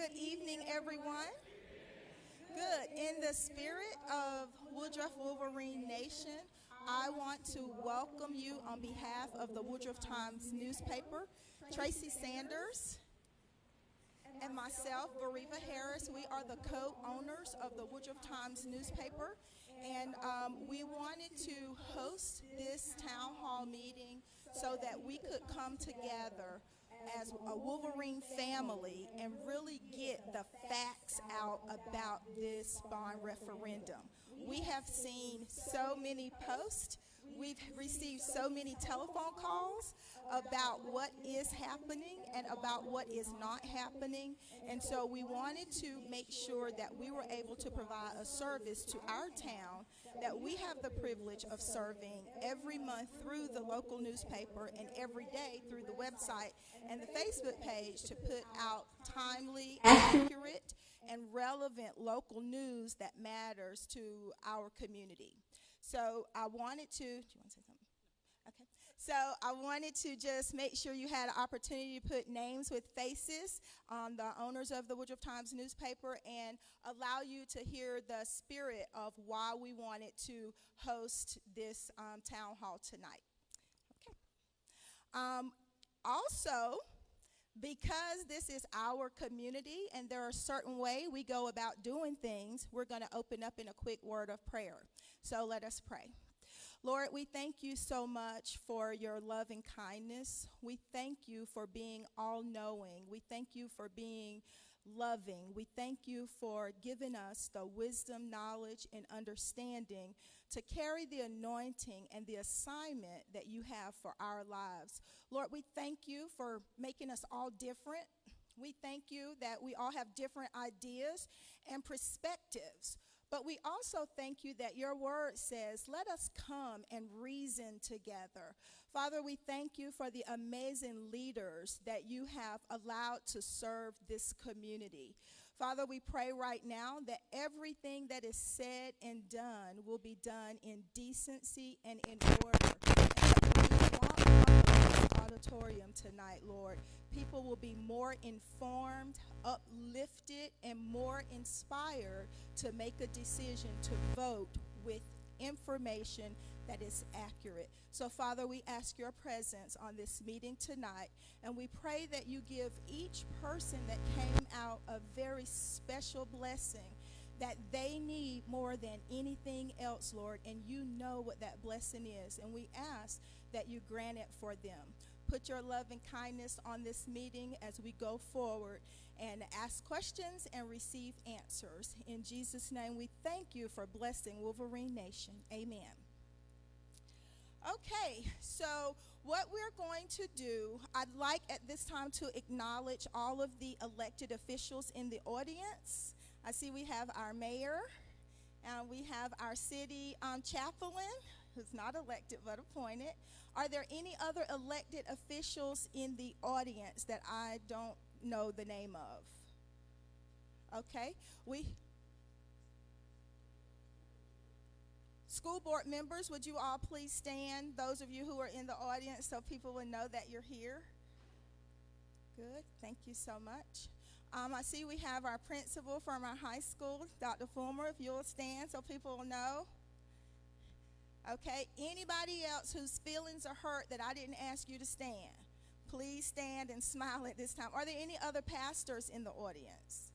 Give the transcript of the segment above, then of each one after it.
Good evening, everyone. Good. In the spirit of Woodruff Wolverine Nation, I want to welcome you on behalf of the Woodruff Times newspaper, Tracy Sanders, and myself, Veriva Harris. We are the co-owners of the Woodruff Times newspaper, and we wanted to host this town hall meeting so that we could come together as a Wolverine family and really get the facts out about this bond referendum. We have seen so many posts. We've received so many telephone calls about what is happening and about what is not happening. And so we wanted to make sure that we were able to provide a service to our town that we have the privilege of serving every month through the local newspaper and every day through the website and the Facebook page to put out timely, accurate, and relevant local news that matters to our community. So I wanted to, do you want to say something? Okay. So I wanted to just make sure you had an opportunity to put names with faces on the owners of the Woodruff Times newspaper and allow you to hear the spirit of why we wanted to host this town hall tonight. Okay. Also, because this is our community and there are certain ways we go about doing things, we're going to open up in a quick word of prayer. So let us pray. Lord, we thank you so much for your love and kindness. We thank you for being all-knowing. We thank you for being loving. We thank you for giving us the wisdom, knowledge, and understanding to carry the anointing and the assignment that you have for our lives. Lord, we thank you for making us all different. We thank you that we all have different ideas and perspectives. But we also thank you that your word says, let us come and reason together. Father, we thank you for the amazing leaders that you have allowed to serve this community. Father, we pray right now that everything that is said and done will be done in decency and in order. And that when we walk out of this auditorium tonight, Lord, people will be more informed, uplifted, and more inspired to make a decision to vote with information that is accurate. So, Father, we ask your presence on this meeting tonight, and we pray that you give each person that came out a very special blessing that they need more than anything else, Lord, and you know what that blessing is, and we ask that you grant it for them. Put your love and kindness on this meeting as we go forward and ask questions and receive answers. In Jesus' name, we thank you for blessing Wolverine Nation. Amen. Okay, so what we're going to do, I'd like at this time to acknowledge all of the elected officials in the audience. I see we have our mayor, and we have our city chaplain, who's not elected but appointed. Are there any other elected officials in the audience that I don't know the name of? Okay, school board members, would you all please stand, those of you who are in the audience, so people will know that you're here? Good, thank you so much. I see we have our principal from our high school, Dr. Fulmer, if you'll stand so people will know. Okay, anybody else whose feelings are hurt that I didn't ask you to stand, please stand and smile at this time. Are there any other pastors in the audience?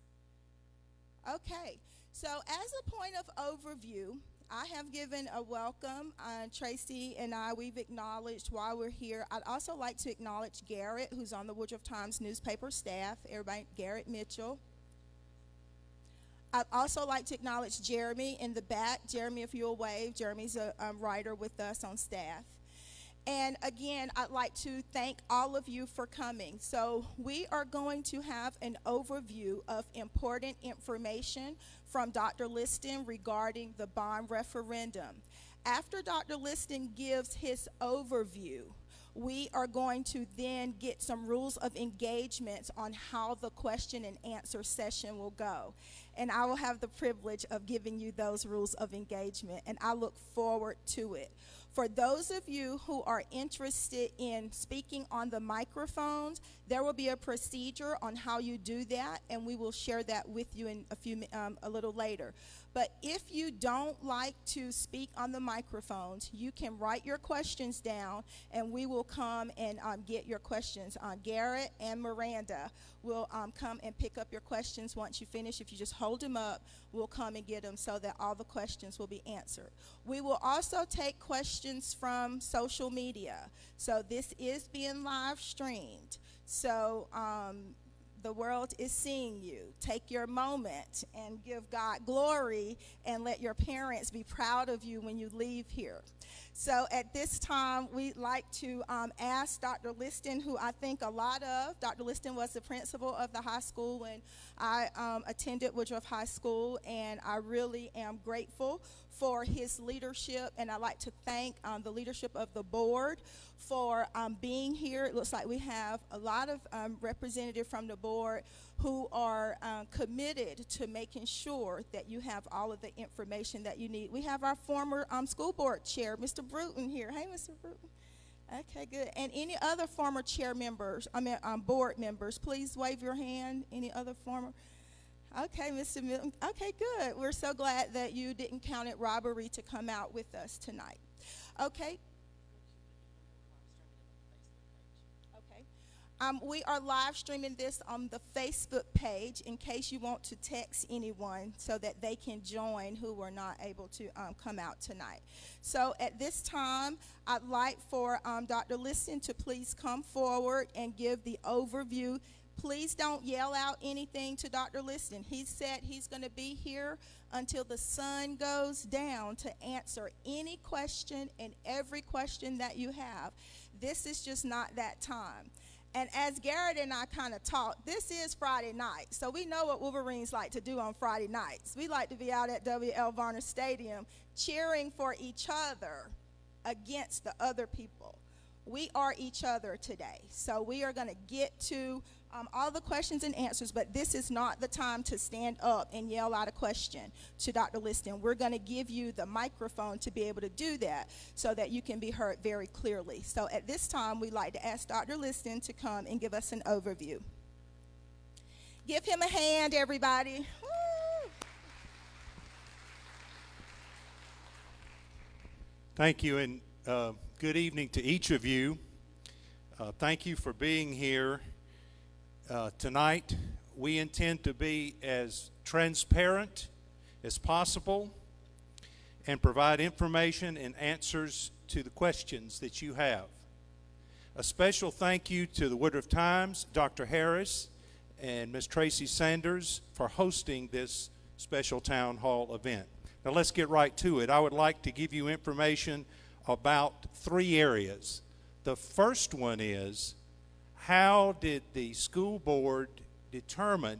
Okay, so as a point of overview, I have given a welcome. Tracy and I, we've acknowledged why we're here. I'd also like to acknowledge Garrett, who's on the Woodruff Times newspaper staff. Everybody, Garrett Mitchell. I'd also like to acknowledge Jeremy in the back. Jeremy, if you'll wave. Jeremy's a writer with us on staff. And again, I'd like to thank all of you for coming. So we are going to have an overview of important information from Dr. Liston regarding the bond referendum. After Dr. Liston gives his overview, we are going to then get some rules of engagement on how the question and answer session will go. And I will have the privilege of giving you those rules of engagement, and I look forward to it. For those of you who are interested in speaking on the microphones, there will be a procedure on how you do that, and we will share that with you in a little later. But if you don't like to speak on the microphones, you can write your questions down, and we will come and get your questions. Garrett and Miranda will come and pick up your questions once you finish. If you just hold them up, we'll come and get them so that all the questions will be answered. We will also take questions from social media. So this is being live streamed. So the world is seeing you. Take your moment and give God glory, and let your parents be proud of you when you leave here. So at this time, we'd like to ask Dr. Liston, who I think a lot of. Dr. Liston was the principal of the high school when I attended Woodruff High School, and I really am grateful for his leadership, and I'd like to thank the leadership of the board for being here. It looks like we have a lot of representatives from the board who are committed to making sure that you have all of the information that you need. We have our former school board chair, Mr. Bruton, here. Hey, Mr. Bruton. Okay, good. And any other former chair members, board members, please wave your hand. Any other former? Okay, Mr. Milton. Okay, good. We're so glad that you didn't count it robbery to come out with us tonight. Okay. We are live streaming this on the Facebook page in case you want to text anyone so that they can join who were not able to come out tonight. So at this time, I'd like for Dr. Liston to please come forward and give the overview. Please don't yell out anything to Dr. Liston. He said he's going to be here until the sun goes down to answer any question and every question that you have. This is just not that time. And as Garrett and I kind of talked, this is Friday night, so we know what Wolverines like to do on Friday nights. We like to be out at W.L. Varner Stadium cheering for each other against the other people. We are each other today, so we are going to get to all the questions and answers, but this is not the time to stand up and yell out a question to Dr. Liston. We're going to give you the microphone to be able to do that so that you can be heard very clearly. So at this time, we'd like to ask Dr. Liston to come and give us an overview. Give him a hand, everybody. Woo! Thank you, and good evening to each of you. Thank you for being here. Tonight, we intend to be as transparent as possible and provide information and answers to the questions that you have. A special thank you to the Woodruff Times, Dr. Harris, and Ms. Tracy Sanders for hosting this special town hall event. Now let's get right to it. I would like to give you information about 3 areas. The first one is, how did the school board determine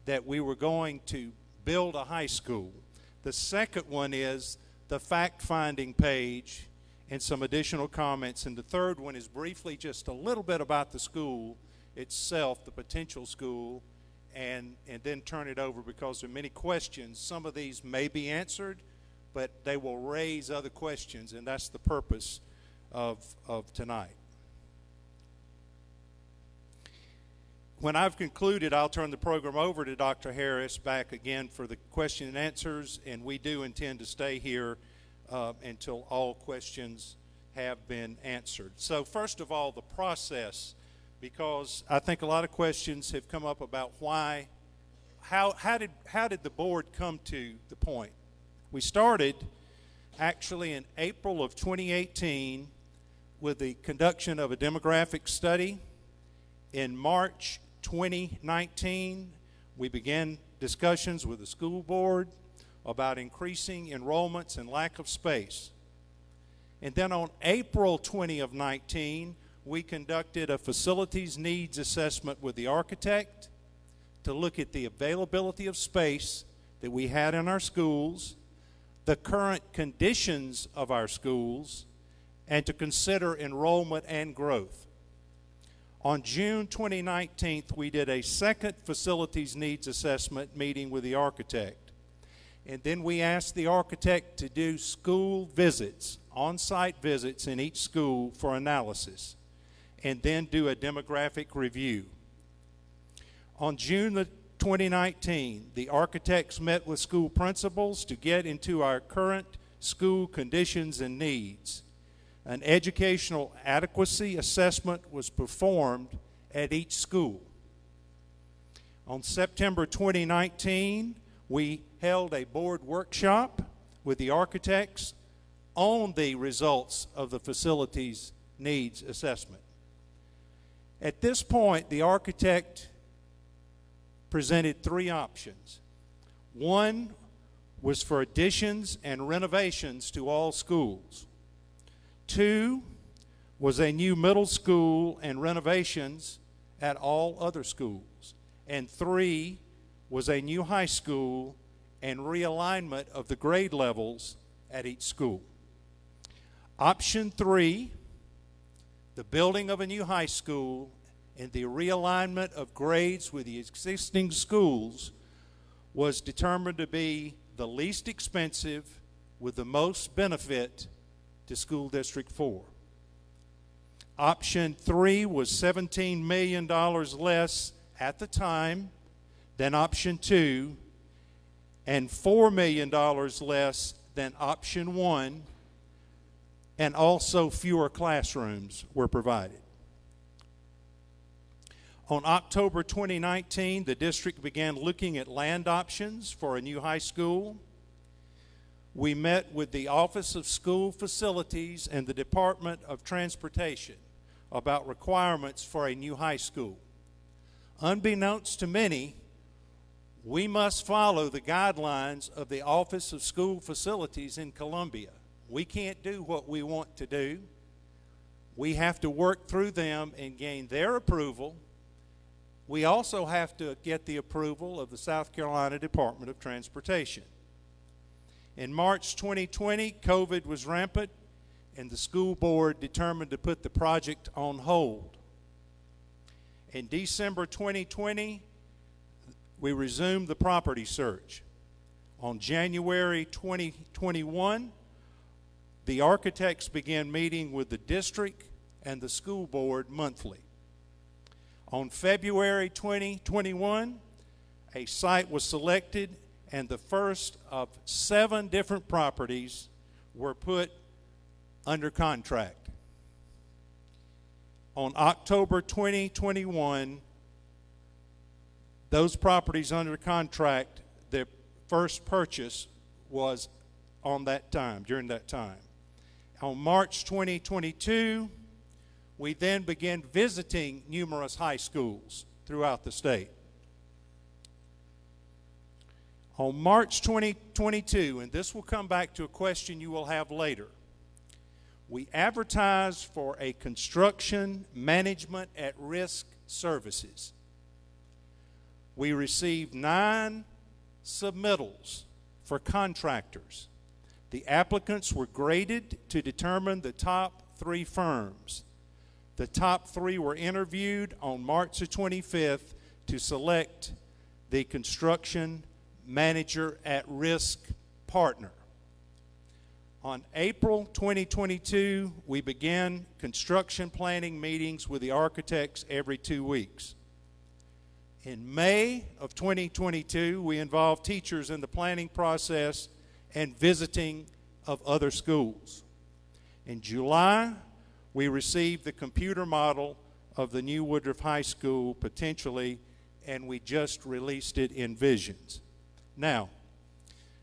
that we were going to build a high school? The second one is the fact-finding page and some additional comments. And the third one is briefly just a little bit about the school itself, the potential school, and then turn it over because there are many questions. Some of these may be answered, but they will raise other questions, and that's the purpose of tonight. When I've concluded, I'll turn the program over to Dr. Harris back again for the question and answers, and we do intend to stay here until all questions have been answered. So first of all, the process, because I think a lot of questions have come up about how did the board come to the point? We started actually in April of 2018 with the conduction of a demographic study. In March 2019, we began discussions with the school board about increasing enrollments and lack of space. And then on April 20 of 19, we conducted a facilities needs assessment with the architect to look at the availability of space that we had in our schools, the current conditions of our schools, and to consider enrollment and growth. On June 2019, we did a second facilities needs assessment meeting with the architect. And then we asked the architect to do school visits on-site visits in each school for analysis, and then do a demographic review. On June the 2019, the architects met with school principals to get into our current school conditions and needs. An educational adequacy assessment was performed at each school. On September 2019, we held a board workshop with the architects on the results of the facilities needs assessment. At this point, the architect presented three options. One was for additions and renovations to all schools. Two was a new middle school and renovations at all other schools. And three was a new high school and realignment of the grade levels at each school. Option three, the building of a new high school and the realignment of grades with the existing schools, was determined to be the least expensive with the most benefit to School District 4. Option three was $17 million less at the time than option two, and $4 million less than option one, and also fewer classrooms were provided. On October 2019, the district began looking at land options for a new high school. We met with the Office of School Facilities and the Department of Transportation about requirements for a new high school. Unbeknownst to many, we must follow the guidelines of the Office of School Facilities in Columbia. We can't do what we want to do. We have to work through them and gain their approval. We also have to get the approval of the South Carolina Department of Transportation. In March 2020, COVID was rampant, and the school board determined to put the project on hold. In December 2020, we resumed the property search. On January 2021, the architects began meeting with the district and the school board monthly. On February 2021, a site was selected, and the first of 7 different properties were put under contract. On October 2021, those properties under contract, their first purchase was on that time, during that time. On March 2022, we then began visiting numerous high schools throughout the state. On March 2022, and this will come back to a question you will have later, we advertised for a construction management at risk services. We received 9 submittals for contractors. The applicants were graded to determine the top 3 firms. The top 3 were interviewed on March the 25th to select the construction manager at risk partner. On April 2022, we began construction planning meetings with the architects every 2 weeks. In May of 2022, we involved teachers in the planning process and visiting of other schools. In July, we received the computer model of the new Woodruff High School potentially, and we just released it in Visions. Now,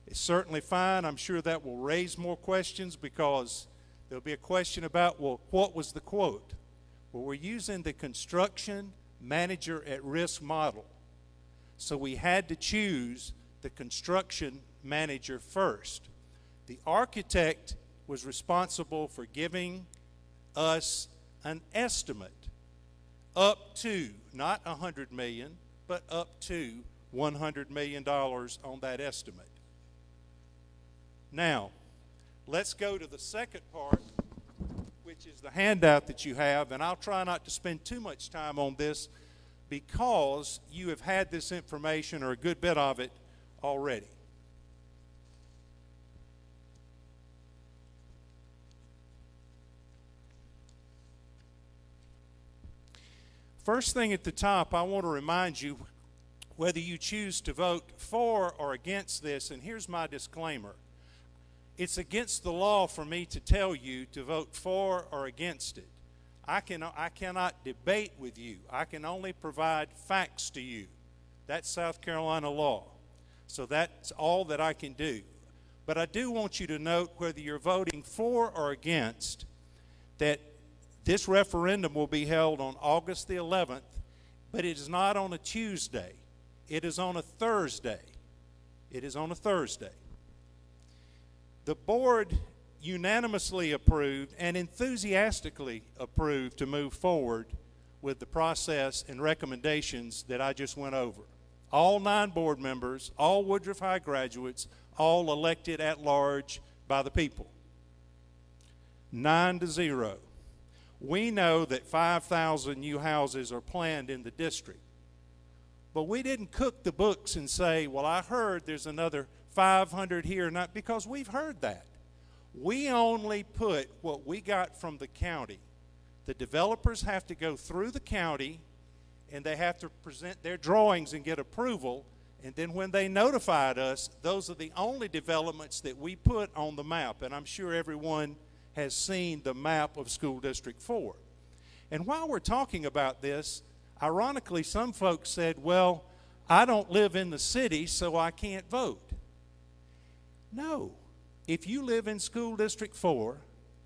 it's certainly fine. I'm sure that will raise more questions, because there'll be a question about, well, what was the quote? Well, we're using the construction manager at risk model. So we had to choose the construction manager first. The architect was responsible for giving us an estimate up to, not $100 million, but up to $100 million on that estimate. Now, let's go to the second part, which is the handout that you have, and I'll try not to spend too much time on this because you have had this information, or a good bit of it, already. First thing at the top, I want to remind you whether you choose to vote for or against this, and here's my disclaimer. It's against the law for me to tell you to vote for or against it. I cannot debate with you. I can only provide facts to you. That's South Carolina law. So that's all that I can do. But I do want you to note, whether you're voting for or against, that this referendum will be held on August the 11th, but it is not on a Tuesday. It is on a Thursday. It is on a Thursday. The board unanimously approved and enthusiastically approved to move forward with the process and recommendations that I just went over. All 9 board members, all Woodruff High graduates, all elected at large by the people. 9-0. We know that 5,000 new houses are planned in the district. But we didn't cook the books and say, well, I heard there's another 500 here, not because we've heard that. We only put what we got from the county. The developers have to go through the county, and they have to present their drawings and get approval. And then when they notified us, those are the only developments that we put on the map. And I'm sure everyone has seen the map of School District 4. And while we're talking about this, ironically, some folks said, well, I don't live in the city, so I can't vote. No. If you live in School District 4,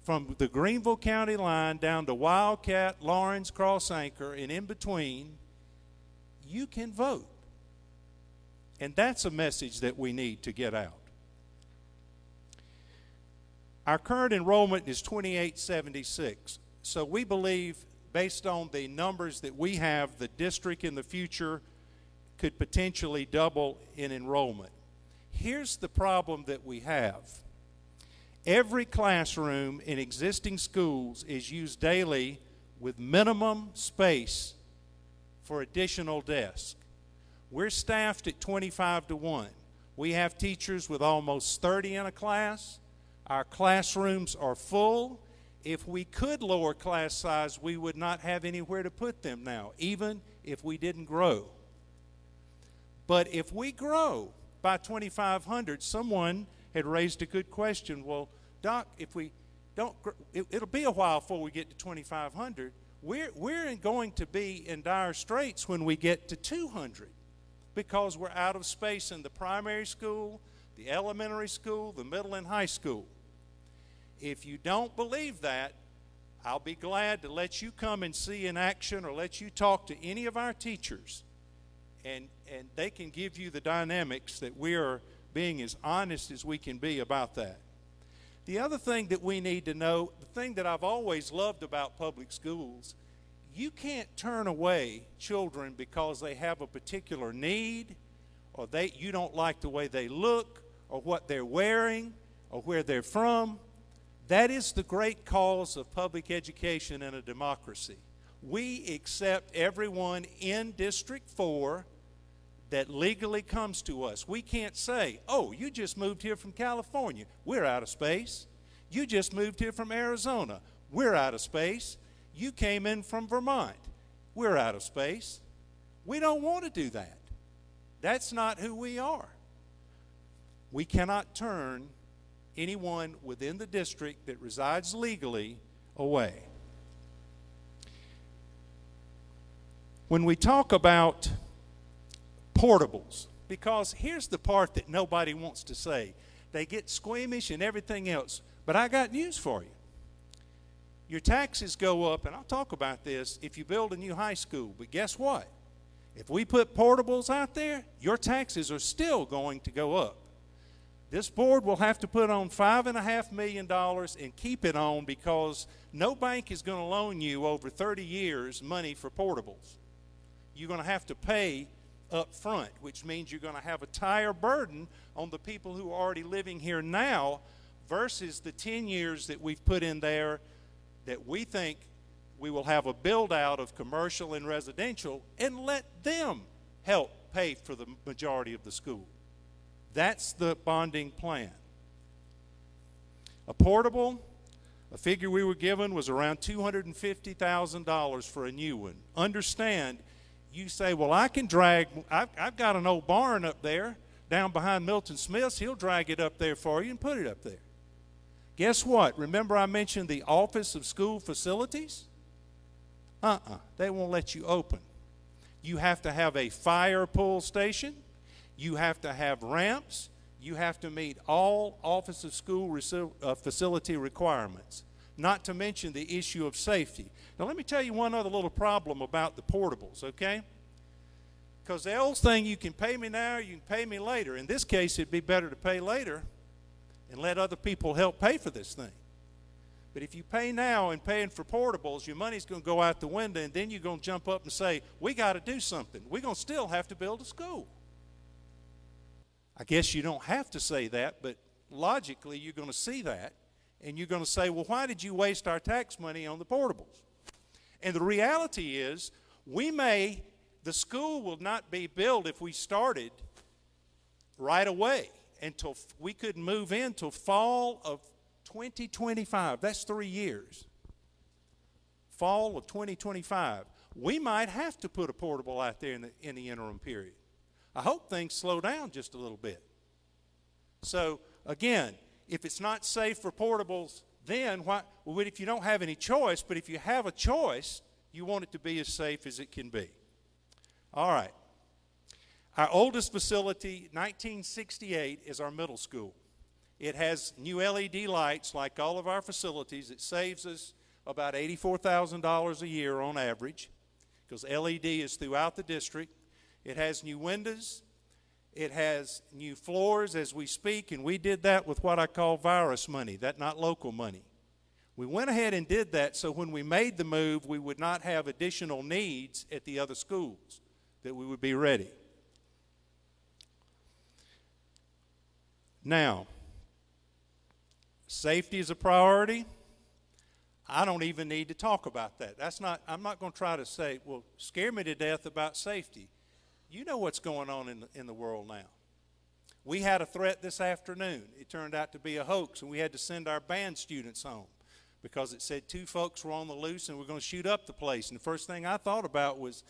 from the Greenville County line down to Wildcat, Lawrence, Cross Anchor, and in between, you can vote. And that's a message that we need to get out. Our current enrollment is 2876. So we believe, based on the numbers that we have, the district in the future could potentially double in enrollment. Here's the problem that we have. Every classroom in existing schools is used daily with minimum space for additional desks. We're staffed at 25-1. We have teachers with almost 30 in a class. Our classrooms are full. If we could lower class size, we would not have anywhere to put them now, even if we didn't grow. But if we grow by 2,500, someone had raised a good question. Well, Doc, if we don't, it'll be a while before we get to 2,500. We're going to be in dire straits when we get to 200, because we're out of space in the primary school, the elementary school, the middle and high school. If you don't believe that, I'll be glad to let you come and see in action, or let you talk to any of our teachers, and they can give you the dynamics that we are being as honest as we can be about that. The other thing that we need to know, the thing that I've always loved about public schools, you can't turn away children because they have a particular need, or you don't like the way they look, or what they're wearing, or where they're from. That is the great cause of public education in a democracy. We accept everyone in District 4 that legally comes to us. We can't say, oh, you just moved here from California. We're out of space. You just moved here from Arizona. We're out of space. You came in from Vermont. We're out of space. We don't want to do that. That's not who we are. We cannot turn anyone within the district that resides legally away. When we talk about portables, because here's the part that nobody wants to say. They get squeamish and everything else, but I got news for you. Your taxes go up, and I'll talk about this, if you build a new high school, but guess what? If we put portables out there, your taxes are still going to go up. This board will have to put on $5.5 million and keep it on, because no bank is going to loan you over 30 years money for portables. You're going to have to pay up front, which means you're going to have a higher burden on the people who are already living here now versus the 10 years that we've put in there that we think we will have a build out of commercial and residential, and let them help pay for the majority of the school. That's the bonding plan. A portable A figure we were given was around $250,000 for a new one. Understand, you say, well, I've got an old barn up there down behind Milton Smith's. He'll drag it up there for you and put it up there. Guess what? Remember I mentioned the Office of School Facilities? They won't let you open. You have to have a fire pull station. You have to have ramps. You have to meet all Office of School Facility requirements, not to mention the issue of safety. Now, let me tell you one other little problem about the portables, okay? Because the old thing, you can pay me now, you can pay me later. In this case, it'd be better to pay later and let other people help pay for this thing. But if you pay now and paying for portables, your money's going to go out the window, and then you're going to jump up and say, we got to do something. We're going to still have to build a school. I guess you don't have to say that, but logically you're going to see that, and you're going to say, well, why did you waste our tax money on the portables? And the reality is, the school will not be built if we started right away. Until we couldn't move in till fall of 2025. That's 3 years. Fall of 2025. We might have to put a portable out there in the interim period. I hope things slow down just a little bit. So, again, if it's not safe for portables, then if you don't have any choice, but if you have a choice, you want it to be as safe as it can be. All right. Our oldest facility, 1968, is our middle school. It has new LED lights like all of our facilities. It saves us about $84,000 a year on average because LED is throughout the district. It has new windows. It has new floors as we speak, and we did that with what I call virus money, not local money. We went ahead and did that so when we made the move, we would not have additional needs at the other schools, that we would be ready. Now, safety is a priority. I don't even need to talk about that. I'm not going to try to say, well, scare me to death about safety. You know what's going on in the world now. We had a threat this afternoon. It turned out to be a hoax, and we had to send our band students home because it said 2 folks were on the loose and we're going to shoot up the place. And the first thing I thought about was,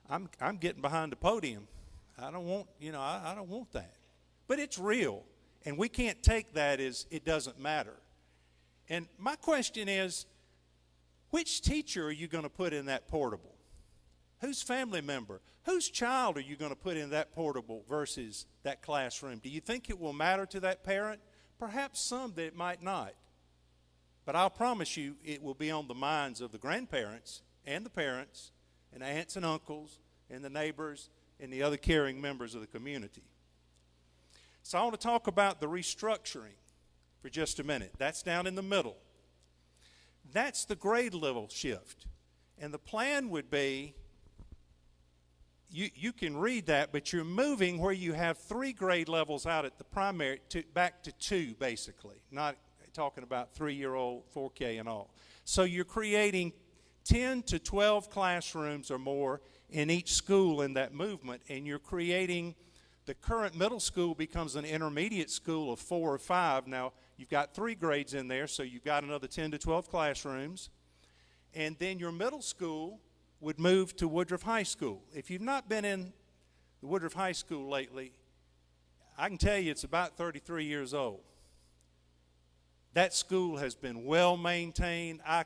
I'm getting behind the podium. I don't want that. But it's real. And we can't take that as it doesn't matter. And my question is, which teacher are you going to put in that portable? Whose family member? Whose child are you going to put in that portable versus that classroom? Do you think it will matter to that parent? Perhaps some that it might not. But I'll promise you it will be on the minds of the grandparents and the parents and aunts and uncles and the neighbors and the other caring members of the community. So I want to talk about the restructuring for just a minute. That's down in the middle. That's the grade level shift. And the plan would be, you can read that, but you're moving where you have 3 grade levels out at the primary back to 2, basically. Not talking about 3-year-old 4K and all. So you're creating 10 to 12 classrooms or more in each school in that movement, and you're creating the current middle school becomes an intermediate school of 4 or 5. Now, you've got 3 grades in there, so you've got another 10 to 12 classrooms. And then your middle school would move to Woodruff High School. If you've not been in the Woodruff High School lately, I can tell you it's about 33 years old. That school has been well maintained. I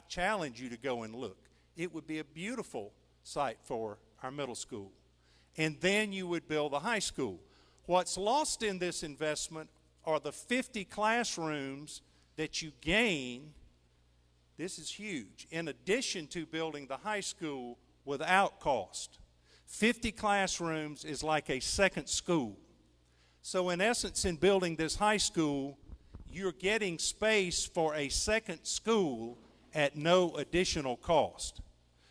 challenge you to go and look. It would be a beautiful site for our middle school. And then you would build the high school. What's lost in this investment are the 50 classrooms that you gain. This is huge. In addition to building the high school without cost. 50 classrooms is like a second school. So in essence, in building this high school, you're getting space for a second school at no additional cost.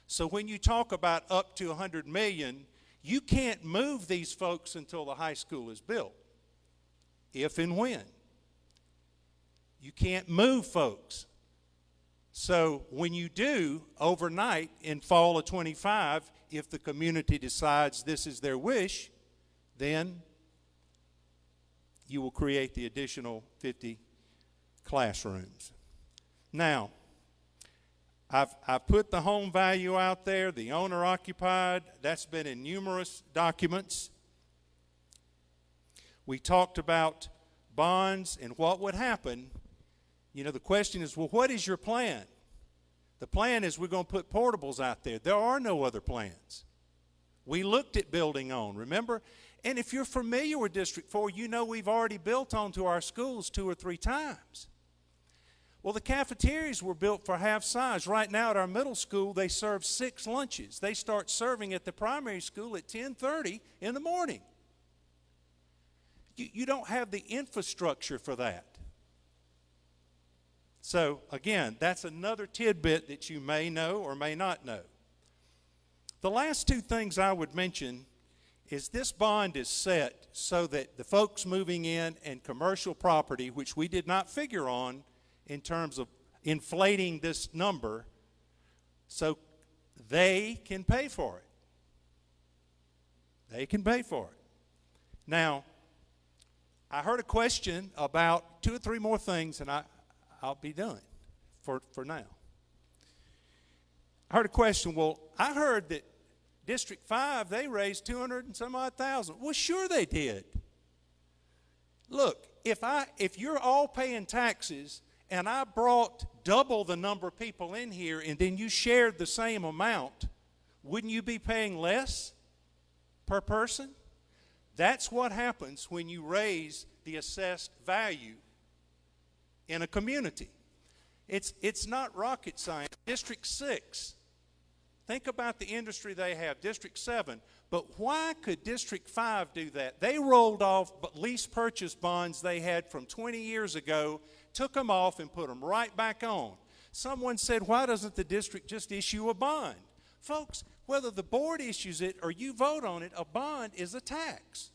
So when you talk about up to $100 million, you can't move these folks until the high school is built, if and when. You can't move folks. So when you do, overnight in fall of 25, if the community decides this is their wish, then you will create the additional 50 classrooms. Now, I've put the home value out there, the owner occupied. That's been in numerous documents. We talked about bonds and what would happen. You know, the question is, well, what is your plan? The plan is we're going to put portables out there. There are no other plans. We looked at building on, remember? And if you're familiar with District 4, you know we've already built onto our schools 2 or 3 times. Well, the cafeterias were built for half size. Right now at our middle school, they serve 6 lunches. They start serving at the primary school at 10:30 in the morning. You don't have the infrastructure for that. So, again, that's another tidbit that you may know or may not know. The last 2 things I would mention is this bond is set so that the folks moving in and commercial property, which we did not figure on in terms of inflating this number, so they can pay for it. They can pay for it. Now, I heard a question about 2 or 3 more things, and I'll be done for now. I heard a question, well, I heard that District 5, they raised 200 and some odd thousand. Well, sure they did. Look, if you're all paying taxes and I brought double the number of people in here and then you shared the same amount, wouldn't you be paying less per person? That's what happens when you raise the assessed value in a community. It's not rocket science. District 6, think about the industry they have. District 7, but why could District 5 do that? They rolled off lease purchase bonds they had from 20 years ago, took them off and put them right back on. Someone said, why doesn't the district just issue a bond? Folks, whether the board issues it or you vote on it, a bond is a tax.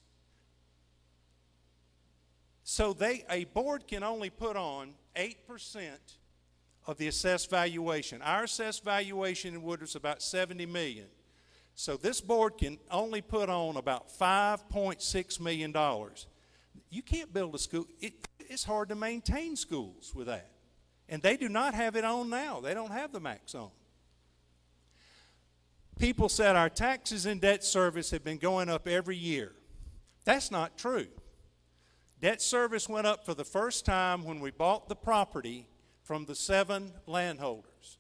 So a board can only put on 8% of the assessed valuation. Our assessed valuation in Woodard is about $70 million. So this board can only put on about $5.6 million. You can't build a school. It's hard to maintain schools with that. And they do not have it on now. They don't have the max on. People said our taxes and debt service have been going up every year. That's not true. Debt service went up for the first time when we bought the property from the 7 landholders.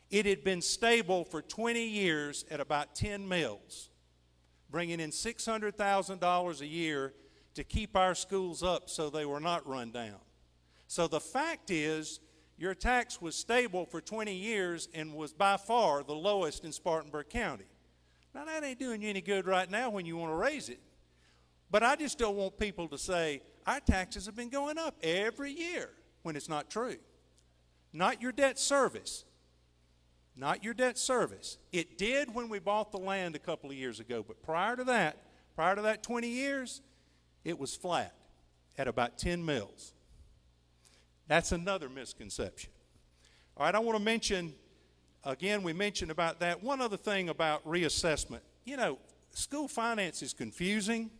It had been stable for 20 years at about 10 mills, bringing in $600,000 a year to keep our schools up so they were not run down. So the fact is, your tax was stable for 20 years and was by far the lowest in Spartanburg County. Now, that ain't doing you any good right now when you want to raise it. But I just don't want people to say, our taxes have been going up every year, when it's not true. Not your debt service. Not your debt service. It did when we bought the land a couple of years ago, but prior to that 20 years, it was flat at about 10 mills. That's another misconception. All right, I want to mention, again, we mentioned about that. One other thing about reassessment. You know, school finance is confusing.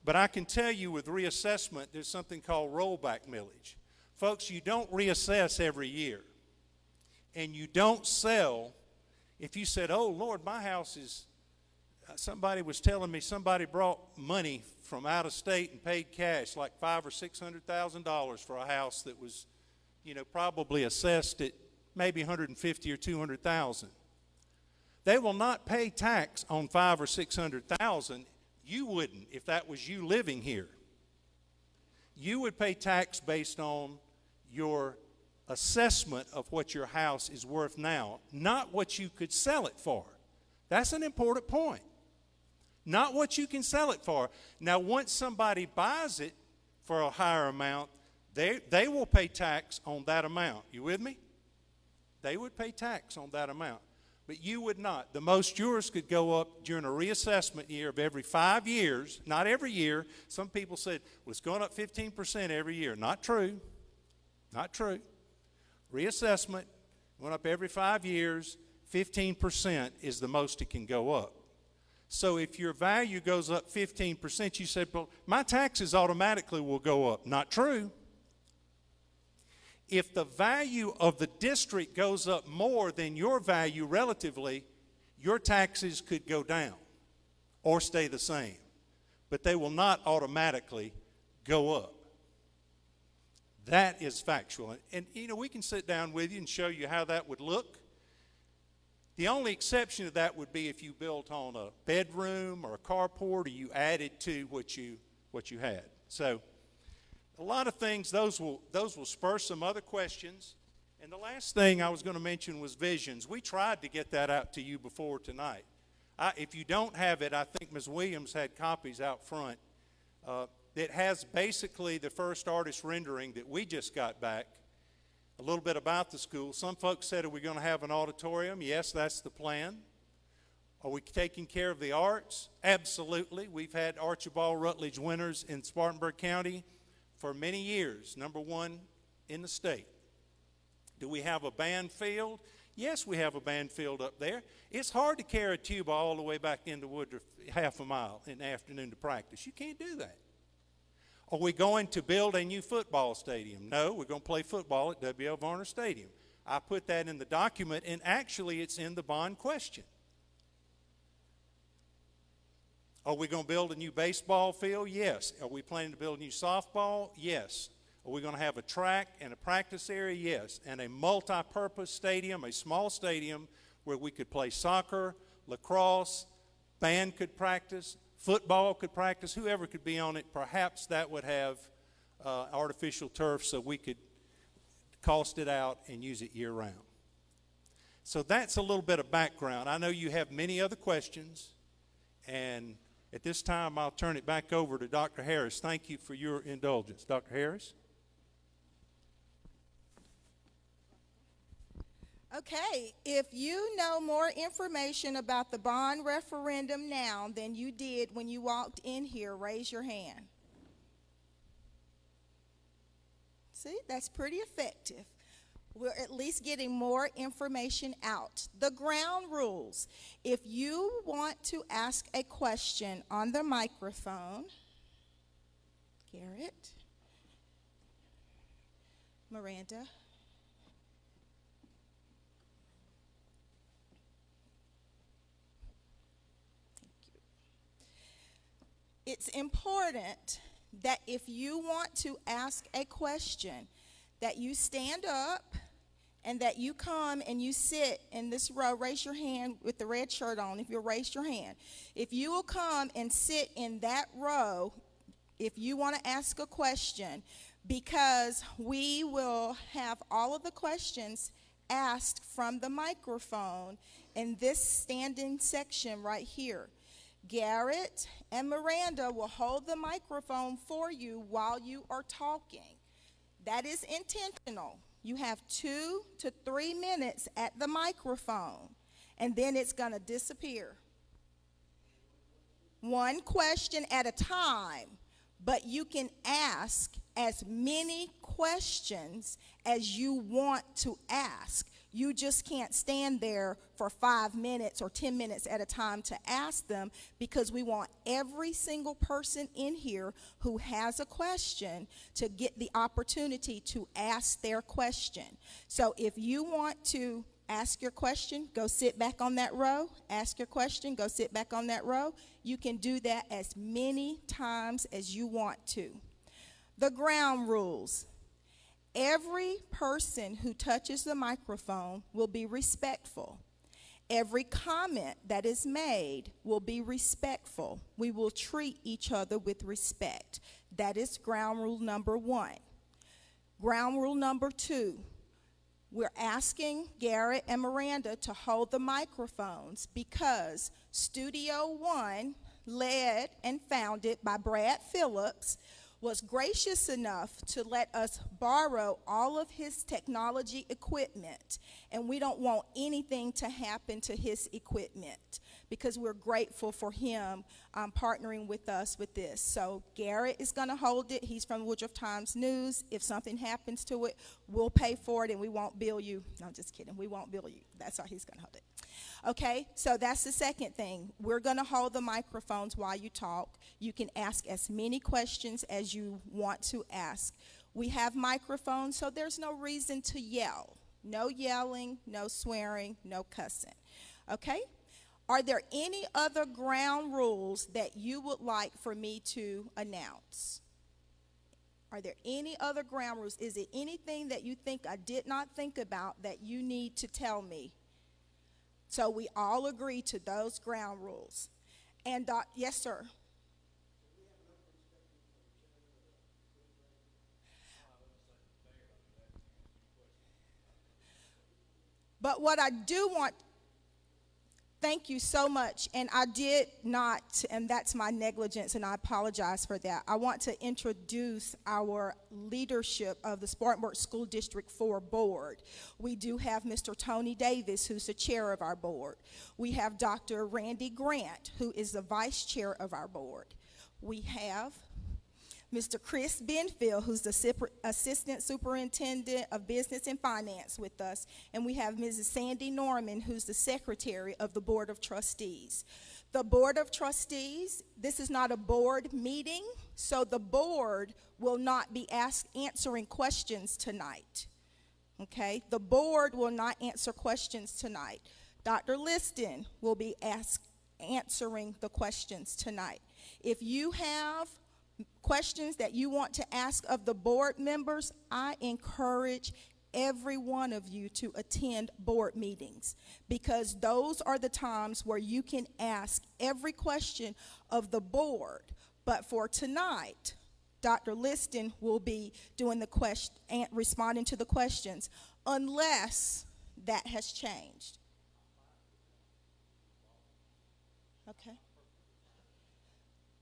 But I can tell you with reassessment, there's something called rollback millage. Folks, you don't reassess every year. And you don't sell. If you said, oh, Lord, my house is, somebody was telling me somebody brought money from out of state and paid cash, like $500,000 or $600,000 for a house that was, you know, probably assessed at maybe $150,000 or $200,000. They will not pay tax on $500,000 or $600,000. You wouldn't if that was you living here. You would pay tax based on your assessment of what your house is worth now, not what you could sell it for. That's an important point. Not what you can sell it for. Now, once somebody buys it for a higher amount, they will pay tax on that amount. You with me? They would pay tax on that amount. But you would not. The most yours could go up during a reassessment year of every 5 years. Not every year. Some people said, well, it's going up 15% every year. Not true. Not true. Reassessment went up every 5 years. 15% is the most it can go up. So if your value goes up 15%, you said, well, my taxes automatically will go up. Not true. if the value of the district goes up more than your value relatively, your taxes could go down or stay the same, but they will not automatically go up. That is factual. And we can sit down with you and show you how that would look. The only exception to that would be if you built on a bedroom or a carport, or you added to what you had. So a lot of things, those will spur some other questions. And the last thing I was going to mention was visions. We tried to get that out to you before tonight. If you don't have it, I think Ms. Williams had copies out front. It has basically the first artist rendering that we just got back, a little bit about the school. Some folks said, are we going to have an auditorium? Yes, that's the plan. Are we taking care of the arts? Absolutely. We've had Archibald Rutledge winners in Spartanburg County for many years, #1 in the state. Do we have a band field? Yes, we have a band field up there. It's hard to carry a tuba all the way back into Woodruff half a mile in the afternoon to practice. You can't do that. Are we going to build a new football stadium? No, we're going to play football at W.L. Varner Stadium. I put that in the document, and actually it's in the bond question. Are we going to build a new baseball field? Yes. Are we planning to build a new softball? Yes. Are we going to have a track and a practice area? Yes. And a multi-purpose stadium, a small stadium where we could play soccer, lacrosse, band could practice, football could practice, whoever could be on it. Perhaps that would have artificial turf so we could cost it out and use it year-round. So that's a little bit of background. I know you have many other questions, and at this time I'll turn it back over to Dr. Harris. Thank you for your indulgence. Dr. Harris? Okay, if you know more information about the bond referendum now than you did when you walked in here, raise your hand. See, that's pretty effective. We're at least getting more information out. The ground rules. If you want to ask a question on the microphone, Garrett, Miranda, it's important that if you want to ask a question, that you stand up and that you come and you sit in this row. Raise your hand with the red shirt on if you'll raise your hand. If you will come and sit in that row if you want to ask a question, because we will have all of the questions asked from the microphone in this standing section right here. Garrett and Miranda will hold the microphone for you while you are talking. That is intentional. You have 2 to 3 minutes at the microphone, and then it's going to disappear. One question at a time, but you can ask as many questions as you want to ask. You just can't stand there for 5 minutes or 10 minutes at a time to ask them, because we want every single person in here who has a question to get the opportunity to ask their question. So if you want to ask your question, go sit back on that row. Ask your question, go sit back on that row. You can do that as many times as you want to. The ground rules. Every person who touches the microphone will be respectful. Every comment that is made will be respectful. We will treat each other with respect. That is ground rule number 1. Ground rule number 2. We're asking Garrett and Miranda to hold the microphones because Studio One, led and founded by Brad Phillips, was gracious enough to let us borrow all of his technology equipment, and we don't want anything to happen to his equipment because we're grateful for him partnering with us with this. So Garrett is going to hold it. He's from Woodruff Times News. If something happens to it, we'll pay for it and we won't bill you. No, I'm just kidding. We won't bill you. That's how he's going to hold it. Okay, so that's the second thing. We're going to hold the microphones while you talk. You can ask as many questions as you want to ask. We have microphones, so there's no reason to yell. No yelling, no swearing, no cussing. Okay? Are there any other ground rules that you would like for me to announce? Are there any other ground rules? Is it anything that you think I did not think about that you need to tell me? So we all agree to those ground rules. And yes, sir. But what I do want, thank you so much. And I did not, and that's my negligence, and I apologize for that. I want to introduce our leadership of the Spartanburg School District 4 board. We do have Mr. Tony Davis, who's the chair of our board. We have Dr. Randy Grant, who is the vice chair of our board. We have Mr. Chris Benfield, who's the Assistant Superintendent of Business and Finance with us. And we have Mrs. Sandy Norman, who's the Secretary of the Board of Trustees. The Board of Trustees, this is not a board meeting, so the board will not be answering questions tonight. Okay? The board will not answer questions tonight. Dr. Liston will be answering the questions tonight. If you have questions that you want to ask of the board members, I encourage every one of you to attend board meetings, because those are the times where you can ask every question of the board. But for tonight, Dr. Liston will be doing the question and responding to the questions, unless that has changed. Okay.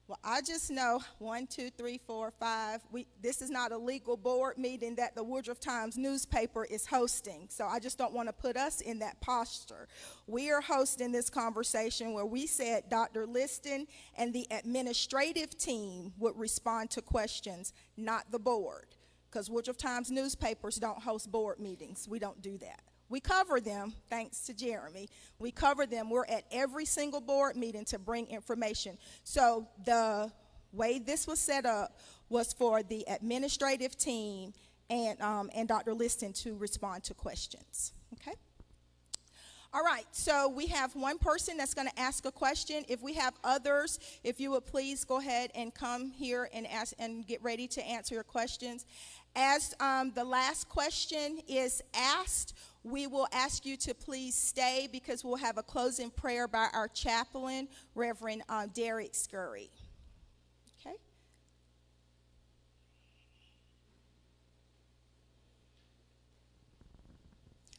Well, I just know 1, 2, 3, 4, 5. This is not a legal board meeting that the Woodruff Times newspaper is hosting. So I just don't want to put us in that posture. We are hosting this conversation where we said Dr. Liston and the administrative team would respond to questions, not the board. Because Woodruff Times newspapers don't host board meetings. We don't do that. We cover them, thanks to Jeremy. We cover them. We're at every single board meeting to bring information. So the way this was set up was for the administrative team and Dr. Liston to respond to questions. Okay? All right, so we have one person that's going to ask a question. If we have others, if you would please go ahead and come here and ask and get ready to answer your questions. As the last question is asked, we will ask you to please stay, because we'll have a closing prayer by our chaplain, Reverend Derek Scurry. Okay?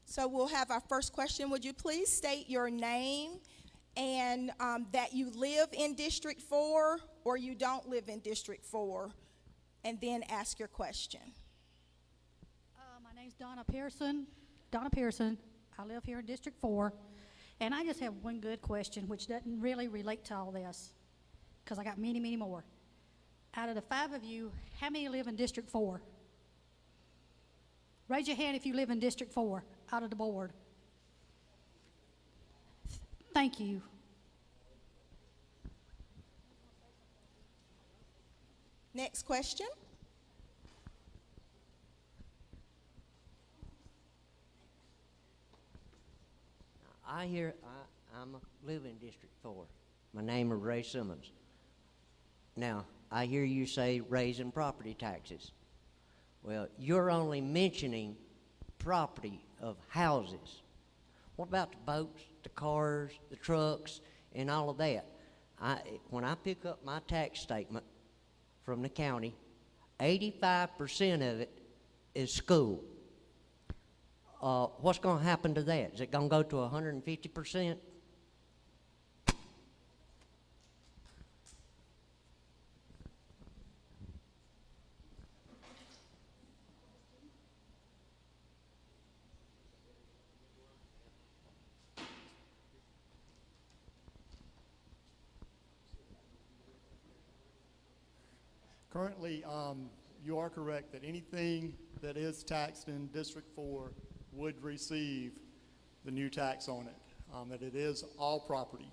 So we'll have our first question. Would you please state your name and that you live in District 4 or you don't live in District 4, and then ask your question. My name's Donna Pearson. I live here in District 4, and I just have one good question, which doesn't really relate to all this, because I got many, many more. Out of the 5 of you, how many live in District 4? Raise your hand if you live in District 4, out of the board. Thank you. Next question. I live in District 4. My name is Ray Simmons. Now, I hear you say raising property taxes. Well, you're only mentioning property of houses. What about the boats, the cars, the trucks, and all of that? When I pick up my tax statement from the county, 85% of it is school. What's going to happen to that? Is it going to go to 150%? Currently, you are correct that anything that is taxed in District 4 would receive the new tax on it, that it is all property.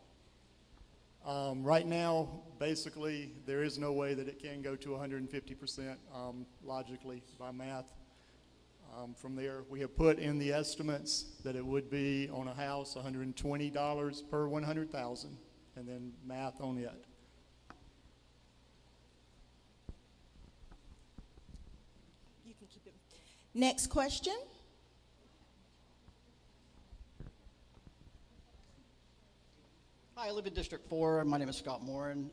Right now, basically, there is no way that it can go to 150% logically by math. From there, we have put in the estimates that it would be on a house $120 per 100,000, and then math on it. You can keep it. Next question. Hi, I live in District 4. My name is Scott Moran.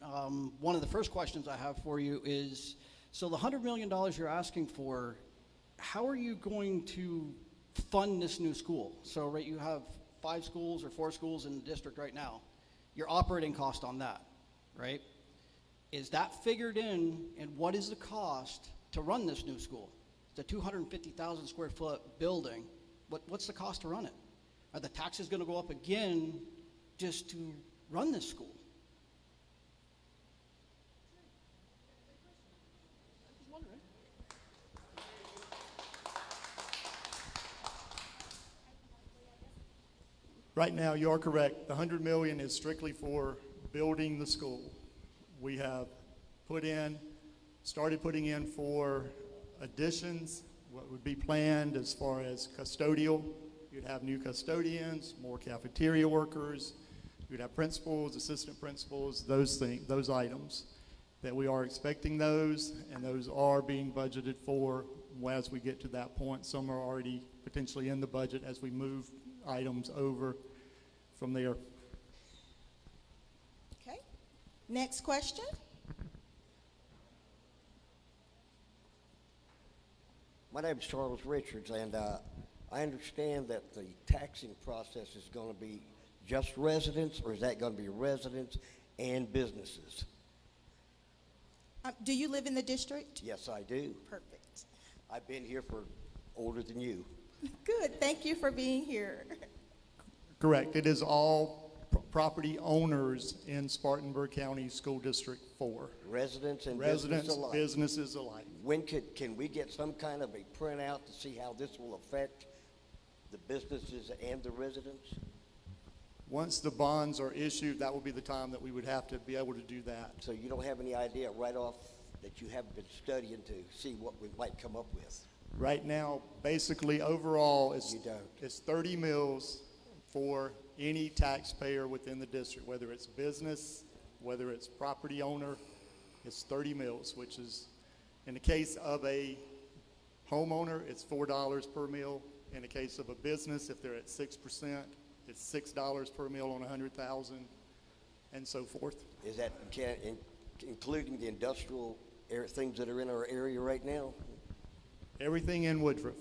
One of the first questions I have for you is, so the $100 million you're asking for, how are you going to fund this new school? So, right, you have 5 schools or 4 schools in the district right now. Your operating cost on that, right? Is that figured in, and what is the cost to run this new school? It's a 250,000 square foot building. What's the cost to run it? Are the taxes going to go up again just to run this school? Right now, you're correct. The $100 million is strictly for building the school. We have started putting in for additions, what would be planned as far as custodial. You'd have new custodians, more cafeteria workers. You'd have principals, assistant principals, those things, those items. That we are expecting those, and those are being budgeted for as we get to that point. Some are already potentially in the budget as we move items over from there. Okay. Next question. My name is Charles Richards, and I understand that the taxing process is going to be just residents, or is that going to be residents and businesses? Do you live in the district? Yes, I do. Perfect. I've been here for older than you. Good. Thank you for being here. Correct. It is all property owners in Spartanburg County School District 4. Residents and Residents, businesses alike. businesses alike. When can we get some kind of a printout to see how this will affect the businesses and the residents? Once the bonds are issued, that will be the time that we would have to be able to do that. So you don't have any idea right off that you haven't been studying to see what we might come up with? Right now, basically, overall, You don't. it's 30 mills for any taxpayer within the district, whether it's business, whether it's property owner, it's 30 mills, which is, in the case of a homeowner, it's $4 per mill. In the case of a business, if they're at 6%, it's $6 per mill on 100,000, and so forth. Is that including the industrial things that are in our area right now? Everything in Woodruff.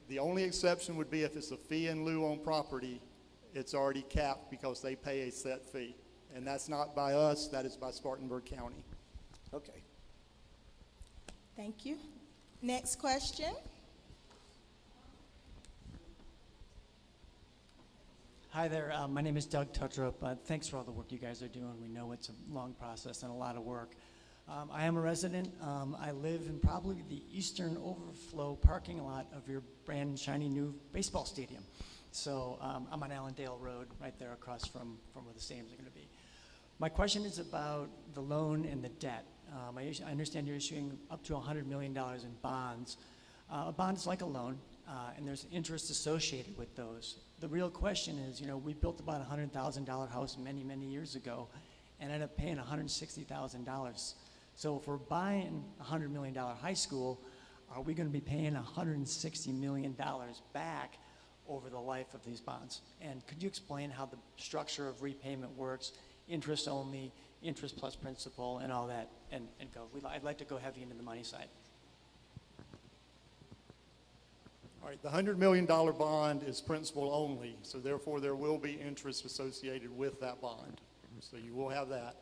The only exception would be if it's a fee in lieu on property, it's already capped because they pay a set fee. And that's not by us, that is by Spartanburg County. Okay. Thank you. Next question. Hi there, my name is Doug Tuttrup. Thanks for all the work you guys are doing. We know it's a long process and a lot of work. I am a resident. I live in probably the eastern overflow parking lot of your brand shiny new baseball stadium. So I'm on Allendale Road, right there across from where the stadiums are going to be. My question is about the loan and the debt. I understand you're issuing up to $100 million in bonds. A bond is like a loan, and there's interest associated with those. The real question is, we built about a $100,000 house many, many years ago and ended up paying $160,000. So if we're buying a $100 million high school, are we going to be paying $160 million back over the life of these bonds? And could you explain how the structure of repayment works, interest only, interest plus principal, and all that, and go? I'd like to go heavy into the money side. All right, the $100 million bond is principal only, so therefore there will be interest associated with that bond. So you will have that.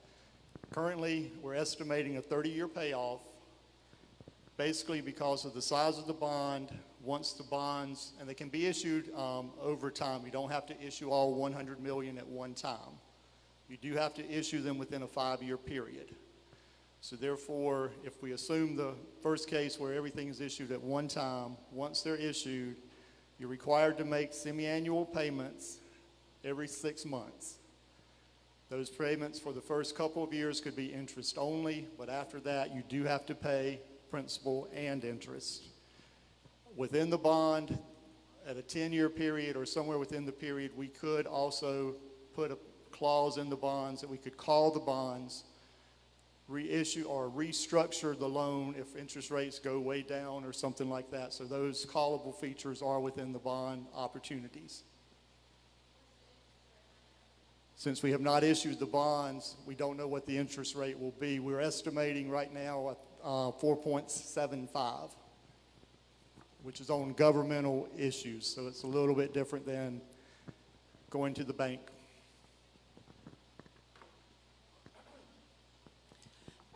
Currently, we're estimating a 30-year payoff, basically because of the size of the bond. Once the bonds, and they can be issued over time. You don't have to issue all $100 million at one time. You do have to issue them within a 5-year period. So therefore, if we assume the first case where everything is issued at one time, once they're issued, you're required to make semi-annual payments every 6 months. Those payments for the first couple of years could be interest only, but after that, you do have to pay principal and interest. Within the bond, at a 10-year period or somewhere within the period, we could also put a clause in the bonds that we could call the bonds, reissue or restructure the loan if interest rates go way down or something like that. So those callable features are within the bond opportunities. Since we have not issued the bonds, we don't know what the interest rate will be. We're estimating right now 4.75, which is on governmental issues. So it's a little bit different than going to the bank.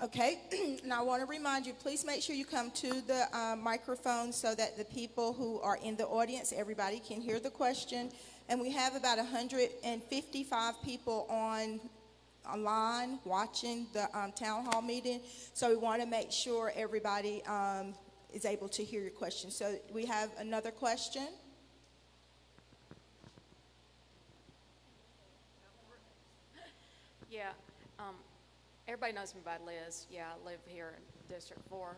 Okay, and I want to remind you, please make sure you come to the microphone so that the people who are in the audience, everybody can hear the question. And we have about 155 people online watching the town hall meeting. So we want to make sure everybody is able to hear your question. So we have another question. Yeah, everybody knows me by Liz. Yeah, I live here in District 4.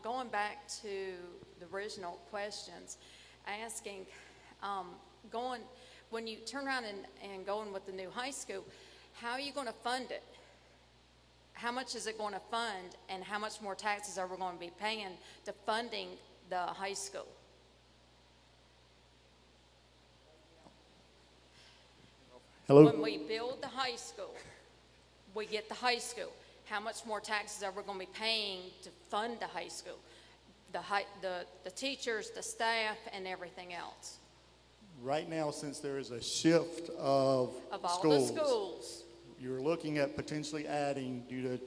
Going back to the original questions, asking, when you turn around and going with the new high school, how are you going to fund it? How much is it going to fund, and how much more taxes are we going to be paying to funding the high school? Hello? When we build the high school, we get the high school. How much more taxes are we going to be paying to fund the high school? The teachers, the staff, and everything else. Right now, since there is a shift of all schools, the schools. you're looking at potentially adding, due to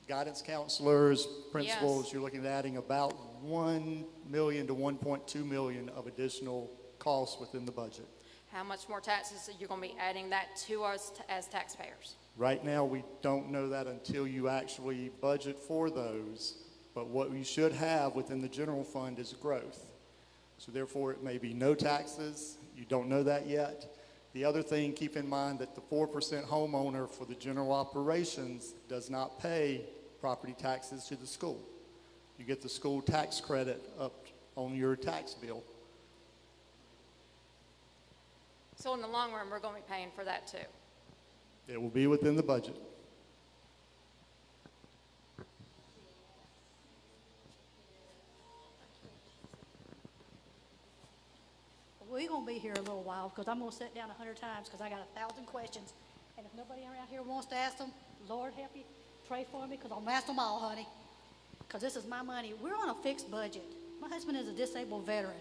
guidance counselors, principals, Yes. you're looking at adding about 1 million to 1.2 million of additional costs within the budget. How much more taxes are you going to be adding that to us as taxpayers? Right now, we don't know that until you actually budget for those, but what we should have within the general fund is growth. So therefore, it may be no taxes. You don't know that yet. The other thing, keep in mind that the 4% homeowner for the general operations does not pay property taxes to the school. You get the school tax credit up on your tax bill. So in the long run, we're going to be paying for that too. It will be within the budget. We're going to be here a little while because I'm going to sit down 100 times because I got 1,000 questions. And if nobody around here wants to ask them, Lord help you, pray for me because I'm going to ask them all, honey. Because this is my money. We're on a fixed budget. My husband is a disabled veteran.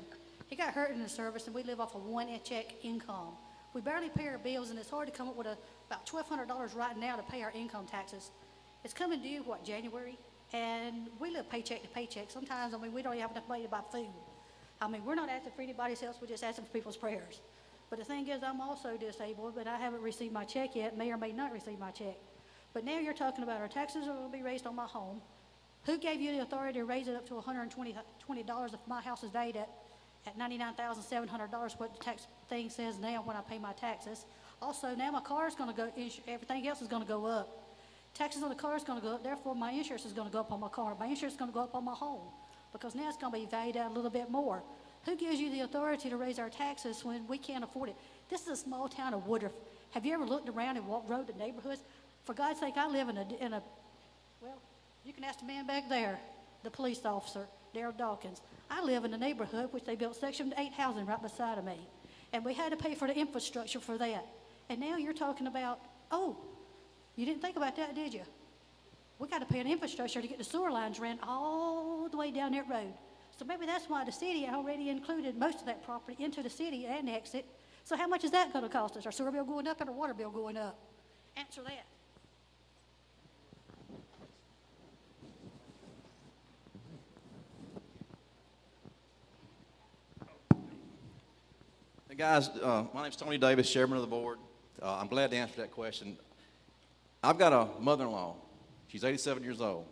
He got hurt in the service and we live off a one-check income. We barely pay our bills and it's hard to come up with about $1,200 right now to pay our income taxes. It's coming due, January? And we live paycheck to paycheck. Sometimes, we don't even have enough money to buy food. We're not asking for anybody else, we're just asking for people's prayers. But the thing is, I'm also disabled, but I haven't received my check yet, may or may not receive my check. But now you're talking about our taxes are going to be raised on my home. Who gave you the authority to raise it up to $120 if my house is valued at $99,700, what the tax thing says now when I pay my taxes? Also, now my car is going to go, everything else is going to go up. Taxes on the car is going to go up, therefore my insurance is going to go up on my car. My insurance is going to go up on my home because now it's going to be valued out a little bit more. Who gives you the authority to raise our taxes when we can't afford it? This is a small town of Woodruff. Have you ever looked around and rode the neighborhoods? For God's sake, I live in a, well, you can ask the man back there, the police officer, Darrell Dawkins. I live in a neighborhood which they built Section 8 housing right beside of me. And we had to pay for the infrastructure for that. And now you're talking about, oh, you didn't think about that, did you? We got to pay an infrastructure to get the sewer lines ran all the way down that road. So maybe that's why the city already included most of that property into the city and annexed it. So how much is that going to cost us? Our sewer bill going up and our water bill going up? Answer that. Hey guys, my name's Tony Davis, chairman of the board. I'm glad to answer that question. I've got a mother-in-law. She's 87 years old.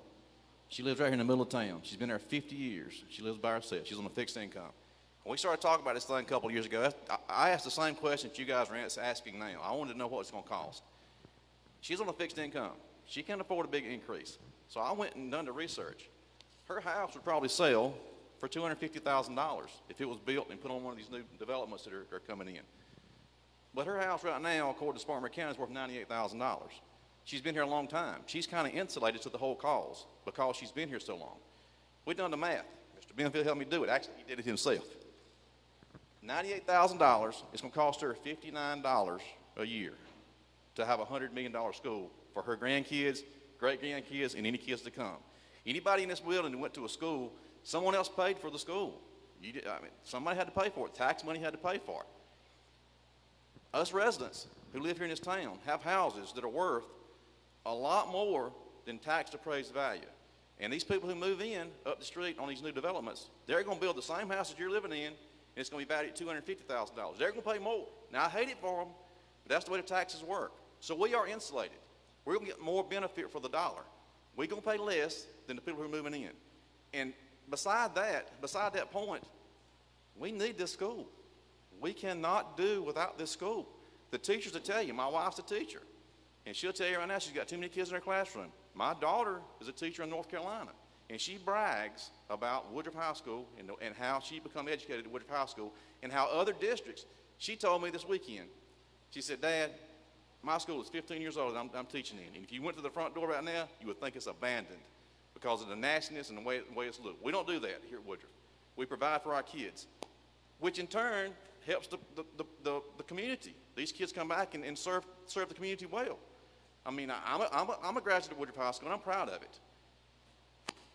She lives right here in the middle of town. She's been there 50 years. She lives by herself. She's on a fixed income. When we started talking about this thing a couple of years ago, I asked the same question that you guys are asking now. I wanted to know what it's going to cost. She's on a fixed income. She can't afford a big increase. So I went and done the research. Her house would probably sell for $250,000 if it was built and put on one of these new developments that are coming in. But her house right now, according to Spartanburg County, is worth $98,000. She's been here a long time. She's kind of insulated to the whole cause because she's been here so long. We done the math. Mr. Benfield helped me do it. Actually, he did it himself. $98,000 is going to cost her $59 a year to have a $100 million school for her grandkids, great-grandkids, and any kids to come. Anybody in this building that went to a school, someone else paid for the school. Somebody had to pay for it. Tax money had to pay for it. Us residents who live here in this town have houses that are worth a lot more than tax appraised value. And these people who move in up the street on these new developments, they're going to build the same house that you're living in, and it's going to be valued at $250,000. They're going to pay more. Now, I hate it for them, but that's the way the taxes work. So we are insulated. We're going to get more benefit for the dollar. We're going to pay less than the people who are moving in. And beside that point, we need this school. We cannot do without this school. The teachers will tell you, my wife's a teacher, and she'll tell you right now she's got too many kids in her classroom. My daughter is a teacher in North Carolina, and she brags about Woodruff High School and how she become educated at Woodruff High School and how other districts. She told me this weekend, she said, Dad, my school is 15 years old and I'm teaching in. And if you went to the front door right now, you would think it's abandoned because of the nastiness and the way it's looked. We don't do that here at Woodruff. We provide for our kids, which in turn helps the community. These kids come back and serve the community well. I mean, I'm a graduate of Woodruff High School, and I'm proud of it.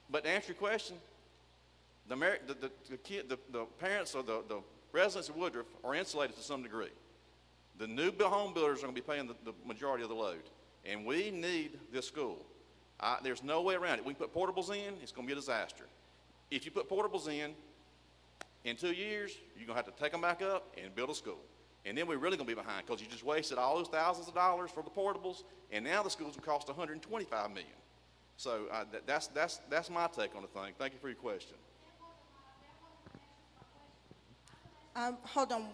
But to answer your question, the parents or the residents of Woodruff are insulated to some degree. The new home builders are going to be paying the majority of the load, and we need this school. There's no way around it. We put portables in, it's going to be a disaster. If you put portables in 2 years, you're going to have to take them back up and build a school. And then we're really going to be behind because you just wasted all those thousands of dollars for the portables, and now the schools will cost $125 million. So that's my take on the thing. Thank you for your question. Hold on.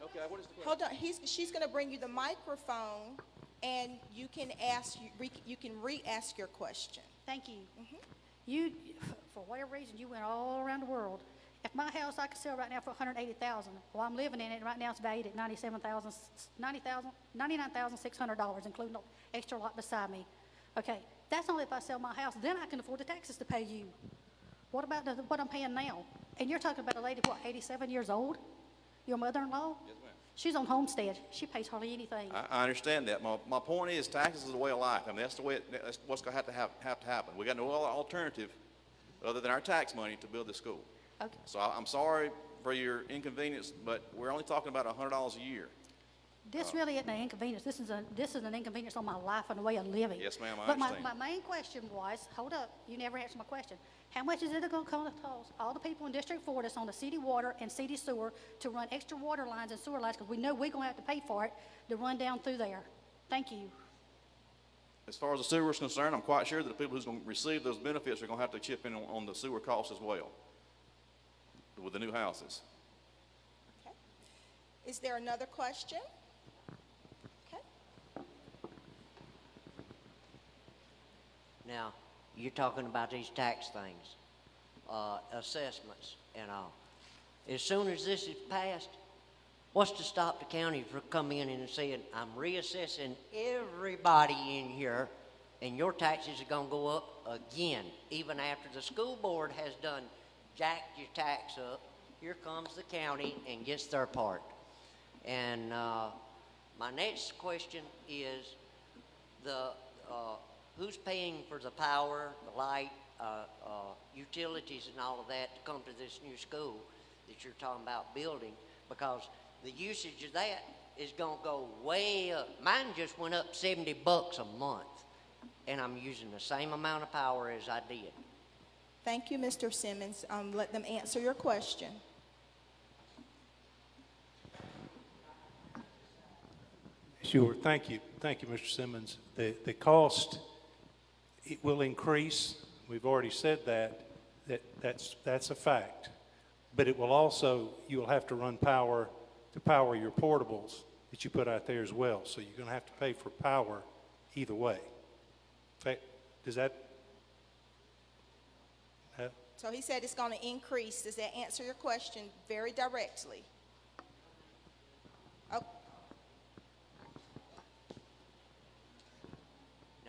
Okay, what is the question? Hold on. She's going to bring you the microphone, and you can re-ask your question. Thank you. You, for whatever reason, you went all around the world. If my house I could sell right now for $180,000, well, I'm living in it right now. It's valued at $99,600, including the extra lot beside me. Okay, that's only if I sell my house. Then I can afford the taxes to pay you. What about what I'm paying now? And you're talking about a lady, 87 years old? Your mother-in-law? Yes, ma'am. She's on homestead. She pays hardly anything. I understand that. My point is taxes is the way of life. I mean, that's what's going to have to happen. We got no other alternative other than our tax money to build this school. Okay. So I'm sorry for your inconvenience, but we're only talking about $100 a year. This really isn't an inconvenience. This is an inconvenience on my life and the way of living. Yes, ma'am, I but understand. my main question was, hold up, you never answered my question. How much is it going to cost all the people in District 4 that's on the city water and city sewer to run extra water lines and sewer lines, because we know we're going to have to pay for it to run down through there? Thank you. As far as the sewer is concerned, I'm quite sure that the people who's going to receive those benefits are going to have to chip in on the sewer costs as well with the new houses. Okay. Is there another question? Okay. Now, you're talking about these tax things, assessments and all. As soon as this is passed, what's to stop the county from coming in and saying, I'm reassessing everybody in here, and your taxes are going to go up again, even after the school board has done jacked your tax up? Here comes the county and gets their part. And my next question is who's paying for the power, the light, utilities and all of that to come to this new school that you're talking about building? Because the usage of that is going to go way up. Mine just went up $70 a month, and I'm using the same amount of power as I did. Thank you, Mr. Simmons. Let them answer your question. Sure. Thank you, Mr. Simmons. The cost, it will increase. We've already said that's a fact. But it will also, you'll have to run power to power your portables that you put out there as well. So you're going to have to pay for power either way. Does that? So he said it's going to increase. Does that answer your question very directly? Oh,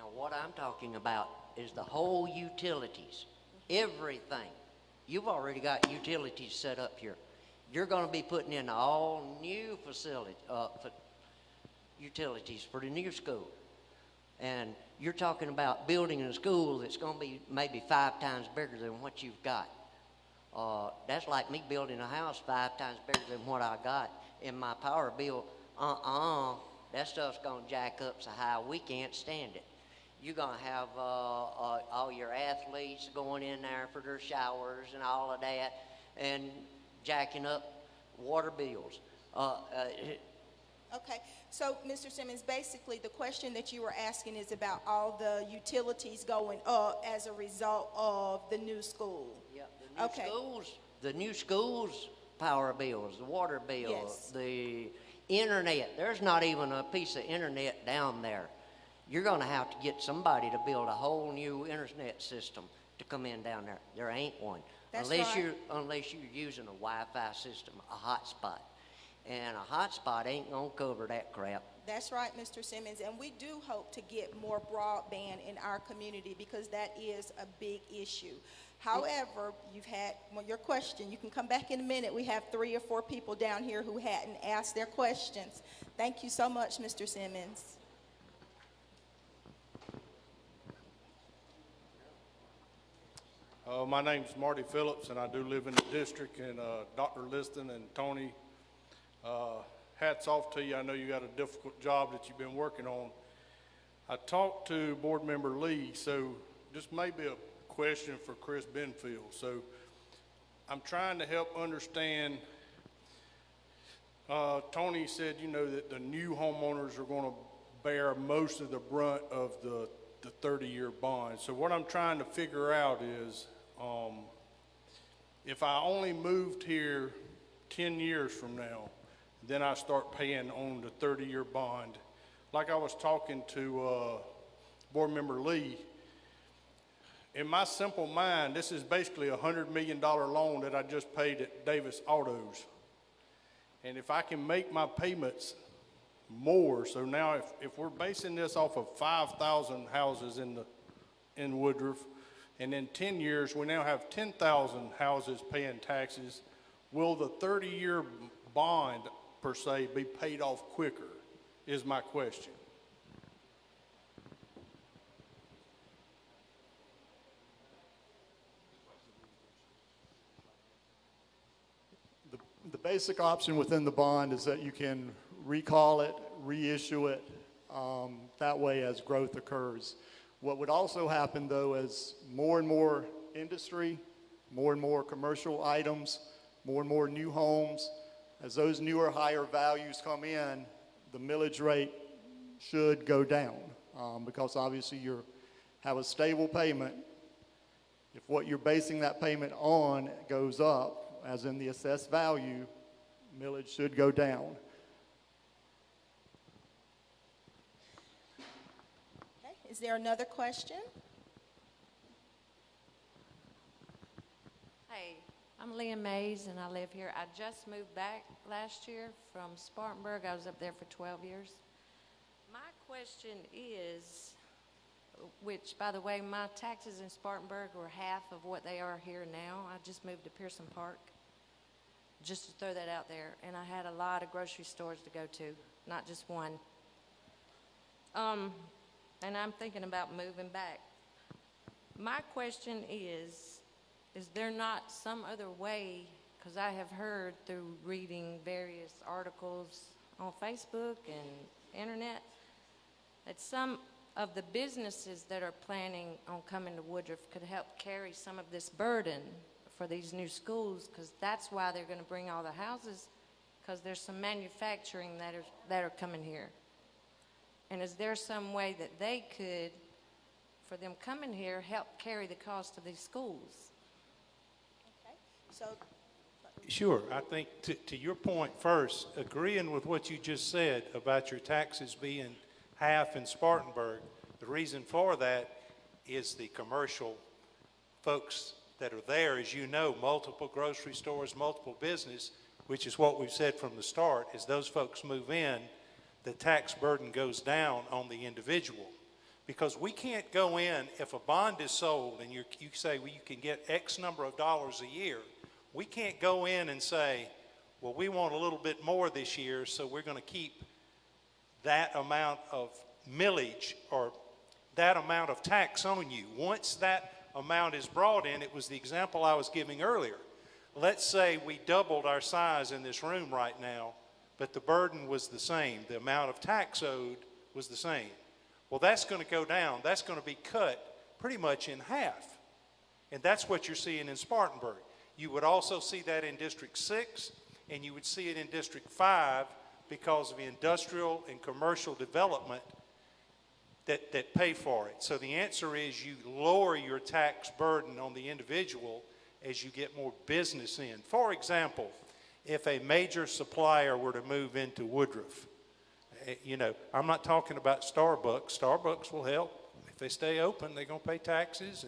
Now, what I'm talking about is the whole utilities, everything. You've already got utilities set up here. You're going to be putting in all new utilities for the new school. And you're talking about building a school that's going to be maybe 5 times bigger than what you've got. That's like me building a house 5 times bigger than what I got in my power bill. That stuff's going to jack up so high we can't stand it. You're going to have all your athletes going in there for their showers and all of that, and jacking up water bills. okay. So, Mr. Simmons, basically the question that you were asking is about all the utilities going up as a result of the new school. Yeah, the new schools power bills, the water bill, Yes. the internet. There's not even a piece of internet down there. You're going to have to get somebody to build a whole new internet system to come in down there. There ain't one. That's unless right. you're using a Wi-Fi system, a hotspot. And a hotspot ain't going to cover that crap. That's right, Mr. Simmons, and we do hope to get more broadband in our community because that is a big issue. However, you've had your question. You can come back in a minute. We have 3 or 4 people down here who hadn't asked their questions. Thank you so much, Mr. Simmons. My name's Marty Phillips, and I do live in the district. And Dr. Liston and Tony, hats off to you. I know you got a difficult job that you've been working on. I talked to Board Member Lee, so just maybe a question for Chris Benfield. So I'm trying to help understand. Tony said, that the new homeowners are going to bear most of the brunt of the 30-year bond. So what I'm trying to figure out is, if I only moved here 10 years from now, then I start paying on the 30-year bond. Like I was talking to Board Member Lee, in my simple mind, this is basically a $100 million loan that I just paid at Davis Autos. And if I can make my payments more, so now if we're basing this off of 5,000 houses in Woodruff, and in 10 years we now have 10,000 houses paying taxes, will the 30-year bond per se be paid off quicker, is my question. The basic option within the bond is that you can recall it, reissue it, that way as growth occurs. What would also happen, though, as more and more industry, more and more commercial items, more and more new homes, as those newer higher values come in, the millage rate should go down because obviously you have a stable payment. If what you're basing that payment on goes up, as in the assessed value, millage should go down. Okay. Is there another question? Hey, I'm Leah Mays, and I live here. I just moved back last year from Spartanburg. I was up there for 12 years. My question is, which, by the way, my taxes in Spartanburg were half of what they are here now. I just moved to Pearson Park, just to throw that out there. And I had a lot of grocery stores to go to, not just one. And I'm thinking about moving back. My question is there not some other way, because I have heard through reading various articles on Facebook and internet, that some of the businesses that are planning on coming to Woodruff could help carry some of this burden for these new schools, because that's why they're going to bring all the houses, because there's some manufacturing that are coming here. And is there some way that they could, for them coming here, help carry the cost of these schools? Okay. So Sure. I think to your point first, agreeing with what you just said about your taxes being half in Spartanburg, the reason for that is the commercial folks that are there, as you know, multiple grocery stores, multiple business, which is what we've said from the start. As those folks move in, the tax burden goes down on the individual. Because we can't go in, if a bond is sold and you say, well, you can get X number of dollars a year, we can't go in and say, well, we want a little bit more this year, so we're going to keep that amount of millage or that amount of tax on you. Once that amount is brought in, it was the example I was giving earlier. Let's say we doubled our size in this room right now, but the burden was the same. The amount of tax owed was the same. Well, that's going to go down. That's going to be cut pretty much in half. And that's what you're seeing in Spartanburg. You would also see that in District 6, and you would see it in District 5 because of the industrial and commercial development that pay for it. So the answer is you lower your tax burden on the individual as you get more business in. For example, if a major supplier were to move into Woodruff, you know, I'm not talking about Starbucks. Starbucks will help. If they stay open, they're going to pay taxes,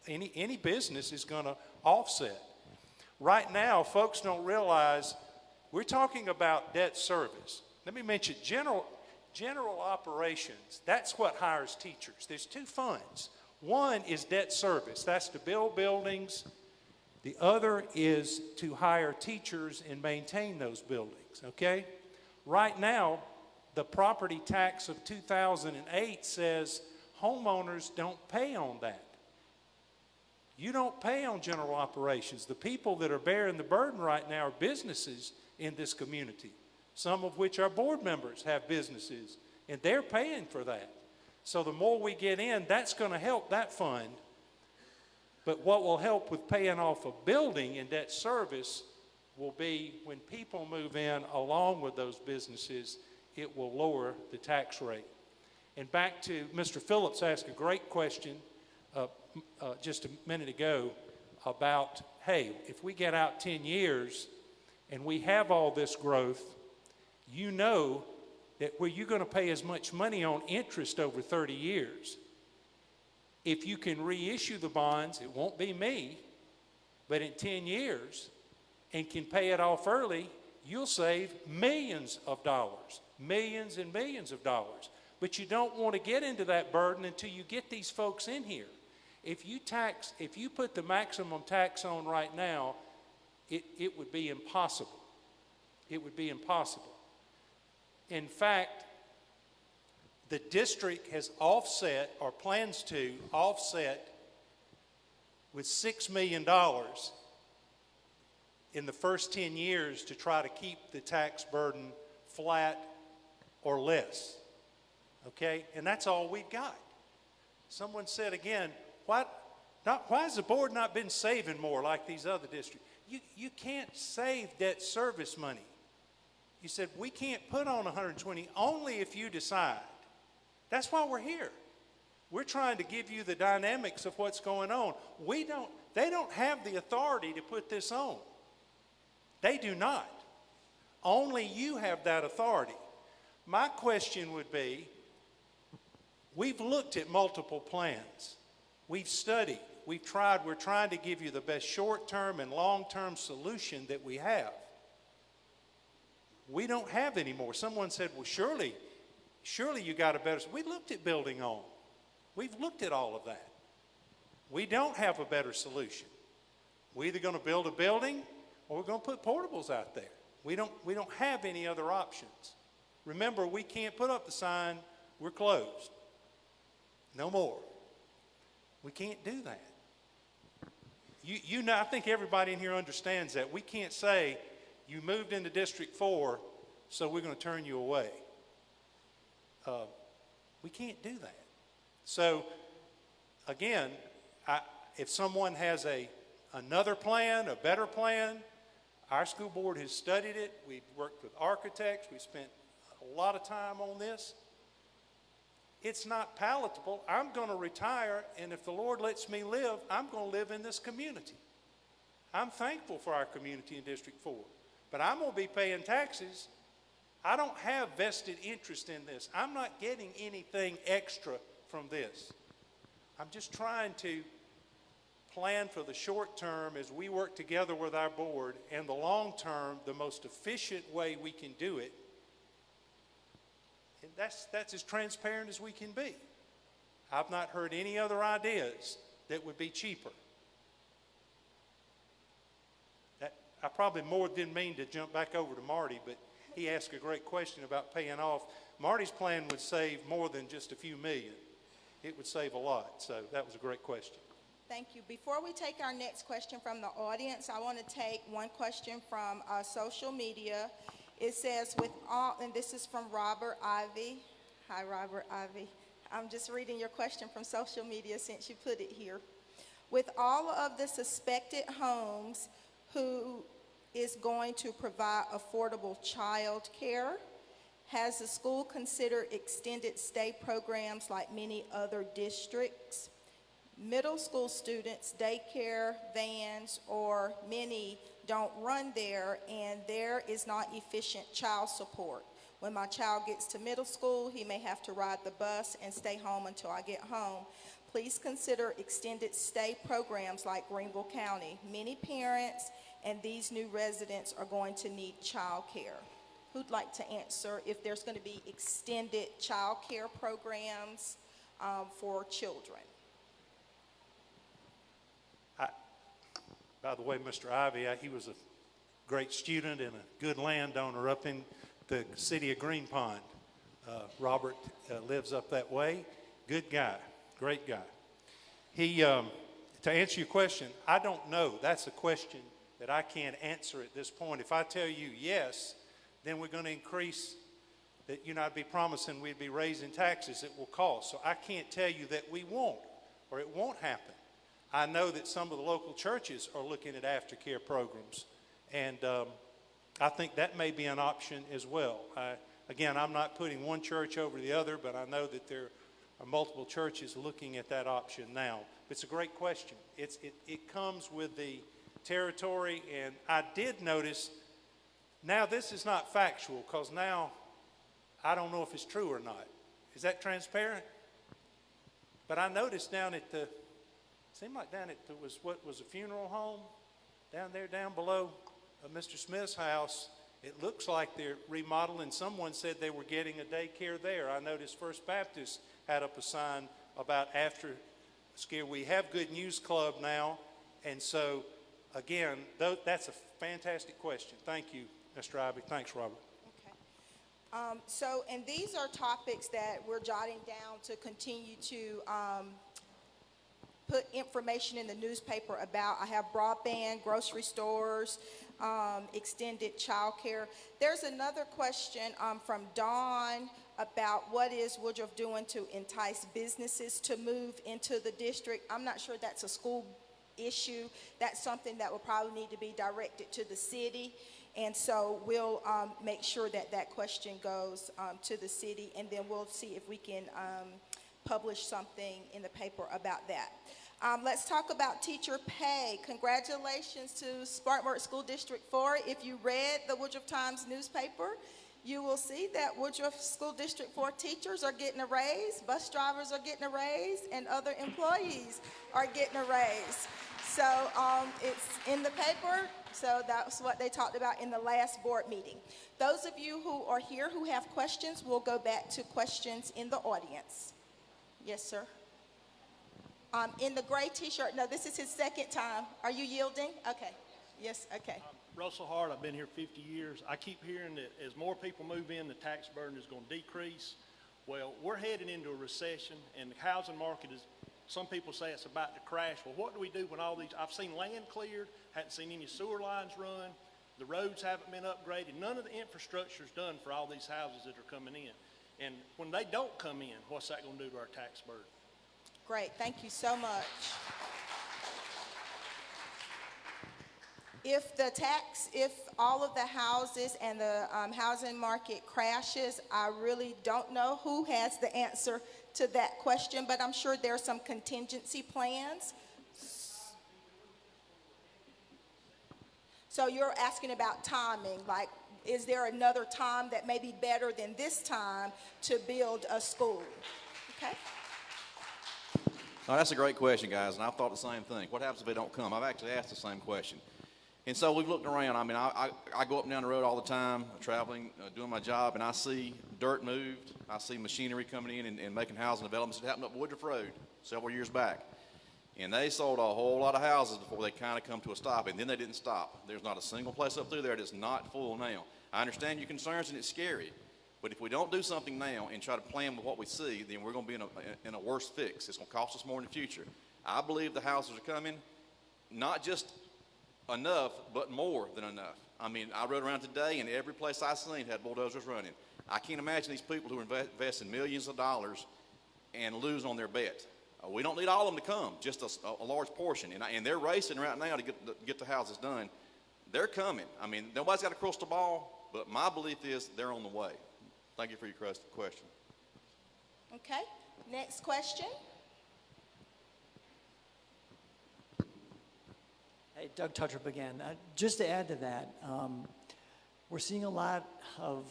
and any business is going to offset. Right now, folks don't realize we're talking about debt service. Let me mention general operations. That's what hires teachers. There's two funds. One is debt service. That's to build buildings. The other is to hire teachers and maintain those buildings, okay? Right now, the property tax of 2008 says homeowners don't pay on that. You don't pay on general operations. The people that are bearing the burden right now are businesses in this community, some of which our board members have businesses, and they're paying for that. So the more we get in, that's going to help that fund. But what will help with paying off a building and debt service will be when people move in along with those businesses, it will lower the tax rate. And back to Mr. Phillips asked a great question just a minute ago about, hey, if we get out 10 years and we have all this growth, you know that where you're going to pay as much money on interest over 30 years. If you can reissue the bonds, it won't be me, but in 10 years, and can pay it off early, you'll save millions of dollars, millions and millions of dollars. But you don't want to get into that burden until you get these folks in here. If you put the maximum tax on right now, it would be impossible. It would be impossible. In fact, the district has offset or plans to offset with $6 million in the first 10 years to try to keep the tax burden flat or less. Okay? And that's all we've got. Someone said again, why has the board not been saving more like these other districts? You can't save debt service money. You said, we can't put on 120 only if you decide. That's why we're here. We're trying to give you the dynamics of what's going on. They don't have the authority to put this on. They do not. Only you have that authority. My question would be, we've looked at multiple plans. We've studied. We're trying to give you the best short-term and long-term solution that we have. We don't have any more. Someone said, well, surely you got a better. We looked at building on. We've looked at all of that. We don't have a better solution. We're either going to build a building or we're going to put portables out there. We don't have any other options. Remember, we can't put up the sign, we're closed. No more. We can't do that. You know, I think everybody in here understands that. We can't say, you moved into District 4, so we're going to turn you away. We can't do that. So, again, if someone has another plan, a better plan, our school board has studied it. We've worked with architects. We've spent a lot of time on this. It's not palatable. I'm going to retire, and if the Lord lets me live, I'm going to live in this community. I'm thankful for our community in District 4, but I'm going to be paying taxes. I don't have vested interest in this. I'm not getting anything extra from this. I'm just trying to plan for the short term as we work together with our board, and the long term, the most efficient way we can do it. And that's as transparent as we can be. I've not heard any other ideas that would be cheaper. I probably didn't mean to jump back over to Marty, but he asked a great question about paying off. Marty's plan would save more than just a few million. It would save a lot, so that was a great question. Thank you. Before we take our next question from the audience, I want to take one question from social media. It says, and this is from Robert Ivy. Hi, Robert Ivy. I'm just reading your question from social media since you put it here. With all of the suspected homes, who is going to provide affordable child care? Has the school considered extended stay programs like many other districts? Middle school students, daycare, vans, or many don't run there, and there is not efficient child support. When my child gets to middle school, he may have to ride the bus and stay home until I get home. Please consider extended stay programs like Greenville County. Many parents and these new residents are going to need child care. Who'd like to answer if there's going to be extended child care programs for children? By the way, Mr. Ivy, he was a great student and a good landowner up in the city of Green Pond. Robert lives up that way. Good guy, great guy. To answer your question, I don't know. That's a question that I can't answer at this point. If I tell you yes, then we're going to increase that, I'd be promising we'd be raising taxes it will cost. So I can't tell you that we won't or it won't happen. I know that some of the local churches are looking at aftercare programs, and I think that may be an option as well. Again, I'm not putting one church over the other, but I know that there are multiple churches looking at that option now. It's a great question. It comes with the territory, and I did notice, now this is not factual, because now I don't know if it's true or not. Is that transparent? But I noticed seemed like down at what was a funeral home down there, down below Mr. Smith's house. It looks like they're remodeling. Someone said they were getting a daycare there. I noticed First Baptist had up a sign about after scare. We have Good News Club now, and so again, that's a fantastic question. Thank you, Mr. Ivy. Thanks, Robert. And these are topics that we're jotting down to continue to put information in the newspaper about. I have broadband, grocery stores, extended child care. There's another question from Dawn about what is Woodruff doing to entice businesses to move into the district. I'm not sure that's a school issue. That's something that will probably need to be directed to the city. And so we'll make sure that question goes to the city, and then we'll see if we can publish something in the paper about that. Let's talk about teacher pay. Congratulations to Spartanburg School District 4. If you read the Woodruff Times newspaper, you will see that Woodruff School District 4 teachers are getting a raise, bus drivers are getting a raise, and other employees are getting a raise. So it's in the paper, so that's what they talked about in the last board meeting. Those of you who are here who have questions, we'll go back to questions in the audience. Yes, sir. In the gray t-shirt, no, this is his second time. Are you yielding? Okay. Yes, okay. Russell Hart, I've been here 50 years. I keep hearing that as more people move in, the tax burden is going to decrease. Well, we're heading into a recession, and the housing market is, some people say it's about to crash. Well, what do we do when all these, I've seen land cleared, hadn't seen any sewer lines run, the roads haven't been upgraded, none of the infrastructure is done for all these houses that are coming in. And when they don't come in, what's that going to do to our tax burden? Great, thank you so much. If all of the houses and the housing market crashes, I really don't know who has the answer to that question, but I'm sure there are some contingency plans. So you're asking about timing, like, is there another time that may be better than this time to build a school? Okay? No, that's a great question, guys, and I've thought the same thing. What happens if they don't come? I've actually asked the same question. And so we've looked around. I mean, I go up and down the road all the time, traveling, doing my job, and I see dirt moved. I see machinery coming in and making housing developments. It happened up Woodruff Road several years back. And they sold a whole lot of houses before they kind of come to a stop, and then they didn't stop. There's not a single place up through there that's not full now. I understand your concerns, and it's scary. But if we don't do something now and try to plan with what we see, then we're going to be in a worse fix. It's going to cost us more in the future. I believe the houses are coming, not just enough, but more than enough. I mean, I rode around today, and every place I seen had bulldozers running. I can't imagine these people who invest in millions of dollars and lose on their bet. We don't need all of them to come, just a large portion. And they're racing right now to get the houses done. They're coming. I mean, nobody's got a crystal ball, but my belief is they're on the way. Thank you for your question. Okay, next question. Hey, Doug Tuttrup again. Just to add to that, we're seeing a lot of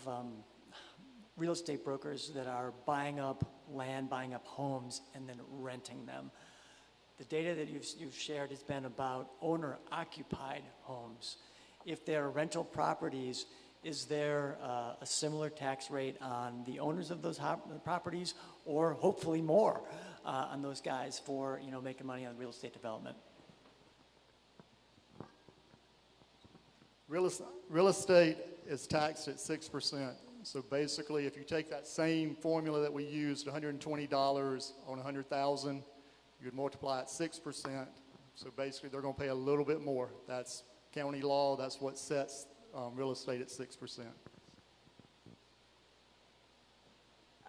real estate brokers that are buying up land, buying up homes, and then renting them. The data that you've shared has been about owner-occupied homes. If they're rental properties, is there a similar tax rate on the owners of those properties, or hopefully more on those guys for making money on real estate development? Real estate is taxed at 6%. So basically, if you take that same formula that we used, $120 on $100,000, you'd multiply it 6%. So basically, they're going to pay a little bit more. That's county law. That's what sets real estate at 6%.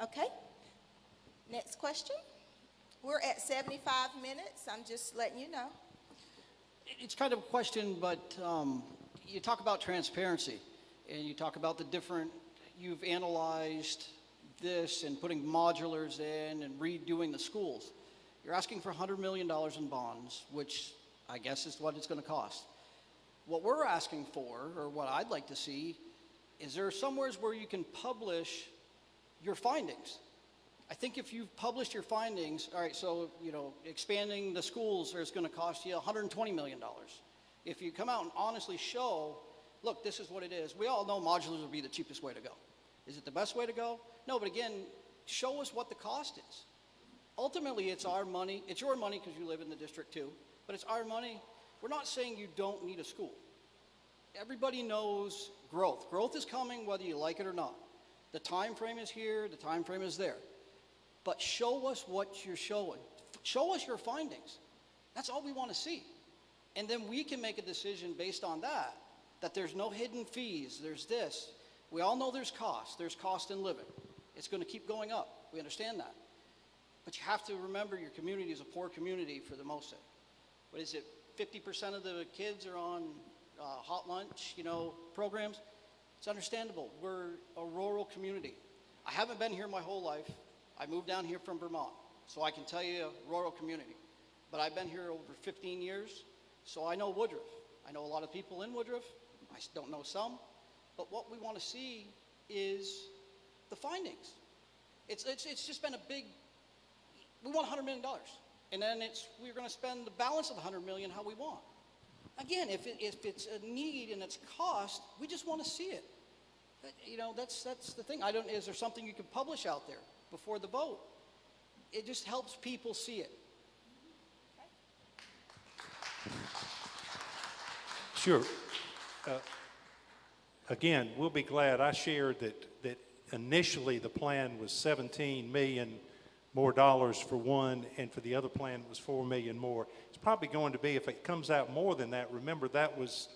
Okay, next question. We're at 75 minutes. I'm just letting you know. It's kind of a question, but you talk about transparency, and you talk about the different, you've analyzed this and putting modulars in and redoing the schools. You're asking for $100 million in bonds, which I guess is what it's going to cost. What we're asking for, or what I'd like to see, is there somewhere where you can publish your findings. I think if you've published your findings, all right, so, expanding the schools is going to cost you $120 million. If you come out and honestly show, look, this is what it is. We all know modulars will be the cheapest way to go. Is it the best way to go? No, but again, show us what the cost is. Ultimately, it's our money. It's your money because you live in the district too, but it's our money. We're not saying you don't need a school. Everybody knows growth. Growth is coming whether you like it or not. The time frame is here, the time frame is there. But show us what you're showing. Show us your findings. That's all we want to see. And then we can make a decision based on that there's no hidden fees, there's this. We all know there's cost in living. It's going to keep going up. We understand that. But you have to remember your community is a poor community for the most part. What is it? 50% of the kids are on hot lunch, programs. It's understandable. We're a rural community. I haven't been here my whole life. I moved down here from Vermont, so I can tell you a rural community. But I've been here over 15 years, so I know Woodruff. I know a lot of people in Woodruff. I don't know some. But what we want to see is the findings. It's just been a big, we want $100 million. And then we're going to spend the balance of the $100 million how we want. Again, if it's a need and it's cost, we just want to see it. That's the thing. Is there something you can publish out there before the vote? It just helps people see it. Sure. Again, we'll be glad. I shared that initially the plan was $17 million more dollars for one, and for the other plan it was $4 million more. It's probably going to be, if it comes out more than that, remember that was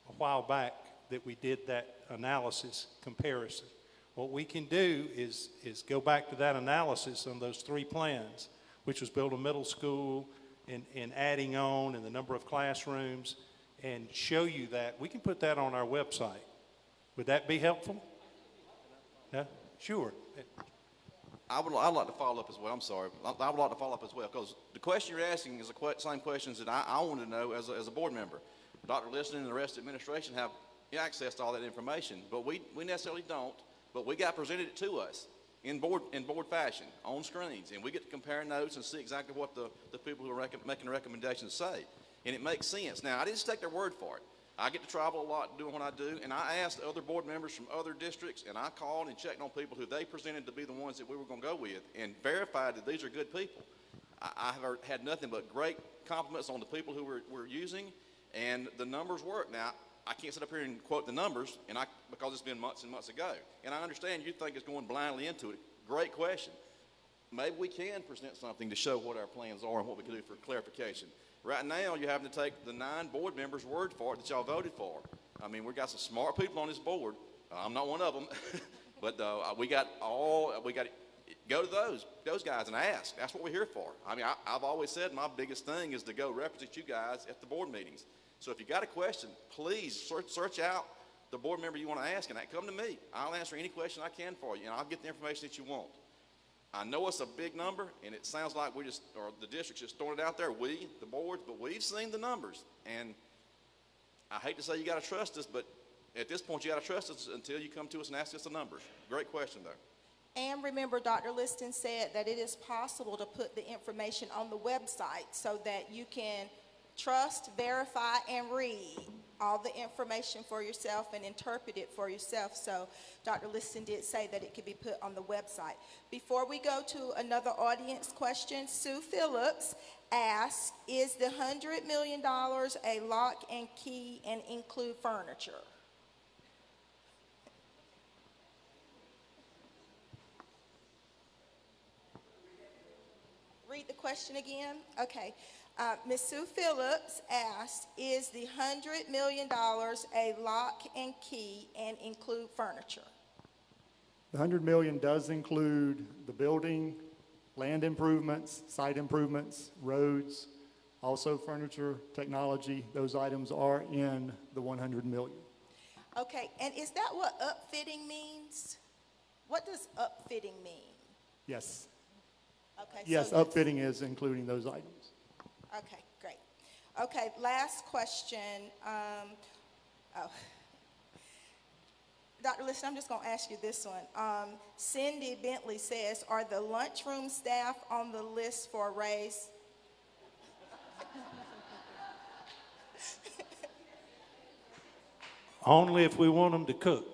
a while back that we did that analysis comparison. What we can do is go back to that analysis on those three plans, which was build a middle school and adding on and the number of classrooms, and show you that. We can put that on our website. Would that be helpful? Yeah, sure. I'd like to follow up as well. I'm sorry. I would like to follow up as well, because the question you're asking is the same questions that I wanted to know as a board member. Dr. Liston and the rest of the administration have access to all that information, but we necessarily don't. But we got presented it to us in board fashion on screens, and we get to compare notes and see exactly what the people who are making the recommendations say, and it makes sense. Now, I didn't just take their word for it. I get to travel a lot doing what I do, and I asked other board members from other districts, and I called and checked on people who they presented to be the ones that we were going to go with, and verified that these are good people. I have had nothing but great compliments on the people who we're using, and the numbers work. Now, I can't sit up here and quote the numbers, because it's been months and months ago. And I understand you think it's going blindly into it. Great question. Maybe we can present something to show what our plans are and what we can do for clarification. Right now, you're having to take the 9 board members' word for it that y'all voted for. I mean, we got some smart people on this board. I'm not one of them, but we got to go to those guys and ask. That's what we're here for. I mean, I've always said my biggest thing is to go represent you guys at the board meetings. So if you got a question, please search out the board member you want to ask, and come to me. I'll answer any question I can for you, and I'll get the information that you want. I know it's a big number, and it sounds like the district's just throwing it out there, the boards, but we've seen the numbers. And I hate to say you got to trust us, but at this point you got to trust us until you come to us and ask us the numbers. Great question, though. And remember, Dr. Liston said that it is possible to put the information on the website so that you can trust, verify, and read all the information for yourself and interpret it for yourself. So Dr. Liston did say that it could be put on the website. Before we go to another audience question, Sue Phillips asked, is the $100 million a lock and key and include furniture? Read the question again. Okay. Ms. Sue Phillips asked, is the $100 million a lock and key and include furniture? The $100 million does include the building, land improvements, site improvements, roads, also furniture, technology. Those items are in the $100 million. Okay, and is that what upfitting means? What does upfitting mean? Yes. Okay. Yes, so upfitting is including those items. Okay, great. Okay, last question. Dr. Liston, I'm just going to ask you this one. Cindy Bentley says, are the lunchroom staff on the list for a raise? Only if we want them to cook.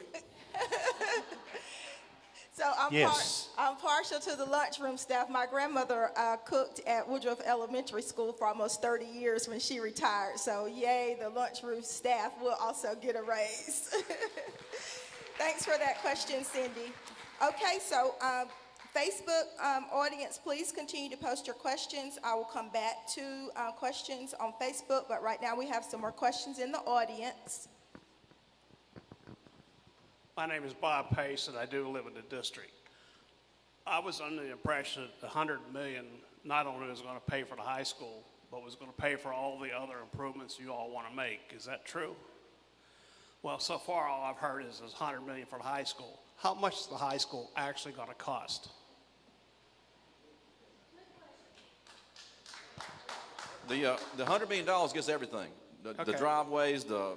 So Yes. I'm partial to the lunchroom staff. My grandmother cooked at Woodruff Elementary School for almost 30 years when she retired. So yay, the lunchroom staff will also get a raise. Thanks for that question, Cindy. Okay, so Facebook audience, please continue to post your questions. I will come back to questions on Facebook, but right now we have some more questions in the audience. My name is Bob Pace, and I do live in the district. I was under the impression that the $100 million not only was going to pay for the high school, but was going to pay for all the other improvements you all want to make. Is that true? Well, so far all I've heard is this $100 million for the high school. How much is the high school actually going to cost? The $100 million gets everything. The driveways, the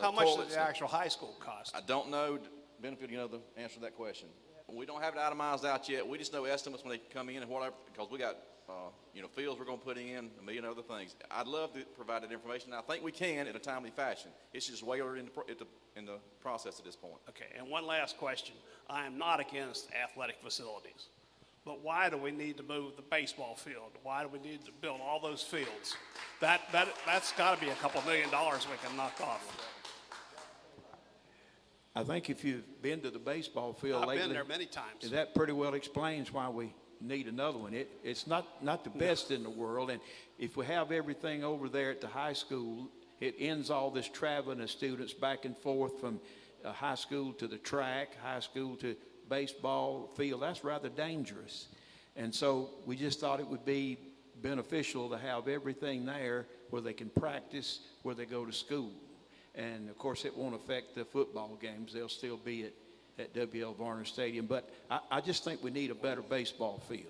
How much toilets, does the actual high school cost? I don't know. Benefit, you know the answer to that question. We don't have it itemized out yet. We just know estimates when they come in and whatever, because we got, fields we're going to put in, a million other things. I'd love to provide that information. I think we can in a timely fashion. It's just way early in the process at this point. Okay, and one last question. I am not against athletic facilities, but why do we need to move the baseball field? Why do we need to build all those fields? That's got to be a couple $1 million we can knock off. I think if you've been to the baseball field I've lately, been there many times. that pretty well explains why we need another one. It's not the best in the world, and if we have everything over there at the high school, it ends all this traveling of students back and forth from high school to the track, high school to baseball field. That's rather dangerous, and so we just thought it would be beneficial to have everything there where they can practice, where they go to school. And, of course, it won't affect the football games. They'll still be at W.L. Varner Stadium. But I just think we need a better baseball field.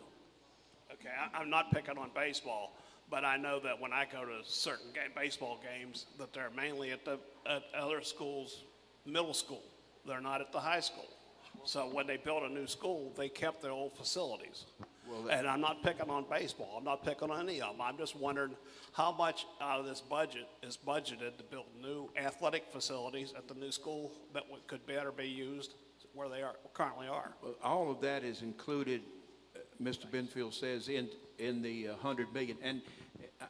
Okay, I'm not picking on baseball, But I know that when I go to certain baseball games, that they're mainly at other schools, middle school. They're not at the high school. So when they built a new school, they kept their old facilities. And I'm not picking on baseball. I'm not picking on any of them. I'm just wondering how much out of this budget is budgeted to build new athletic facilities at the new school that could better be used where they currently are. Well, all of that is included, Mr. Benfield says, in the 100 million. And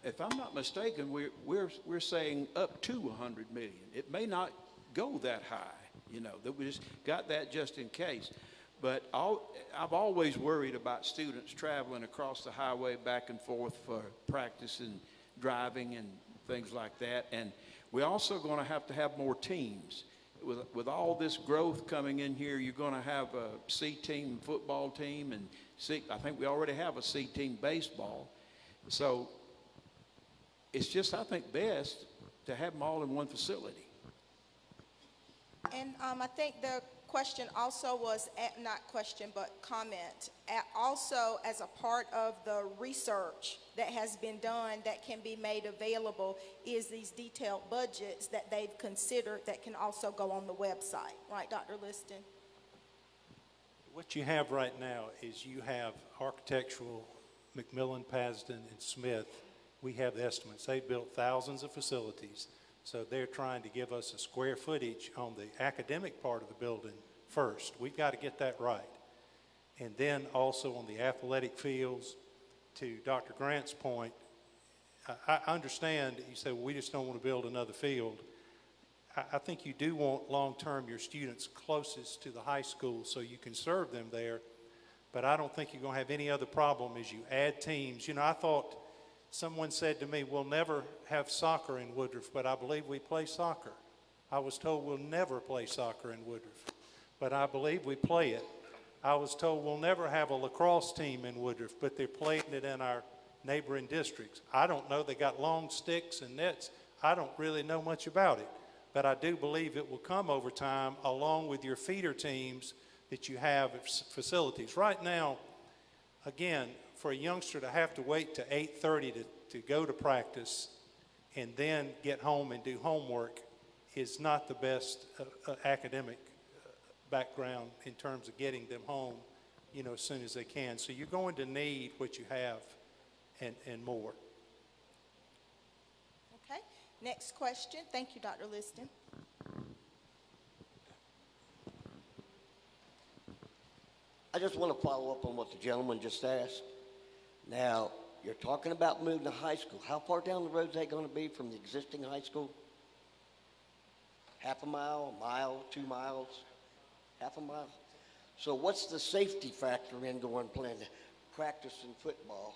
if I'm not mistaken, we're saying up to 100 million. It may not go that high, that we just got that just in case. But I've always worried about students traveling across the highway back and forth for practice and driving and things like that. And we're also going to have more teams. With all this growth coming in here, you're going to have a C team football team, and I think we already have a C team baseball. So it's just, I think, best to have them all in one facility. And I think the question also was, not question, but comment, also as a part of the research that has been done that can be made available is these detailed budgets that they've considered that can also go on the website. Right, Dr. Liston? What you have right now is you have architectural, McMillan, Pasden, and Smith. We have the estimates. They built thousands of facilities. So they're trying to give us a square footage on the academic part of the building first. We've got to get that right. And then also on the athletic fields, to Dr. Grant's point, I understand you say, well, we just don't want to build another field. I think you do want long-term your students closest to the high school so you can serve them there. But I don't think you're going to have any other problem as you add teams. I thought someone said to me, we'll never have soccer in Woodruff, but I believe we play soccer. I was told we'll never play soccer in Woodruff, but I believe we play it. I was told we'll never have a lacrosse team in Woodruff, but they're playing it in our neighboring districts. I don't know. They got long sticks and nets. I don't really know much about it, but I do believe it will come over time along with your feeder teams that you have at facilities. Right now, again, for a youngster to have to wait to 8:30 to go to practice and then get home and do homework is not the best academic background in terms of getting them home, as soon as they can. So you're going to need what you have and more. Okay. Next question. Thank you, Dr. Liston. I just want to follow up on what the gentleman just asked. Now, you're talking about moving to high school. How far down the road is that going to be from the existing high school? Half a mile, 2 miles, half a mile? So what's the safety factor in going playing practicing football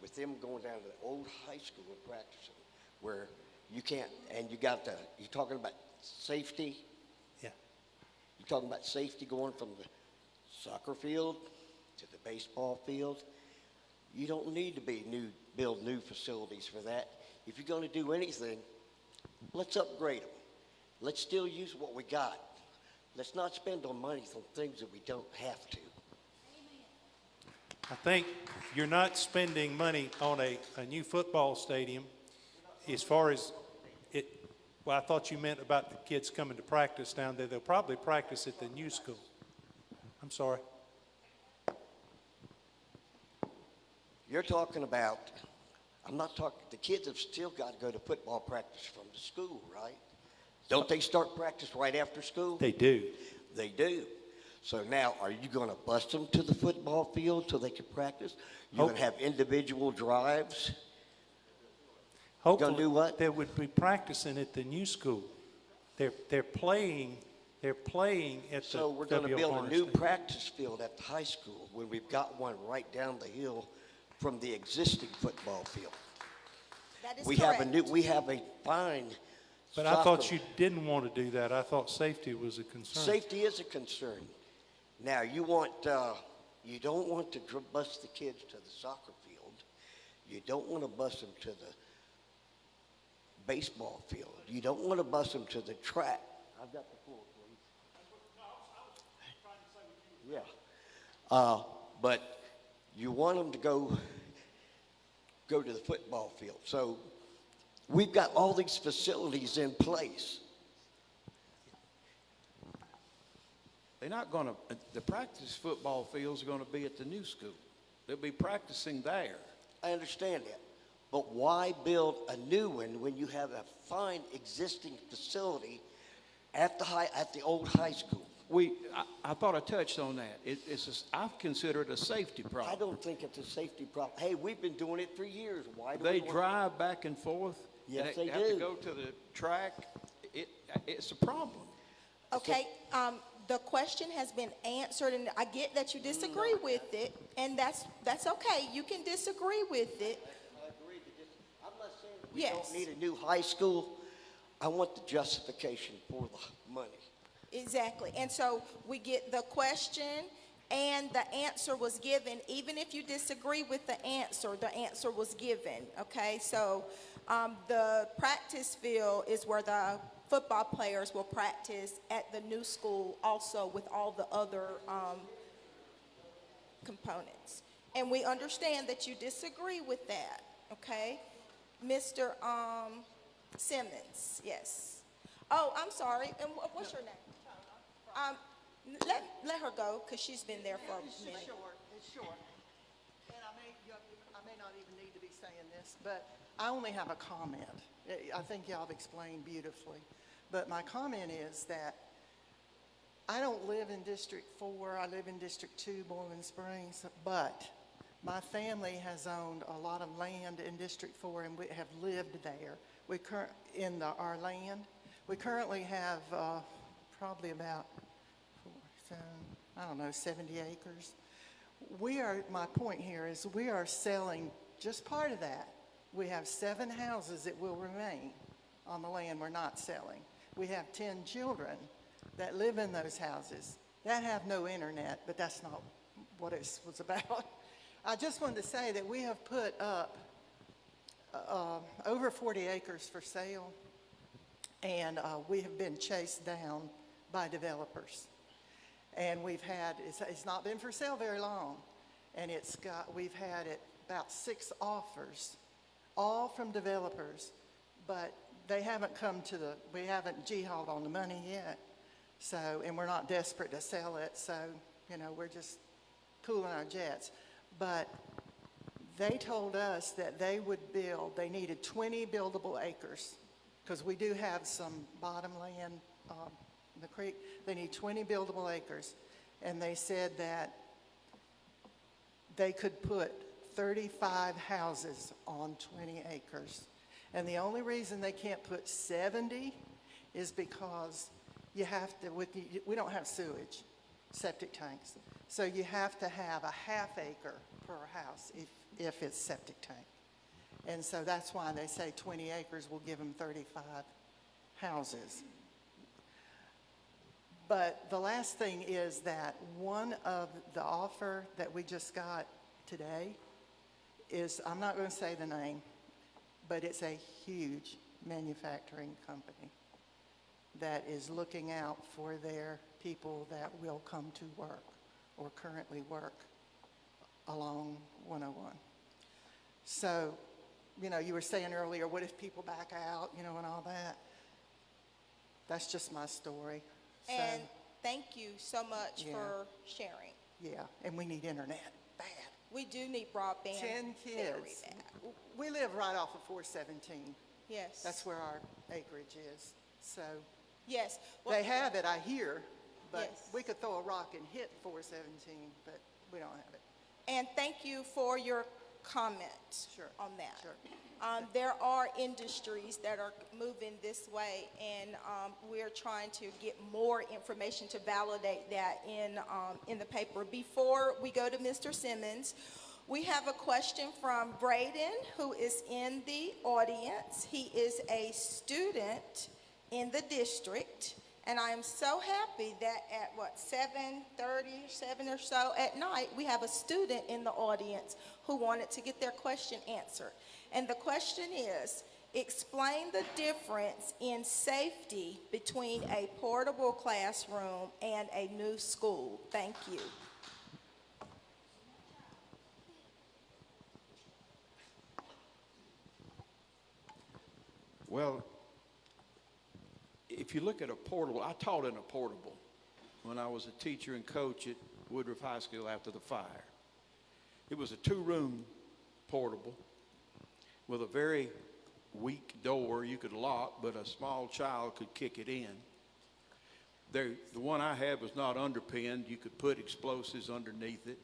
with them going down to the old high school and practicing where you can't, and you're talking about safety? Yeah. You're talking about safety going from the soccer field to the baseball field? You don't need to build new facilities for that. If you're going to do anything, let's upgrade them. Let's still use what we got. Let's not spend on money on things that we don't have to. I think you're not spending money on a new football stadium as far as it. Well, I thought you meant about the kids coming to practice down there. They'll probably practice at the new school. I'm sorry. You're talking about, I'm not talking, the kids have still got to go to football practice from the school, right? Don't they start practice right after school? They do. They do. So now, are you going to bus them to the football field so they can practice? You're going to have individual drives? Hopefully, Going to do what? they would be practicing at the new school. They're playing at the So we're going to W.O. build a Barnes new Stadium. practice field at the high school when we've got one right down the hill from the existing football field. That is We correct. have a fine. But I thought you didn't want to do that. I thought safety was a concern. Safety is a concern. Now, you don't want to bus the kids to the soccer field. You don't want to bus them to the baseball field. You don't want to bus them to the track. I've got the floor, please. Yeah. But you want them to go go to the football field. So we've got all these facilities in place. They're not going to, the practice football fields are going to be at the new school. They'll be practicing there. I understand that. But why build a new one when you have a fine existing facility at the old high school? I thought I touched on that. I consider it a safety problem. I don't think it's a safety problem. Hey, we've been doing it for years. Why do They we want- drive back and forth. Yes, they have do. to go to the track. It's a problem. Okay, the question has been answered, and I get that you disagree with it, and that's okay. You can disagree with it. I agree. I'm not saying we Yes. don't need a new high school. I want the justification for the money. Exactly. And so we get the question and the answer was given. Even if you disagree with the answer was given. Okay, so the practice field is where the football players will practice at the new school also with all the other components. And we understand that you disagree with that. Okay, Mr. Simmons, yes. Oh, I'm sorry. And what's your name? Let her go, because she's been there for a minute. It's short. And I may not even need to be saying this, but I only have a comment. I think y'all have explained beautifully. But my comment is that I don't live in District 4. I live in District 2, Boiling Springs. But my family has owned a lot of land in District 4, and we have lived there. Our land. We currently have probably about 70 acres. My point here is we are selling just part of that. We have 7 houses that will remain on the land we're not selling. We have 10 children that live in those houses that have no internet, but that's not what it was about. I just wanted to say that we have put up over 40 acres for sale, and we have been chased down by developers. And it's not been for sale very long, and we've had about 6 offers, all from developers, but they haven't we haven't G-hauled on the money yet. So, and we're not desperate to sell it, so, we're just cooling our jets. But they told us that they needed 20 buildable acres, because we do have some bottom land in the creek. They need 20 buildable acres, and they said that they could put 35 houses on 20 acres. And the only reason they can't put 70 is because we don't have sewage, septic tanks. So you have to have a half acre per house if it's septic tank. And so that's why they say 20 acres will give them 35 houses. But the last thing is that one of the offer that we just got today is, I'm not going to say the name, but it's a huge manufacturing company that is looking out for their people that will come to work or currently work along 101. So, you were saying earlier, what if people back out, and all that? That's just my story. And thank you so much for sharing. Yeah, and we need internet bad. We do need broadband. 10 very kids. bad. We live right off of 417. Yes. That's where our acreage is. So yes. they have it, I hear, but Yes. we could throw a rock and hit 417, but we don't have it. And thank you for your comment on that. Sure. There are industries that are moving this way, and we're trying to get more information to validate that in the paper. Before we go to Mr. Simmons, we have a question from Braden, who is in the audience. He is a student in the district, and I am so happy that at 7:30 or so at night, we have a student in the audience who wanted to get their question answered. And the question is, explain the difference in safety between a portable classroom and a new school. Thank you. Well, if you look at a portable, I taught in a portable when I was a teacher and coach at Woodruff High School after the fire. It was a 2-room portable with a very weak door you could lock, but a small child could kick it in. The one I had was not underpinned. You could put explosives underneath it.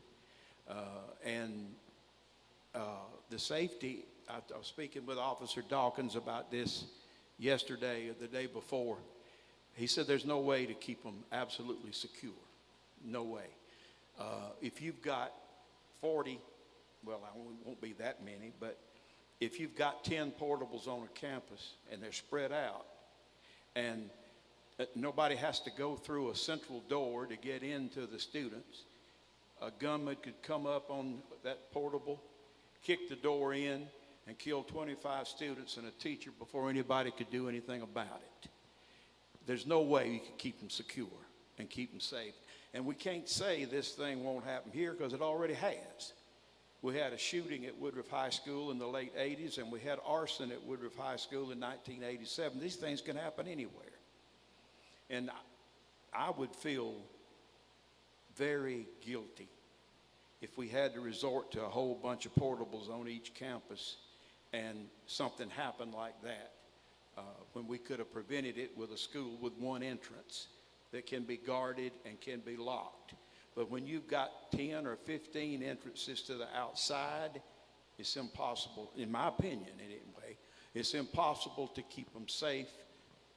The safety, I was speaking with Officer Dawkins about this yesterday or the day before. He said there's no way to keep them absolutely secure. No way. If you've got 40, well, I won't be that many, but if you've got 10 portables on a campus and they're spread out and nobody has to go through a central door to get into the students, a gunman could come up on that portable, kick the door in, and kill 25 students and a teacher before anybody could do anything about it. There's no way you can keep them secure and keep them safe. And we can't say this thing won't happen here because it already has. We had a shooting at Woodruff High School in the late 80s, and we had arson at Woodruff High School in 1987. These things can happen anywhere. And I would feel very guilty if we had to resort to a whole bunch of portables on each campus and something happened like that, when we could have prevented it with a school with one entrance that can be guarded and can be locked. But when you've got 10 or 15 entrances to the outside, it's impossible, in my opinion anyway, it's impossible to keep them safe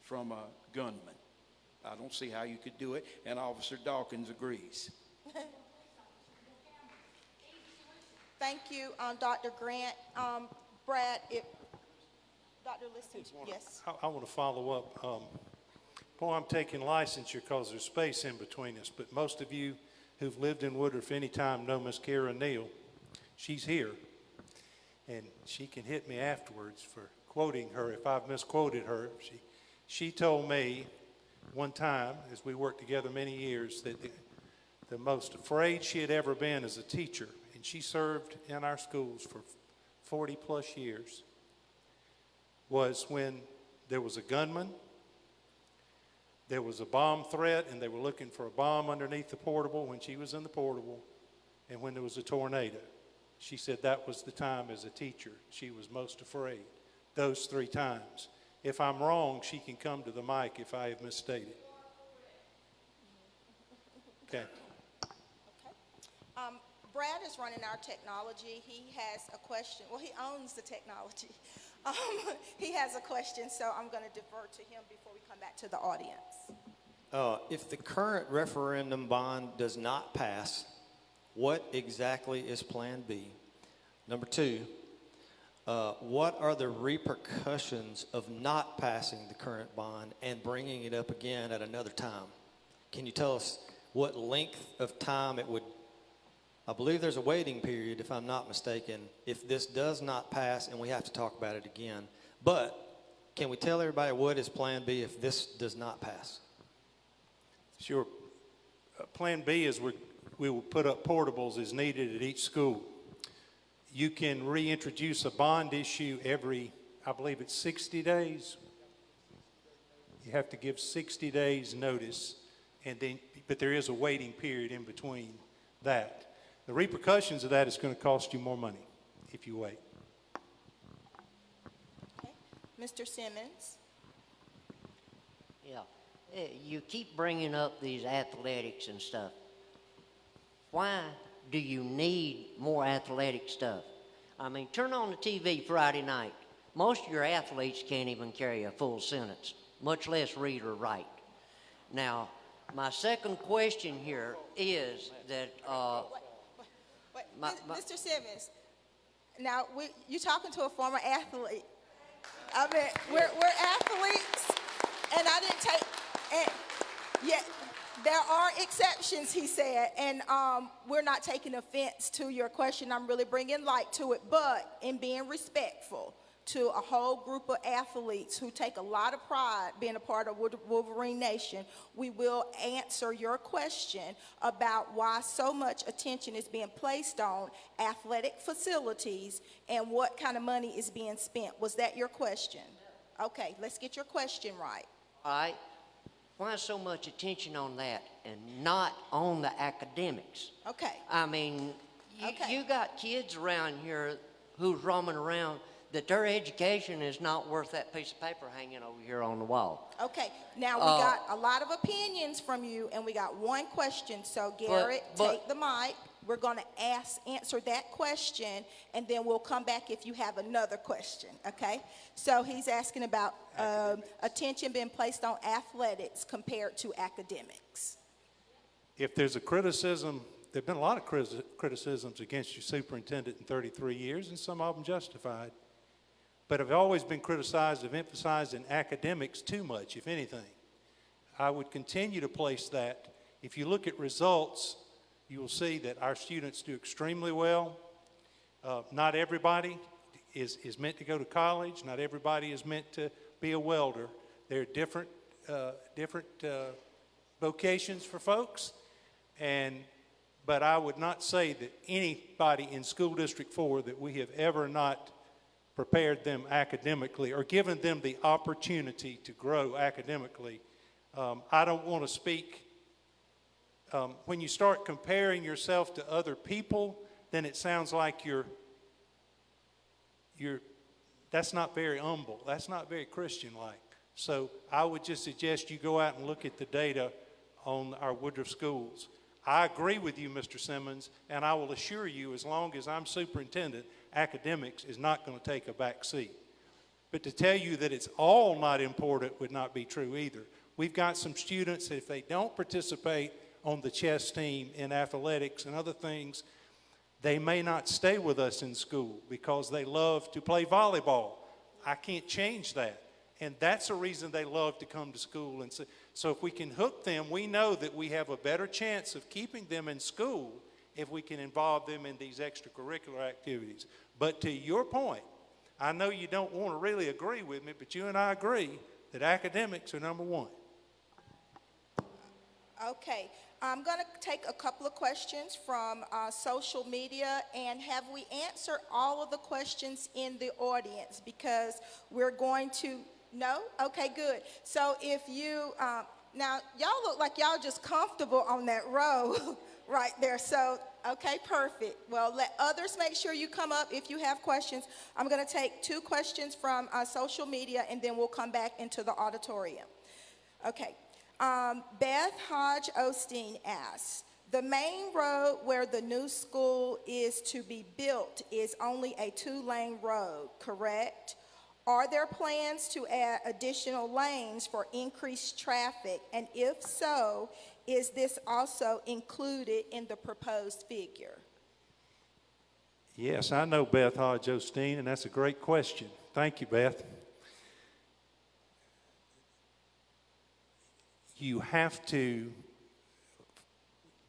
from a gunman. I don't see how you could do it, and Officer Dawkins agrees. Thank you, Dr. Grant. Brad, Dr. Liston, yes. I want to follow up. Boy, I'm taking licensure because there's space in between us, but most of you who've lived in Woodruff any time know Miss Kara Neal. She's here, and she can hit me afterwards for quoting her if I've misquoted her. She told me one time, as we worked together many years, that the most afraid she had ever been as a teacher, and she served in our schools for 40 plus years, was when there was a gunman, there was a bomb threat, and they were looking for a bomb underneath the portable when she was in the portable, and when there was a tornado. She said that was the time as a teacher she was most afraid, those 3 times. If I'm wrong, she can come to the mic if I have misstated. Okay. Brad is running our technology. He has a question. Well, he owns the technology. He has a question, so I'm going to defer to him before we come back to the audience. If the current referendum bond does not pass, what exactly is Plan B? Number 2, what are the repercussions of not passing the current bond and bringing it up again at another time? Can you tell us what length of time it would? I believe there's a waiting period, if I'm not mistaken, if this does not pass and we have to talk about it again. But can we tell everybody what is Plan B if this does not pass? Sure. Plan B is we will put up portables as needed at each school. You can reintroduce a bond issue every, I believe it's 60 days. You have to give 60 days notice, but there is a waiting period in between that. The repercussions of that is going to cost you more money if you wait. Okay. Mr. Simmons. Yeah. You keep bringing up these athletics and stuff. Why do you need more athletic stuff? I mean, turn on the TV Friday night. Most of your athletes can't even carry a full sentence, much less read or write. Now, my second question here is that... Mr. Simmons, now you're talking to a former athlete. I mean, we're athletes, and I didn't take, and yet there are exceptions, he said, and we're not taking offense to your question. I'm really bringing light to it, but in being respectful to a whole group of athletes who take a lot of pride being a part of Wolverine Nation, we will answer your question about why so much attention is being placed on athletic facilities and what kind of money is being spent. Was that your question? Okay, let's get your question right. All right? Why so much attention on that and not on the academics? Okay. I mean, Okay. you got kids around here who's roaming around that their education is not worth that piece of paper hanging over here on the wall. Okay, now we got a lot of opinions from you, and we got one question. So Garrett, take the mic. We're going to answer that question, and then we'll come back if you have another question, okay? So he's asking about attention being placed on athletics compared to academics. If there's a criticism, there have been a lot of criticisms against your superintendent in 33 years, and some of them justified. But I've always been criticized of emphasizing academics too much, if anything. I would continue to place that. If you look at results, you will see that our students do extremely well. Not everybody is meant to go to college. Not everybody is meant to be a welder. There are different vocations for folks. But I would not say that anybody in School District 4 that we have ever not prepared them academically or given them the opportunity to grow academically. I don't want to speak. When you start comparing yourself to other people, then it sounds like that's not very humble. That's not very Christian-like. So I would just suggest you go out and look at the data on our Woodruff schools. I agree with you, Mr. Simmons, and I will assure you, as long as I'm superintendent, academics is not going to take a back seat. But to tell you that it's all not important would not be true either. We've got some students that if they don't participate on the chess team in athletics and other things, they may not stay with us in school because they love to play volleyball. I can't change that. And that's a reason they love to come to school. And so if we can hook them, we know that we have a better chance of keeping them in school if we can involve them in these extracurricular activities. But to your point, I know you don't want to really agree with me, but you and I agree that academics are number one. Okay, I'm going to take a couple of questions from social media, and have we answered all of the questions in the audience? Because we're going to, no? Okay, good. So if you, now y'all look like y'all just comfortable on that row right there. So, okay, perfect. Well, let others make sure you come up if you have questions. I'm going to take 2 questions from social media, and then we'll come back into the auditorium. Okay. Beth Hodge Osteen asks, the main road where the new school is to be built is only a 2-lane road, correct? Are there plans to add additional lanes for increased traffic? And if so, is this also included in the proposed figure? Yes, I know Beth Hodge Osteen, and that's a great question. Thank you, Beth. You have to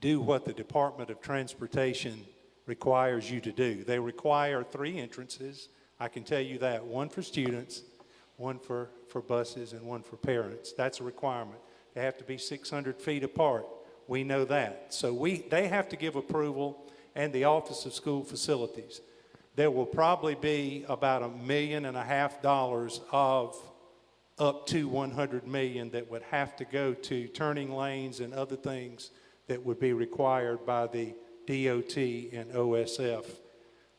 do what the Department of Transportation requires you to do. They require 3 entrances. I can tell you that. 1 for students, 1 for buses, and 1 for parents. That's a requirement. They have to be 600 feet apart. We know that. So they have to give approval, and the Office of School Facilities. There will probably be about $1.5 million of up to $100 million that would have to go to turning lanes and other things that would be required by the DOT and OSF.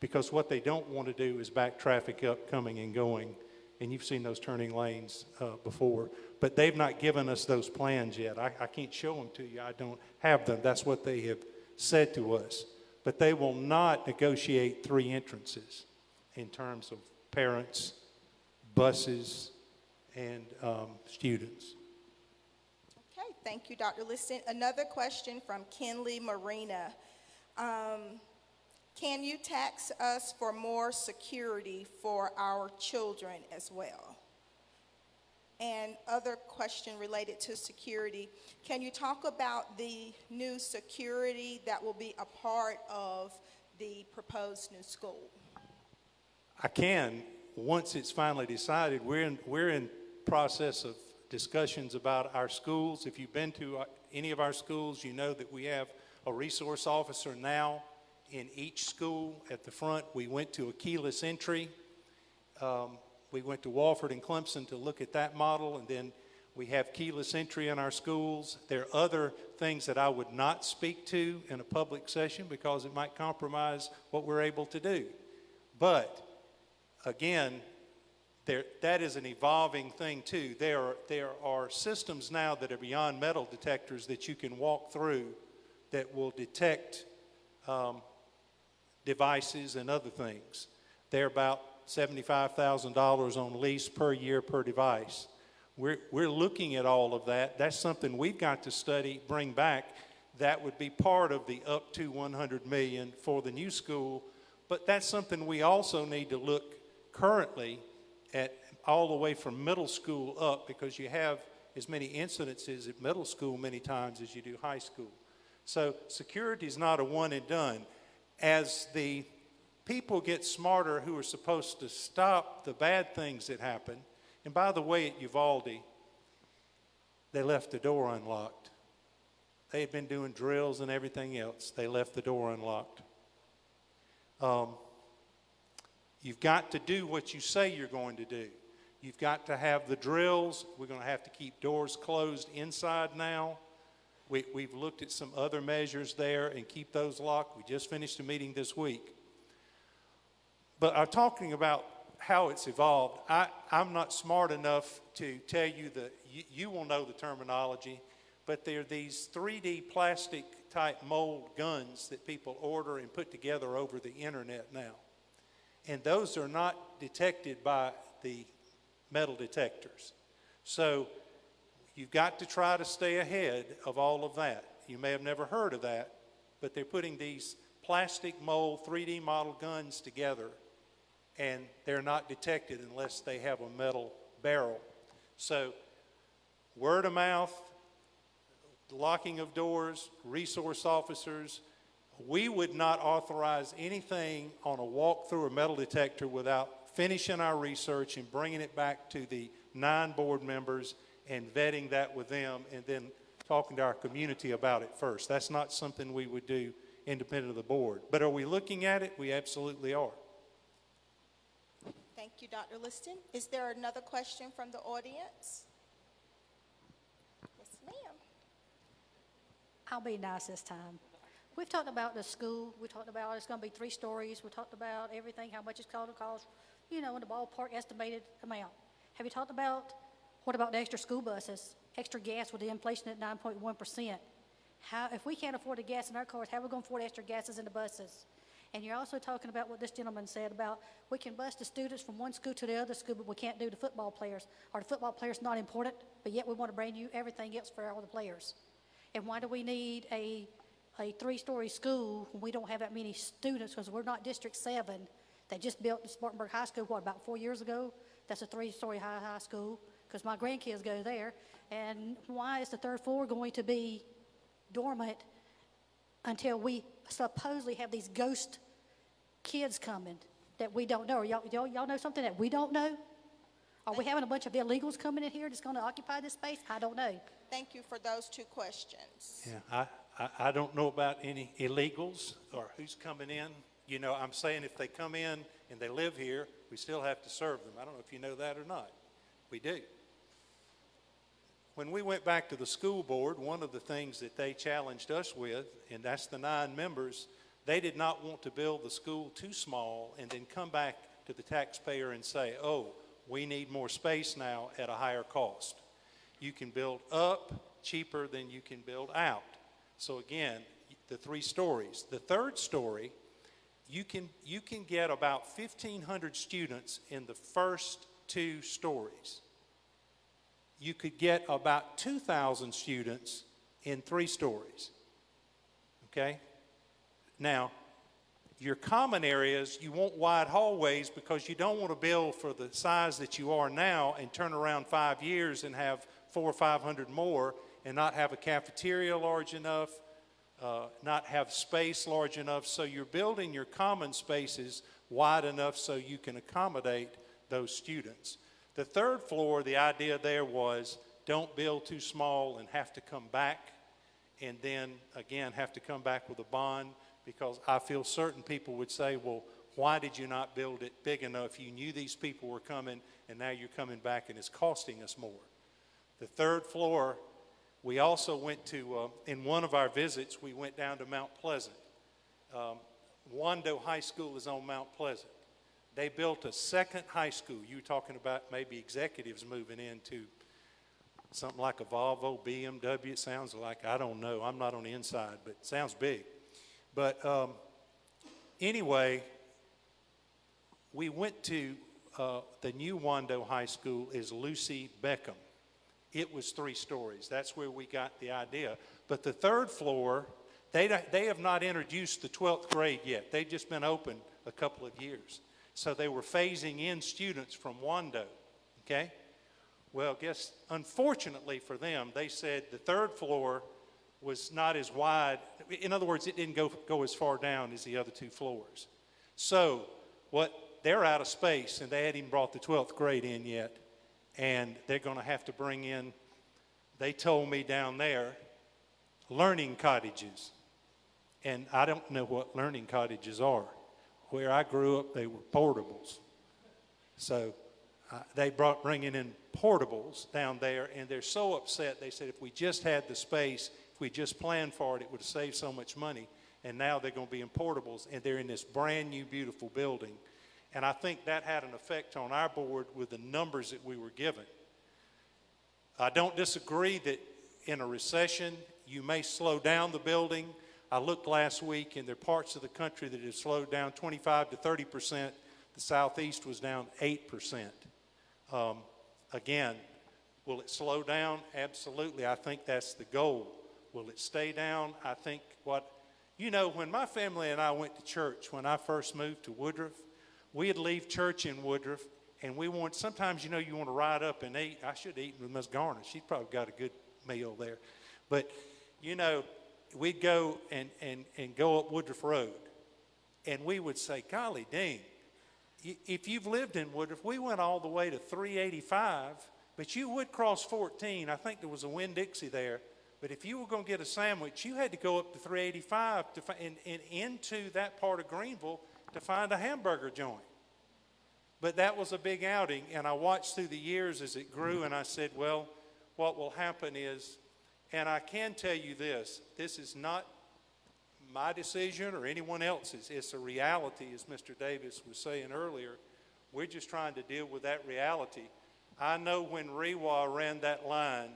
Because what they don't want to do is back traffic up, coming and going. And you've seen those turning lanes before. But they've not given us those plans yet. I can't show them to you. I don't have them. That's what they have said to us. But they will not negotiate 3 entrances in terms of parents, buses, and students. Okay, thank you, Dr. Liston. Another question from Kenley Marina. Can you tax us for more security for our children as well? And other question related to security. Can you talk about the new security that will be a part of the proposed new school? I can, once it's finally decided. We're in process of discussions about our schools. If you've been to any of our schools, you know that we have a resource officer now in each school at the front. We went to a keyless entry. We went to Walford and Clemson to look at that model, and then we have keyless entry in our schools. There are other things that I would not speak to in a public session because it might compromise what we're able to do. But again, that is an evolving thing too. There are systems now that are beyond metal detectors that you can walk through that will detect devices and other things. They're about $75,000 on lease per year per device. We're looking at all of that. That's something we've got to study, bring back. That would be part of the up to $100 million for the new school. But that's something we also need to look currently at all the way from middle school up, because you have as many incidences at middle school many times as you do high school. So security is not a one and done. As the people get smarter who are supposed to stop the bad things that happen, and by the way, at Uvalde, they left the door unlocked. They had been doing drills and everything else. They left the door unlocked. You've got to do what you say you're going to do. You've got to have the drills. We're going to have to keep doors closed inside now. We've looked at some other measures there and keep those locked. We just finished a meeting this week. But I'm talking about how it's evolved. I'm not smart enough to tell you you will know the terminology, but there are these 3D plastic type mold guns that people order and put together over the internet now. And those are not detected by the metal detectors. So you've got to try to stay ahead of all of that. You may have never heard of that, but they're putting these plastic mold 3D model guns together, and they're not detected unless they have a metal barrel. So word of mouth, locking of doors, resource officers. We would not authorize anything on a walk through a metal detector without finishing our research and bringing it back to the 9 board members and vetting that with them, and then talking to our community about it first. That's not something we would do independent of the board. But are we looking at it? We absolutely are. Thank you, Dr. Liston. Is there another question from the audience? Yes, ma'am. I'll be nice this time. We've talked about the school. We talked about it's going to be 3 stories. We talked about everything, how much it's going to cost, in the ballpark estimated amount. Have you talked about, what about the extra school buses, extra gas with the inflation at 9.1%? If we can't afford the gas in our cars, how are we going to afford extra gases in the buses? And you're also talking about what this gentleman said about we can bus the students from one school to the other school, but we can't do the football players. Are the football players not important, but yet we want to bring you everything else for all the players? And why do we need a 3-story school when we don't have that many students? Because we're not District 7. They just built the Spartanburg High School, about 4 years ago? That's a 3-story high school, because my grandkids go there. And why is the 3rd floor going to be dormant until we supposedly have these ghost kids coming that we don't know? Or y'all know something that we don't know? Are we having a bunch of illegals coming in here that's going to occupy this space? I don't know. Thank you for those 2 questions. Yeah, I don't know about any illegals or who's coming in. I'm saying if they come in and they live here, we still have to serve them. I don't know if you know that or not. We do. When we went back to the school board, one of the things that they challenged us with, and that's the 9 members, they did not want to build the school too small and then come back to the taxpayer and say, oh, we need more space now at a higher cost. You can build up cheaper than you can build out. So again, the 3 stories. The 3rd story, you can get about 1,500 students in the first 2 stories. You could get about 2,000 students in 3 stories. Okay? Now, your common areas, you want wide hallways because you don't want to build for the size that you are now and turn around 5 years and have 400 or 500 more and not have a cafeteria large enough, not have space large enough. So you're building your common spaces wide enough so you can accommodate those students. The 3rd floor, the idea there was don't build too small and have to come back, and then again have to come back with a bond, because I feel certain people would say, well, why did you not build it big enough? You knew these people were coming, and now you're coming back, and it's costing us more. The third floor, we also went to, in one of our visits, we went down to Mount Pleasant. Wando High School is on Mount Pleasant. They built a second high school. You were talking about maybe executives moving into something like a Volvo, BMW. It sounds like, I don't know. I'm not on the inside, but it sounds big. But anyway, we went to the new Wando High School is Lucy Beckham. It was 3 stories. That's where we got the idea. But the third floor, they have not introduced the 12th grade yet. They've just been open a couple of years. So they were phasing in students from Wando, okay? Well, guess, unfortunately for them, they said the third floor was not as wide. In other words, it didn't go as far down as the other 2 floors. So they're out of space, and they hadn't even brought the 12th grade in yet. And they're going to have to bring in, they told me down there, learning cottages. And I don't know what learning cottages are. Where I grew up, they were portables. So they bringing in portables down there, and they're so upset. They said if we just had the space, if we just planned for it, it would have saved so much money. And now they're going to be in portables, and they're in this brand new, beautiful building. And I think that had an effect on our board with the numbers that we were given. I don't disagree that in a recession, you may slow down the building. I looked last week, and there are parts of the country that have slowed down 25 to 30%. The Southeast was down 8%. Again, will it slow down? Absolutely. I think that's the goal. Will it stay down? I think when my family and I went to church when I first moved to Woodruff, we'd leave church in Woodruff, and sometimes you want to ride up and eat. I should have eaten with Miss Garner. She's probably got a good meal there. But, we'd go and go up Woodruff Road, and we would say, golly dang, if you've lived in Woodruff, we went all the way to 385, but you would cross 14. I think there was a Winn-Dixie there. But if you were going to get a sandwich, you had to go up to 385 and into that part of Greenville to find a hamburger joint. But that was a big outing, and I watched through the years as it grew, and I said, well, what will happen is, and I can tell you this is not my decision or anyone else's. It's a reality, as Mr. Davis was saying earlier. We're just trying to deal with that reality. I know when Rewa ran that line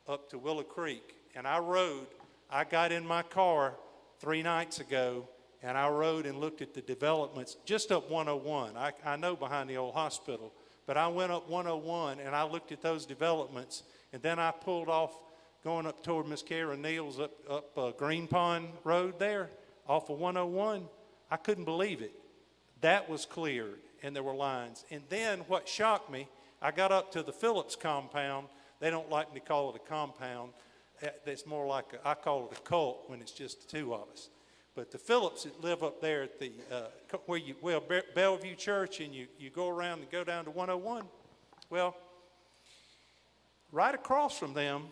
up to Willow Creek, and I got in my car 3 nights ago, and I rode and looked at the developments just up 101. I know behind the old hospital, but I went up 101, and I looked at those developments, and then I pulled off going up toward Miss Kara Neal's up Green Pond Road there off of 101. I couldn't believe it. That was cleared, and there were lines. And then what shocked me, I got up to the Phillips compound. They don't like me to call it a compound. That's more like I call it a cult when it's just the 2 of us. But the Phillips that live up there at the Bellevue Church, and you go around and go down to 101. Well, right across from them,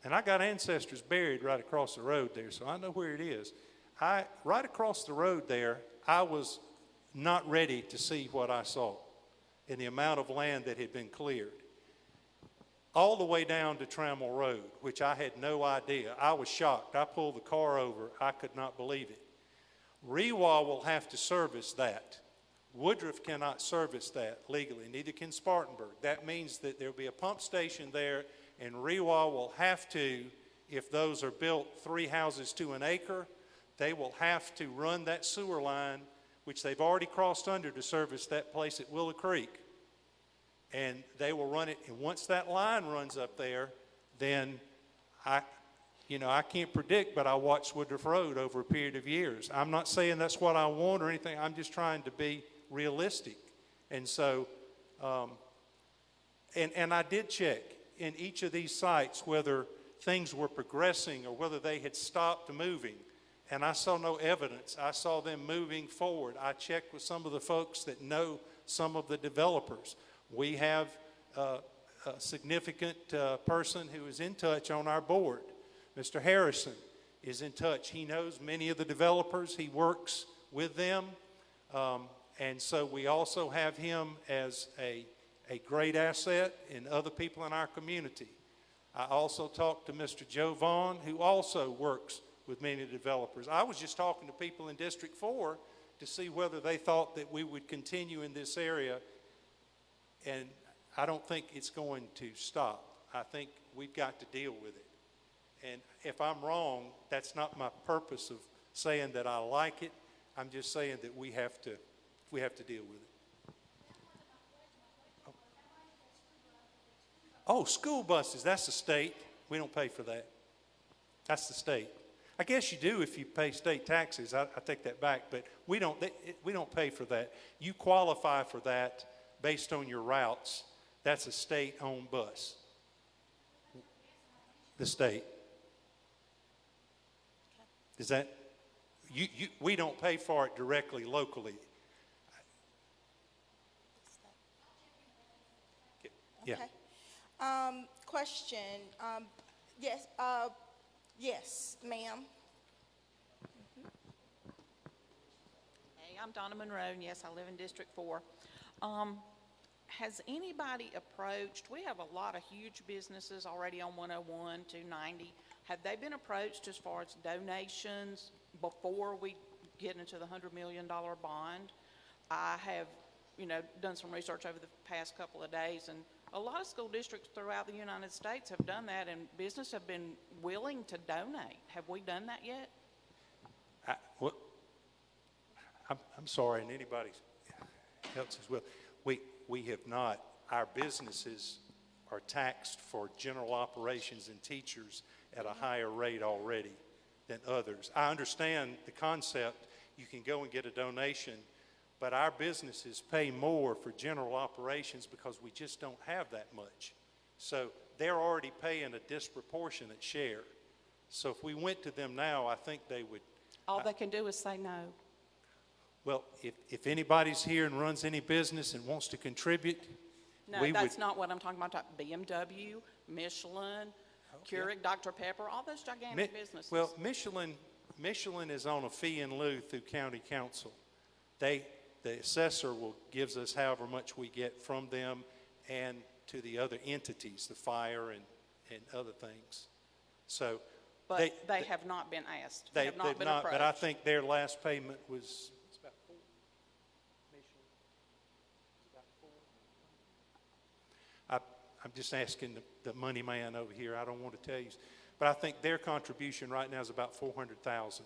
and I got ancestors buried right across the road there, so I know where it is. Right across the road there, I was not ready to see what I saw in the amount of land that had been cleared. All the way down to Trammell Road, which I had no idea. I was shocked. I pulled the car over. I could not believe it. Rewa will have to service that. Woodruff cannot service that legally, neither can Spartanburg. That means that there'll be a pump station there, and Rewa will have to, if those are built 3 houses to an acre, they will have to run that sewer line, which they've already crossed under to service that place at Willow Creek. And they will run it, and once that line runs up there, then I can't predict, but I watched Woodruff Road over a period of years. I'm not saying that's what I want or anything. I'm just trying to be realistic. And so, and I did check in each of these sites whether things were progressing or whether they had stopped moving. And I saw no evidence. I saw them moving forward. I checked with some of the folks that know some of the developers. We have a significant person who is in touch on our board. Mr. Harrison is in touch. He knows many of the developers. He works with them. And so we also have him as a great asset in other people in our community. I also talked to Mr. Joe Vaughn, who also works with many developers. I was just talking to people in District 4 to see whether they thought that we would continue in this area, and I don't think it's going to stop. I think we've got to deal with it. And if I'm wrong, that's not my purpose of saying that I like it. I'm just saying that we have to deal with it. Oh, school buses, that's the state. We don't pay for that. That's the state. I guess you do if you pay state taxes. I take that back, but we don't pay for that. You qualify for that based on your routes. That's a state-owned bus. The state. Is that, we don't pay for it directly locally. Yeah. Okay. Question. Yes. Yes, ma'am. Hey, I'm Donna Monroe, and yes, I live in District 4. Has anybody approached, we have a lot of huge businesses already on 101, 290. Have they been approached as far as donations before we get into the $100 million bond? I have, done some research over the past couple of days, and a lot of school districts throughout the United States have done that, and business have been willing to donate. Have we done that yet? I'm sorry, and anybody else as well. We have not. Our businesses are taxed for general operations and teachers at a higher rate already than others. I understand the concept. You can go and get a donation, but our businesses pay more for general operations because we just don't have that much. So they're already paying a disproportionate share. So if we went to them now, I think they would. All they can do is say no. Well, if anybody's here and runs any business and wants to contribute, no, that's not what I'm talking about. BMW, Michelin, Keurig, Dr. Pepper, all those gigantic businesses. Well, Michelin is on a fee in lieu through county council. The assessor gives us however much we get from them and to the other entities, the fire and other things. So, but they have not been asked. They have not been approached. But I think their last payment was. I'm just asking the money man over here. I don't want to tell you. But I think their contribution right now is about $400,000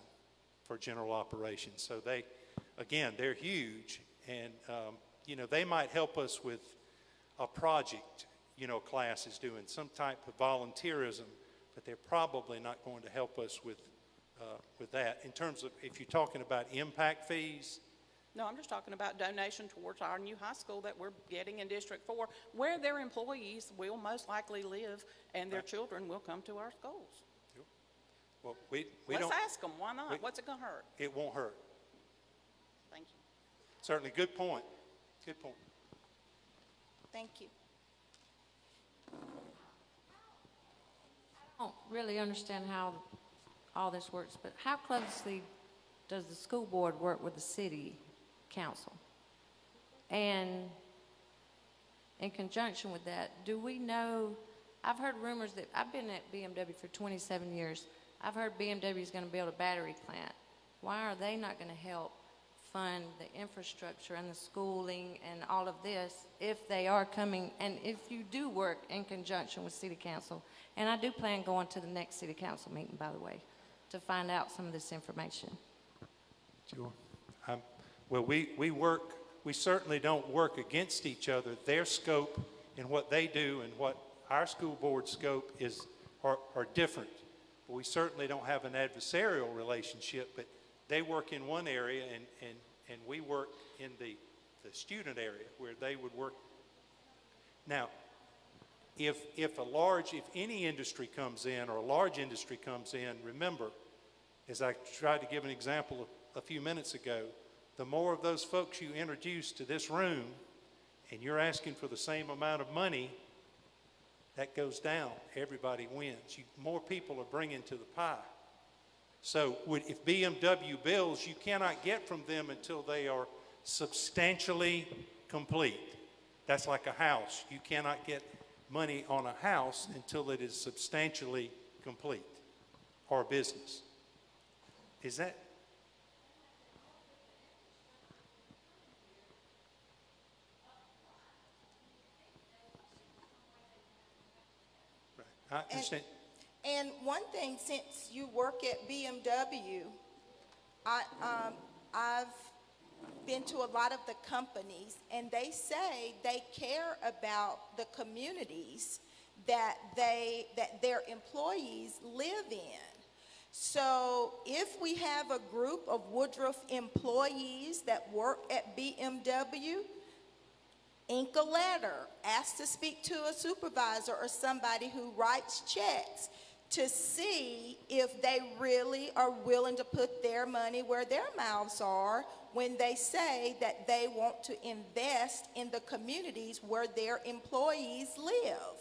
for general operations. So they're huge. And, they might help us with a project, class is doing some type of volunteerism, but they're probably not going to help us with that. In terms of, if you're talking about impact fees. No, I'm just talking about donation towards our new high school that we're getting in District 4, where their employees will most likely live and their children will come to our schools. Well, we Let's don't. ask them, why not? What's it going to hurt? It won't hurt. Thank you. Certainly, good point. Good point. Thank you. I don't really understand how all this works, but how closely does the school board work with the city council? And in conjunction with that, do we know, I've heard rumors that, I've been at BMW for 27 years. I've heard BMW is going to build a battery plant. Why are they not going to help fund the infrastructure and the schooling and all of this if they are coming, and if you do work in conjunction with city council? And I do plan going to the next city council meeting, by the way, to find out some of this information. Sure. Well, we certainly don't work against each other. Their scope and what they do and what our school board scope are different. But we certainly don't have an adversarial relationship, but they work in one area and we work in the student area where they would work. Now, if any industry comes in or a large industry comes in, remember, as I tried to give an example a few minutes ago, the more of those folks you introduce to this room and you're asking for the same amount of money, that goes down. Everybody wins. More people are bringing to the pie. So if BMW builds, you cannot get from them until they are substantially complete. That's like a house. You cannot get money on a house until it is substantially complete, or a business. Is that? Right. I understand. And one thing, since you work at BMW, I've been to a lot of the companies, and they say they care about the communities that their employees live in. So if we have a group of Woodruff employees that work at BMW, ink a letter, ask to speak to a supervisor or somebody who writes checks to see if they really are willing to put their money where their mouths are when they say that they want to invest in the communities where their employees live.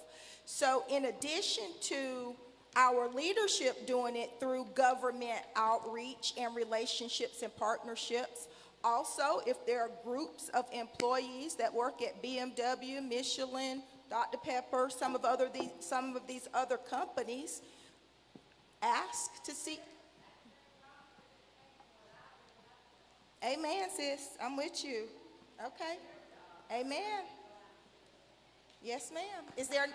So in addition to our leadership doing it through government outreach and relationships and partnerships, also, if there are groups of employees that work at BMW, Michelin, Dr. Pepper, some of these other companies, ask to see. Amen, sis. I'm with you. Okay. Amen. Yes, ma'am. Is there?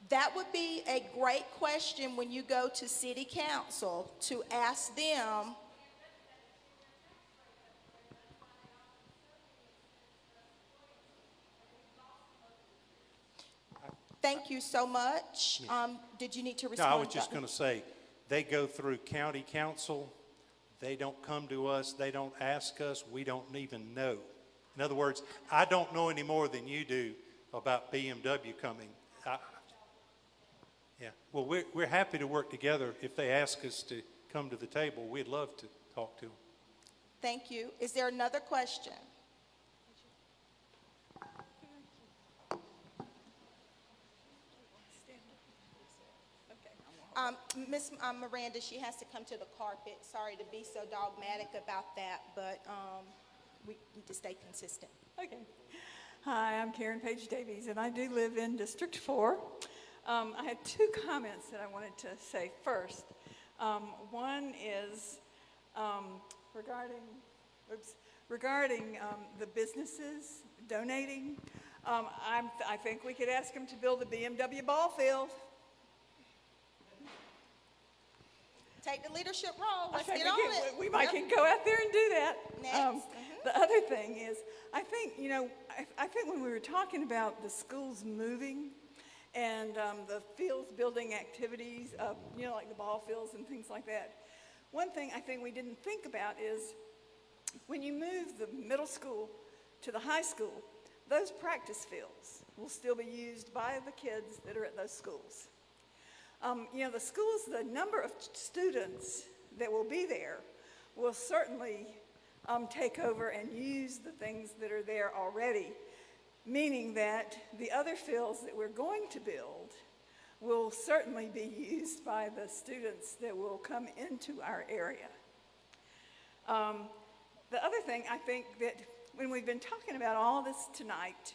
That would be a great question when you go to city council to ask them. Thank you so much. Did you need to respond? No, I was just going to say, they go through county council. They don't come to us. They don't ask us. We don't even know. In other words, I don't know any more than you do about BMW coming. Yeah. Well, we're happy to work together. If they ask us to come to the table, we'd love to talk to them. Thank you. Is there another question? Miss Miranda, she has to come to the carpet. Sorry to be so dogmatic about that, but we need to stay consistent. Okay. Hi, I'm Karen Page Davies, and I do live in District 4. I had two comments that I wanted to say first. One is regarding the businesses donating. I think we could ask them to build a BMW ball field. Take the leadership role. Let's get on it. We might can go out there and do that. Next. The other thing is, I think when we were talking about the schools moving and the fields building activities, like the ball fields and things like that, one thing I think we didn't think about is when you move the middle school to the high school, those practice fields will still be used by the kids that are at those schools. The schools, the number of students that will be there will certainly take over and use the things that are there already, meaning that the other fields that we're going to build will certainly be used by the students that will come into our area. The other thing, I think that when we've been talking about all this tonight,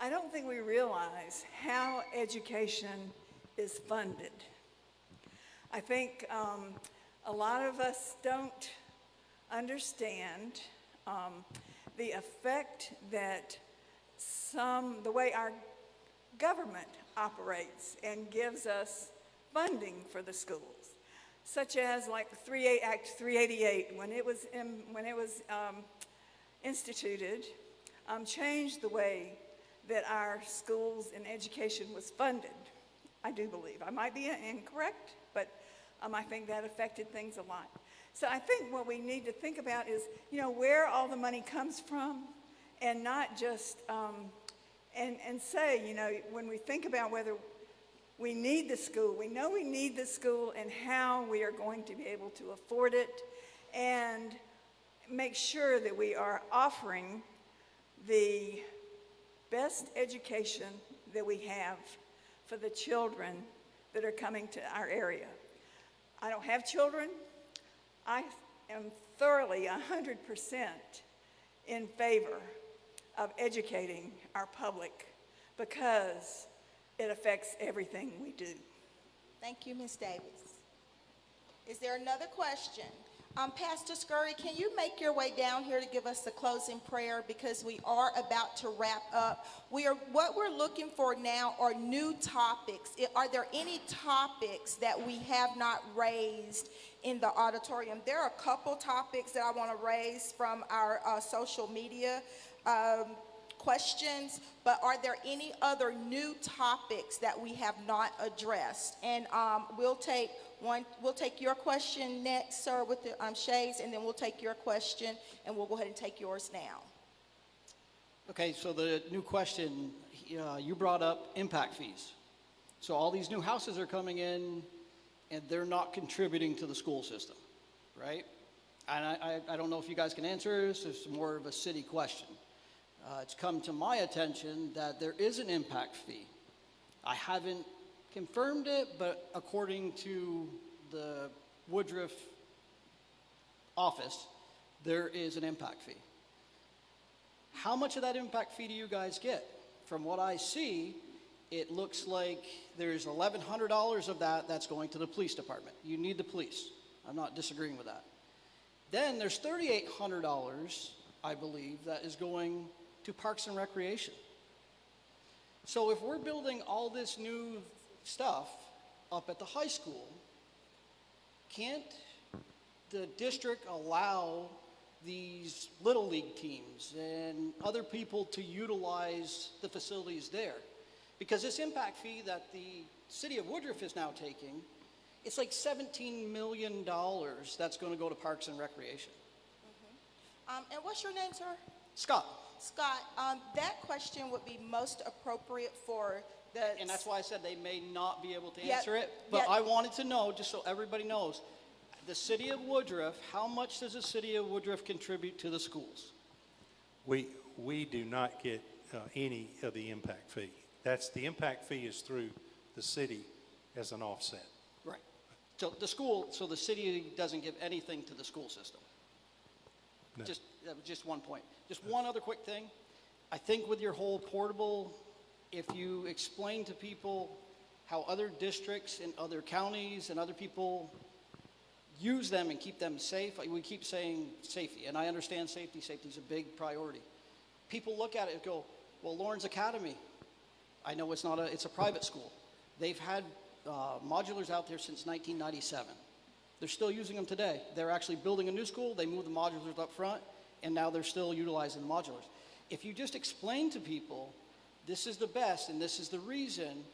I don't think we realize how education is funded. I think a lot of us don't understand the effect that the way our government operates and gives us funding for the schools, such as like Act 388, when it was instituted, changed the way that our schools and education was funded. I do believe. I might be incorrect, but I think that affected things a lot. So I think what we need to think about is, where all the money comes from, and not just, and say, when we think about whether we need the school, we know we need the school and how we are going to be able to afford it, and make sure that we are offering the best education that we have for the children that are coming to our area. I don't have children. I am thoroughly 100% in favor of educating our public because it affects everything we do. Thank you, Ms. Davis. Is there another question? Pastor Scurry, can you make your way down here to give us the closing prayer because we are about to wrap up? What we're looking for now are new topics. Are there any topics that we have not raised in the auditorium? There are a couple topics that I want to raise from our social media questions, but are there any other new topics that we have not addressed? And we'll take your question next, sir, with the shades, and then we'll take your question, and we'll go ahead and take yours now. Okay, so the new question, you brought up impact fees. So all these new houses are coming in, and they're not contributing to the school system, right? And I don't know if you guys can answer this. It's more of a city question. It's come to my attention that there is an impact fee. I haven't confirmed it, but according to the Woodruff office, there is an impact fee. How much of that impact fee do you guys get? From what I see, it looks like there's $1,100 of that that's going to the police department. You need the police. I'm not disagreeing with that. Then there's $3,800, I believe, that is going to Parks and Recreation. So if we're building all this new stuff up at the high school, can't the district allow these Little League teams and other people to utilize the facilities there? Because this impact fee that the city of Woodruff is now taking, it's like $17 million that's going to go to Parks and Recreation. And what's your name, sir? Scott. Scott, that question would be most appropriate for the... And that's why I said they may not be able to Yeah, answer it. But yeah. I wanted to know, just so everybody knows, the city of Woodruff, how much does the city of Woodruff contribute to the schools? We do not get any of the impact fee. The impact fee is through the city as an offset. Right. So the city doesn't give anything to the school system. No. Just one point. Just one other quick thing. I think with your whole portable, if you explain to people how other districts and other counties and other people use them and keep them safe, we keep saying safety, and I understand safety. Safety is a big priority. People look at it and go, well, Lawrence Academy, I know it's a private school. They've had modulars out there since 1997. They're still using them today. They're actually building a new school. They moved the modulars up front, and now they're still utilizing the modulars. If you just explain to people, this is the best, and this is the reason,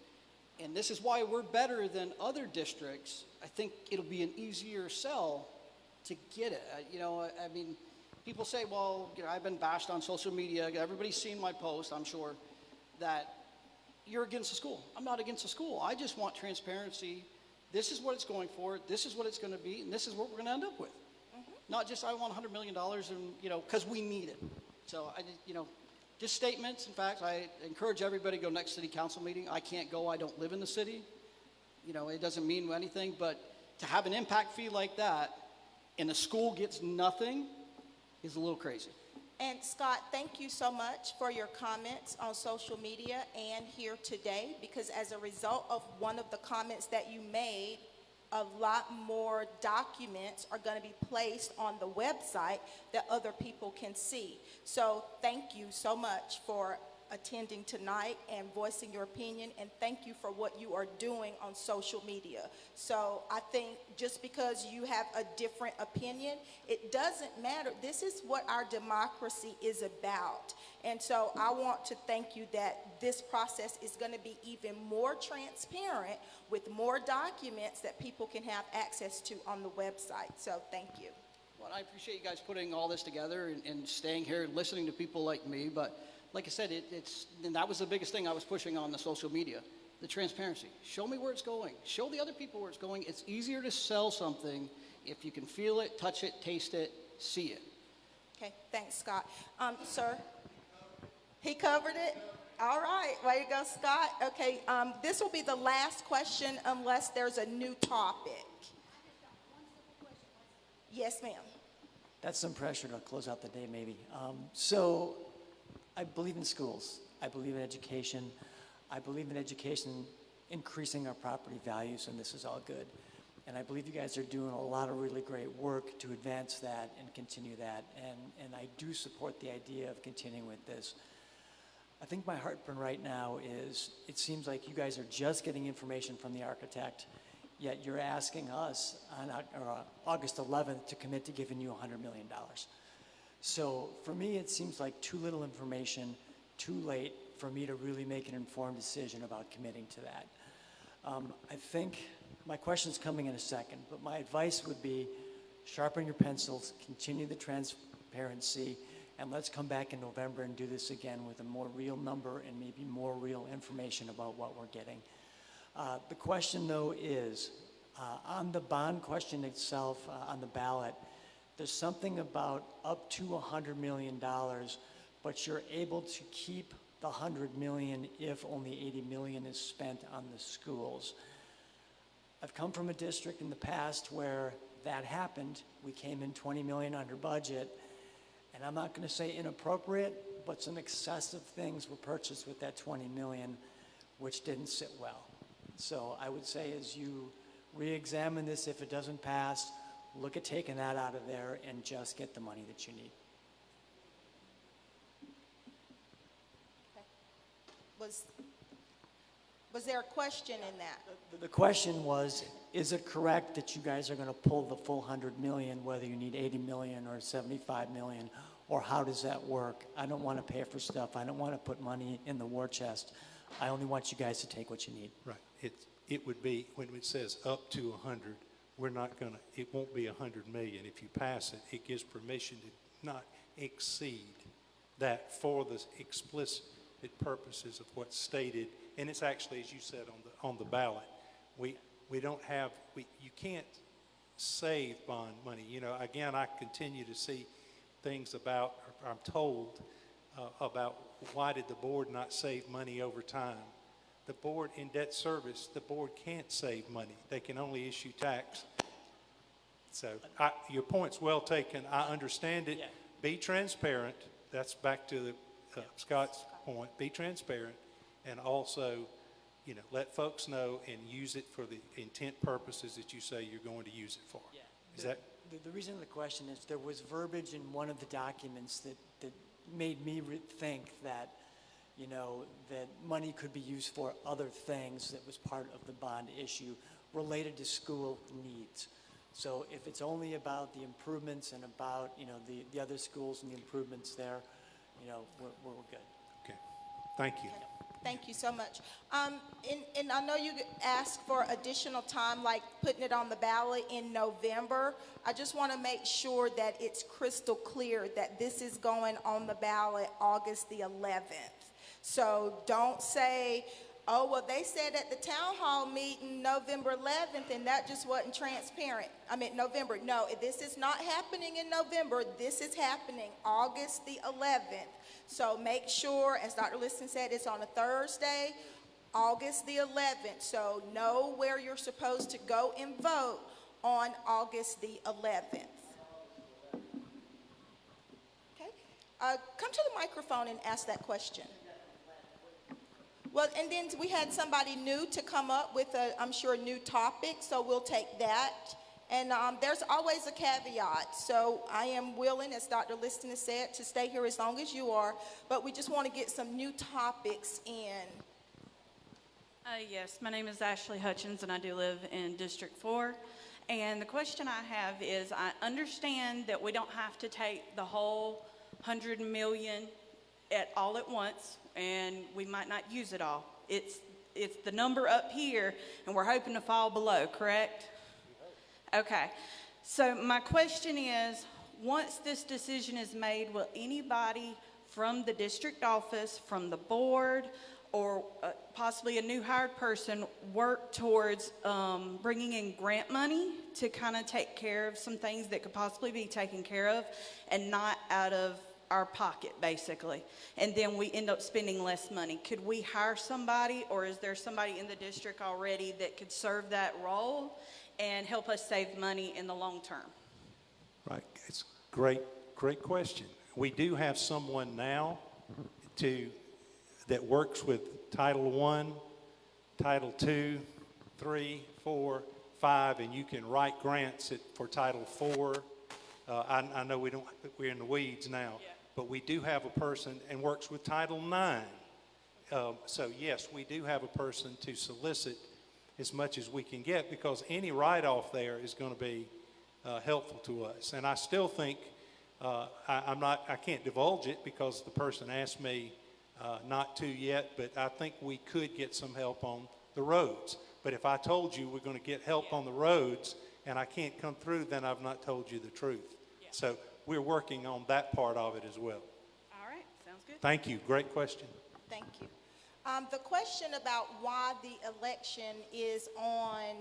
and this is why we're better than other districts, I think it'll be an easier sell to get it. I mean, people say, well, I've been bashed on social media. Everybody's seen my post, I'm sure, that you're against the school. I'm not against the school. I just want transparency. This is what it's going for. This is what it's going to be, and this is what we're going to end up with. Not just I want $100 million, and because we need it. So just statements. In fact, I encourage everybody to go next city council meeting. I can't go. I don't live in the city. It doesn't mean anything. But to have an impact fee like that, and the school gets nothing, is a little crazy. And Scott, thank you so much for your comments on social media and here today, because as a result of one of the comments that you made, a lot more documents are going to be placed on the website that other people can see. So thank you so much for attending tonight and voicing your opinion, and thank you for what you are doing on social media. So I think just because you have a different opinion, it doesn't matter. This is what our democracy is about. And so I want to thank you that this process is going to be even more transparent with more documents that people can have access to on the website. So thank you. Well, I appreciate you guys putting all this together and staying here and listening to people like me. But like I said, and that was the biggest thing I was pushing on the social media, the transparency. Show me where it's going. Show the other people where it's going. It's easier to sell something if you can feel it, touch it, taste it, see it. Okay, thanks, Scott. Sir? He covered it? All right, way to go, Scott. Okay, this will be the last question unless there's a new topic. Yes, ma'am. That's some pressure to close out the day, maybe. So I believe in schools. I believe in education. I believe in education increasing our property values, and this is all good. And I believe you guys are doing a lot of really great work to advance that and continue that. And I do support the idea of continuing with this. I think my heartburn right now is it seems like you guys are just getting information from the architect, yet you're asking us on August 11th to commit to giving you $100 million. So for me, it seems like too little information, too late for me to really make an informed decision about committing to that. I think my question's coming in a second, but my advice would be sharpen your pencils, continue the transparency, and let's come back in November and do this again with a more real number and maybe more real information about what we're getting. The question, though, is on the bond question itself, on the ballot, there's something about up to $100 million, but you're able to keep the $100 million if only $80 million is spent on the schools. I've come from a district in the past where that happened. We came in $20 million under budget, and I'm not going to say inappropriate, but some excessive things were purchased with that $20 million, which didn't sit well. So I would say as you re-examine this, if it doesn't pass, look at taking that out of there and just get the money that you need. Was there a question in that? The question was, is it correct that you guys are going to pull the full $100 million, whether you need $80 million or $75 million, or how does that work? I don't want to pay for stuff. I don't want to put money in the war chest. I only want you guys to take what you need. Right. It would be, when it says up to 100, we're not going to, it won't be 100 million. If you pass it, it gives permission to not exceed that for the explicit purposes of what's stated. And it's actually, as you said, on the ballot. We don't have, you can't save bond money. You know, again, I continue to see things about, I'm told about why did the board not save money over time? The board in debt service, the board can't save money. They can only issue tax. So your point's well taken. I understand it. Yeah. Be transparent. That's back to Scott's point. Be transparent, and also, you know, let folks know and use it for the intent purposes that you say you're going to use it for. Yeah. Is that? The reason of the question is there was verbiage in one of the documents that made me think that, you know, that money could be used for other things that was part of the bond issue related to school needs. So if it's only about the improvements and about, you know, the other schools and the improvements there, you know, we're good. Okay. Thank you. Thank you so much. And I know you asked for additional time, like putting it on the ballot in November. I just want to make sure that it's crystal clear that this is going on the ballot August the 11th. So don't say, oh, well, they said at the town hall meeting November 11th, and that just wasn't transparent. I mean, November. No, this is not happening in November. This is happening August the 11th. So make sure, as Dr. Liston said, it's on a Thursday, August the 11th. So know where you're supposed to go and vote on August the 11th. Okay. Come to the microphone and ask that question. Well, and then we had somebody new to come up with I'm sure, a new topic, so we'll take that. And there's always a caveat. So I am willing, as Dr. Liston has said, to stay here as long as you are, but we just want to get some new topics in. Yes, my name is Ashley Hutchins, and I do live in District 4. And the question I have is, I understand that we don't have to take the whole $100 million all at once, and we might not use it all. It's the number up here, and we're hoping to fall below, correct? Okay. So my question is, once this decision is made, will anybody from the district office, from the board, or possibly a new hired person work towards bringing in grant money to kind of take care of some things that could possibly be taken care of and not out of our pocket, basically, and then we end up spending less money? Could we hire somebody, or is there somebody in the district already that could serve that role and help us save money in the long term? Right. It's great question. We do have someone now that works with Title I, Title II, 3, 4, 5, and you can write grants for Title IV. I know we're in the weeds now, but we do have a person and works with Title IX. So yes, we do have a person to solicit as much as we can get, because any write-off there is going to be helpful to us. And I still think I can't divulge it because the person asked me not to yet, but I think we could get some help on the roads. But if I told you we're going to get help on the roads and I can't come through, then I've not told you the truth. So we're working on that part of it as well. All right, sounds good. Thank you. Great question. Thank you. The question about why the election is on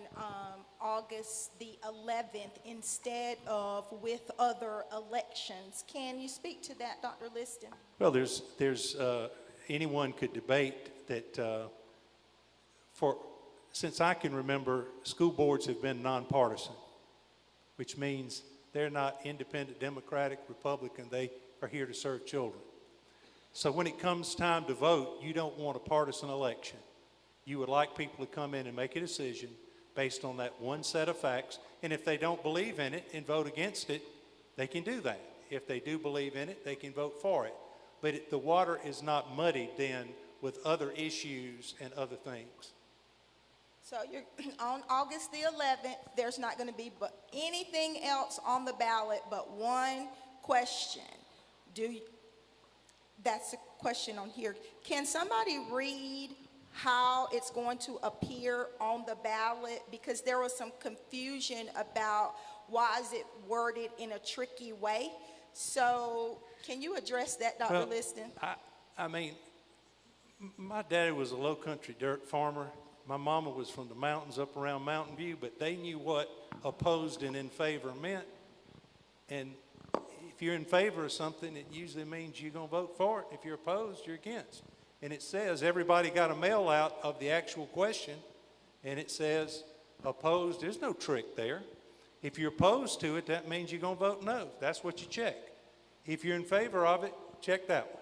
August the 11th instead of with other elections. Can you speak to that, Dr. Liston? Well, there's anyone could debate that since I can remember, school boards have been nonpartisan, which means they're not independent, Democratic, Republican. They are here to serve children. So when it comes time to vote, you don't want a partisan election. You would like people to come in and make a decision based on that one set of facts. And if they don't believe in it and vote against it, they can do that. If they do believe in it, they can vote for it. But the water is not muddied then with other issues and other things. So you're on August the 11th, there's not going to be anything else on the ballot but one question. That's a question on here. Can somebody read how it's going to appear on the ballot? Because there was some confusion about why is it worded in a tricky way. So can you address that, Dr. Liston? I mean, my daddy was a low country dirt farmer. My mama was from the mountains up around Mountain View, but they knew what opposed and in favor meant. And if you're in favor of something, it usually means you're going to vote for it. If you're opposed, you're against. And it says everybody got a mail out of the actual question, and it says opposed. There's no trick there. If you're opposed to it, that means you're going to vote no. That's what you check. If you're in favor of it, check that one.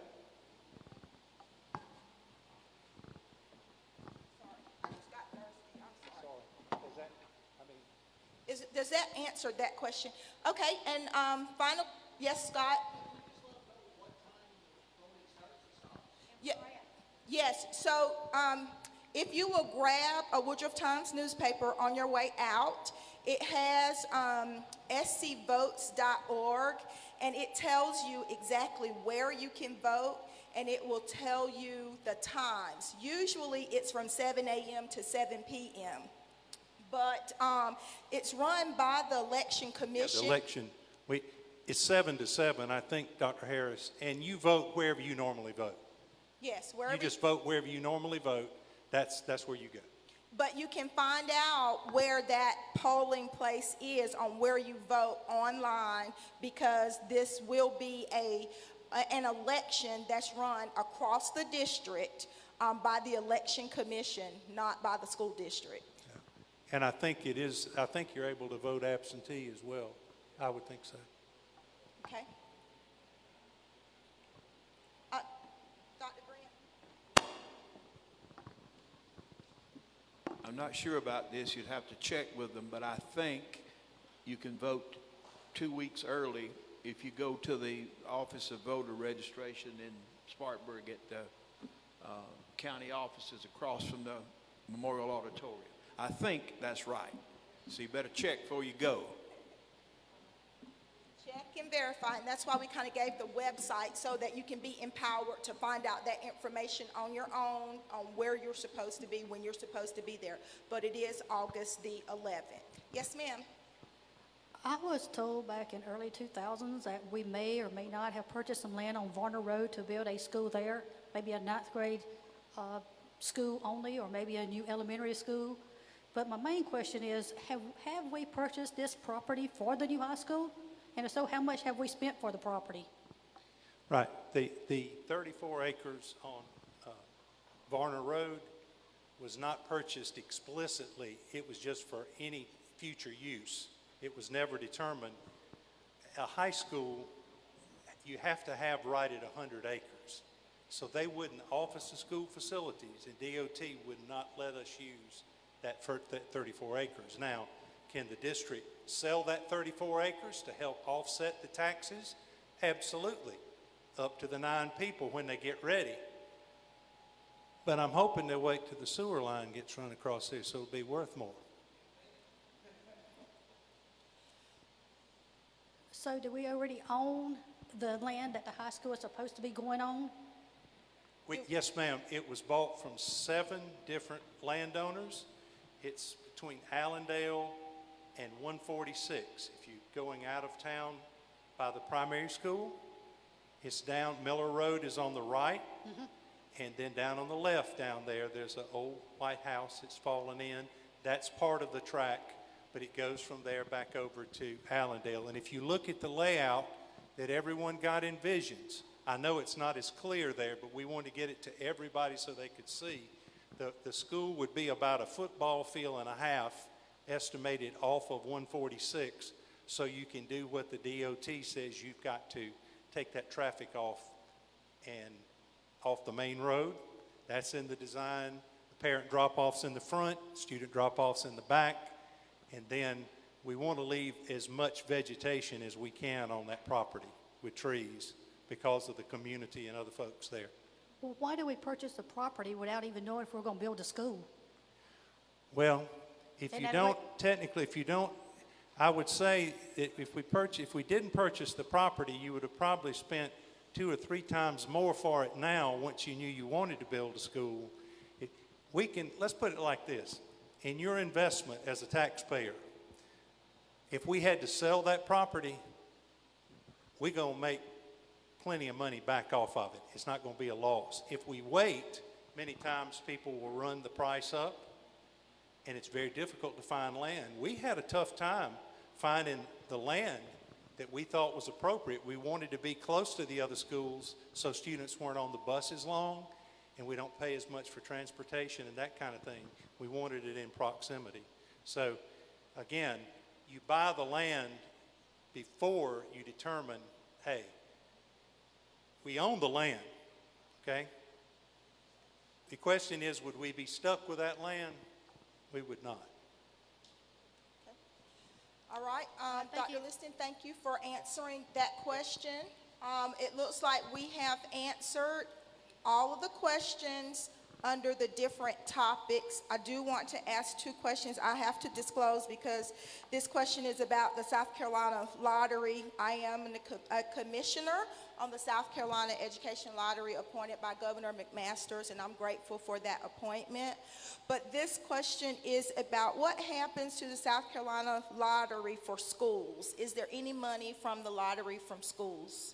Does that answer that question? Okay, and final, yes, Scott? Yeah, yes, so if you will grab a Woodruff Times newspaper on your way out, it has scvotes.org, and it tells you exactly where you can vote, and it will tell you the times. Usually it's from 7 a.m. to 7 p.m. But it's run by the Election Commission. Yeah, the election, it's 7 to 7, I think, Dr. Harris, and you vote wherever you normally vote. Yes, wherever. You just vote wherever you normally vote. That's where you go. But you can find out where that polling place is on where you vote online, because this will be an election that's run across the district by the Election Commission, not by the school district. And I think you're able to vote absentee as well. I would think so. Okay. Dr. Grant? I'm not sure about this. You'd have to check with them, but I think you can vote 2 weeks early if you go to the Office of Voter Registration in Spartanburg at the county offices across from the Memorial Auditorium. I think that's right. So you better check before you go. Check and verify, and that's why we kind of gave the website so that you can be empowered to find out that information on your own, on where you're supposed to be, when you're supposed to be there. But it is August the 11th. Yes, ma'am. I was told back in early 2000s that we may or may not have purchased some land on Varner Road to build a school there, maybe a 9th grade school only, or maybe a new elementary school. But my main question is, have we purchased this property for the new high school? And if so, how much have we spent for the property? Right. The 34 acres on Varner Road was not purchased explicitly. It was just for any future use. It was never determined a high school, you have to have right at 100 acres. So they wouldn't office the school facilities, and DOT would not let us use that 34 acres. Now, can the district sell that 34 acres to help offset the taxes? Absolutely, up to the 9 people when they get ready. But I'm hoping they'll wait till the sewer line gets run across there so it'll be worth more. So do we already own the land that the high school is supposed to be going on? Yes, ma'am. It was bought from 7 different landowners. It's between Allendale and 146. If you're going out of town by the primary school, it's down, Miller Road is on the right. Mm-hmm. And then down on the left down there, there's an old white house that's fallen in. That's part of the track, but it goes from there back over to Allendale. And if you look at the layout that everyone got in visions, I know it's not as clear there, but we want to get it to everybody so they could see. The school would be about a football field and a half, estimated off of 146, so you can do what the DOT says you've got to take that traffic off and off the main road. That's in the design. The parent drop-offs in the front, student drop-offs in the back, and then we want to leave as much vegetation as we can on that property with trees because of the community and other folks there. Well, why do we purchase the property without even knowing if we're going to build a school? Well, if you don't, technically, if you don't, I would say that if we didn't purchase the property, you would have probably spent 2 or 3 times more for it now once you knew you wanted to build a school. Let's put it like this. In your investment as a taxpayer, if we had to sell that property, we're going to make plenty of money back off of it. It's not going to be a loss. If we wait, many times people will run the price up, and it's very difficult to find land. We had a tough time finding the land that we thought was appropriate. We wanted to be close to the other schools so students weren't on the bus as long, and we don't pay as much for transportation and that kind of thing. We wanted it in proximity. So again, you buy the land before you determine, hey, we own the land, okay? The question is, would we be stuck with that land? We would not. All right, Dr. Liston, thank you for answering that question. It looks like we have answered all of the questions under the different topics. I do want to ask 2 questions I have to disclose because this question is about the South Carolina Lottery. I am a commissioner on the South Carolina Education Lottery appointed by Governor McMaster, and I'm grateful for that appointment. But this question is about what happens to the South Carolina Lottery for schools. Is there any money from the lottery from schools?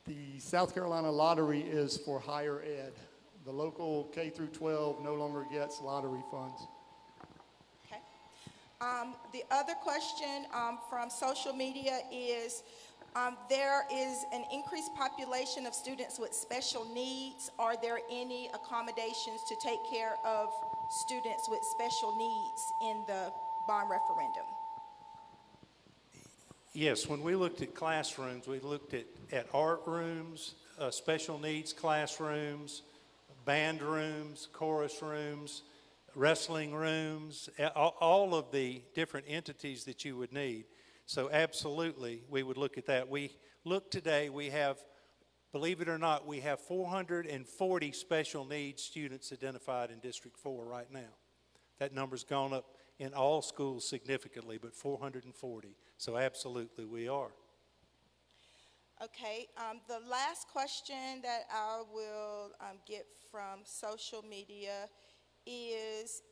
The South Carolina Lottery is for higher ed. The local K through 12 no longer gets lottery funds. Okay. The other question from social media is, there is an increased population of students with special needs. Are there any accommodations to take care of students with special needs in the bond referendum? Yes, when we looked at classrooms, we looked at art rooms, special needs classrooms, band rooms, chorus rooms, wrestling rooms, all of the different entities that you would need. So absolutely, we would look at that. We look today, we have, believe it or not, we have 440 special needs students identified in District 4 right now. That number's gone up in all schools significantly, but 440. So absolutely, we are. Okay, the last question that I will get from social media is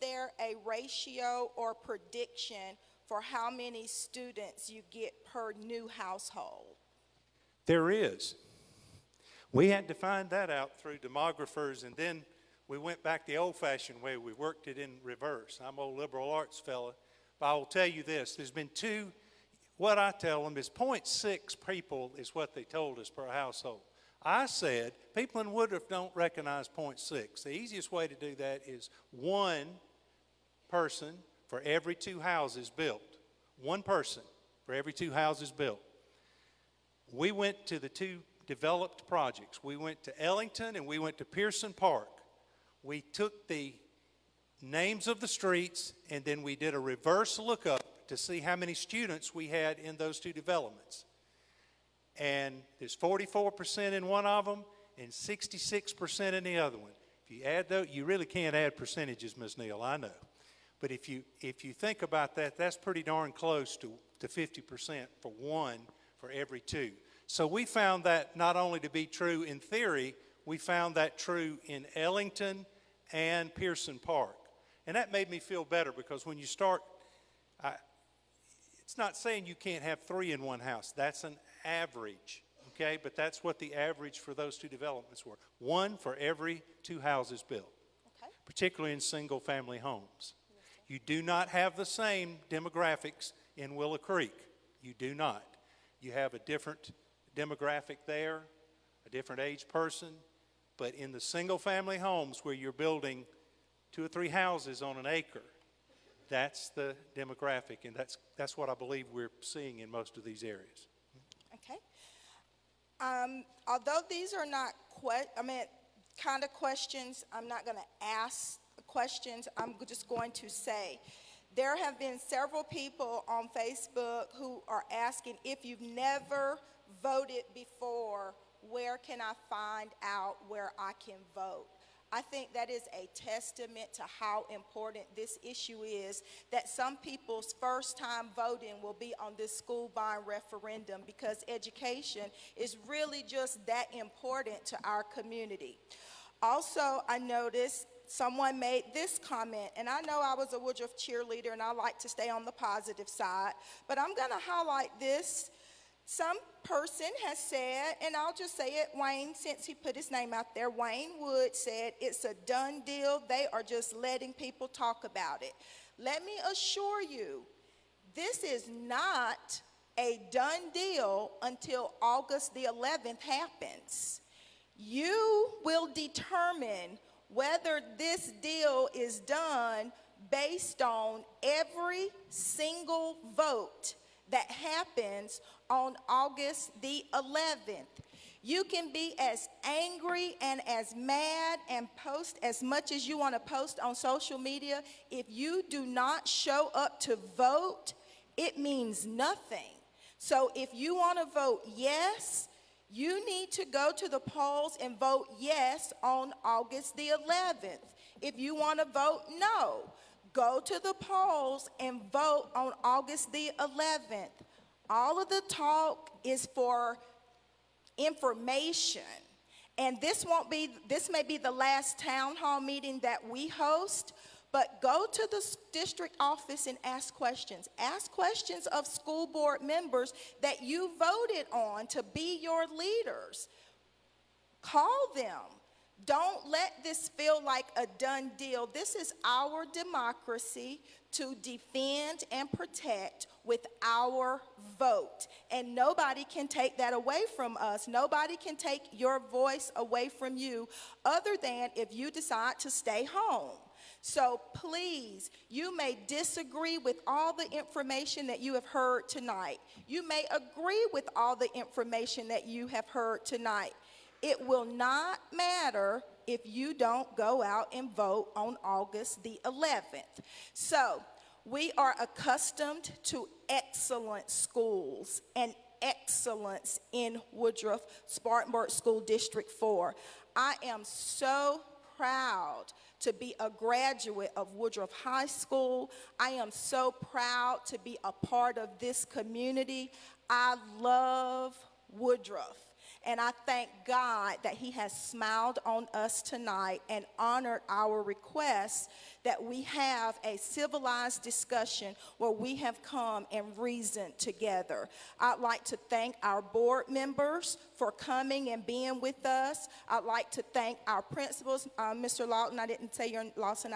there a ratio or prediction for how many students you get per new household? There is. We had to find that out through demographers, and then we went back the old-fashioned way. We worked it in reverse. I'm an old liberal arts fella, but I will tell you this. There's been what I tell them is 0.6 people is what they told us per household. I said people in Woodruff don't recognize 0.6. The easiest way to do that is 1 person for every 2 houses built. 1 person for every 2 houses built. We went to the 2 developed projects. We went to Ellington and we went to Pearson Park. We took the names of the streets and then we did a reverse lookup to see how many students we had in those 2 developments. And there's 44% in one of them and 66% in the other one. If you add those, you really can't add percentages, Ms. Neal, I know. But if you think about that, that's pretty darn close to 50% for 1 for every 2. So we found that not only to be true in theory, we found that true in Ellington and Pearson Park. And that made me feel better because when you start, it's not saying you can't have 3 in one house. That's an average, okay? But that's what the average for those 2 developments were. 1 for every 2 houses built, Okay. particularly in single-family homes. You do not have the same demographics in Willow Creek. You do not. You have a different demographic there, a different age person. But in the single-family homes where you're building 2 or 3 houses on an acre, that's the demographic, and that's what I believe we're seeing in most of these areas. Okay. Although these are not kind of questions, I'm not going to ask questions. I'm just going to say there have been several people on Facebook who are asking, if you've never voted before, where can I find out where I can vote? I think that is a testament to how important this issue is, that some people's first time voting will be on this school bond referendum, because education is really just that important to our community. Also, I noticed someone made this comment, and I know I was a Woodruff cheerleader and I like to stay on the positive side, but I'm going to highlight this. Some person has said, and I'll just say it, Wayne, since he put his name out there, Wayne Wood said, it's a done deal. They are just letting people talk about it. Let me assure you, this is not a done deal until August the 11th happens. You will determine whether this deal is done based on every single vote that happens on August the 11th. You can be as angry and as mad and post as much as you want to post on social media. If you do not show up to vote, it means nothing. So if you want to vote yes, you need to go to the polls and vote yes on August the 11th. If you want to vote no, go to the polls and vote on August the 11th. All of the talk is for information. And this may be the last town hall meeting that we host, but go to the district office and ask questions. Ask questions of school board members that you voted on to be your leaders. Call them. Don't let this feel like a done deal. This is our democracy to defend and protect with our vote. And nobody can take that away from us. Nobody can take your voice away from you other than if you decide to stay home. So please, you may disagree with all the information that you have heard tonight. You may agree with all the information that you have heard tonight. It will not matter if you don't go out and vote on August the 11th. So we are accustomed to excellent schools and excellence in Woodruff Spartanburg School District 4. I am so proud to be a graduate of Woodruff High School. I am so proud to be a part of this community. I love Woodruff. And I thank God that he has smiled on us tonight and honored our request that we have a civilized discussion where we have come and reasoned together. I'd like to thank our board members for coming and being with us. I'd like to thank our principals. Mr. Lawson, I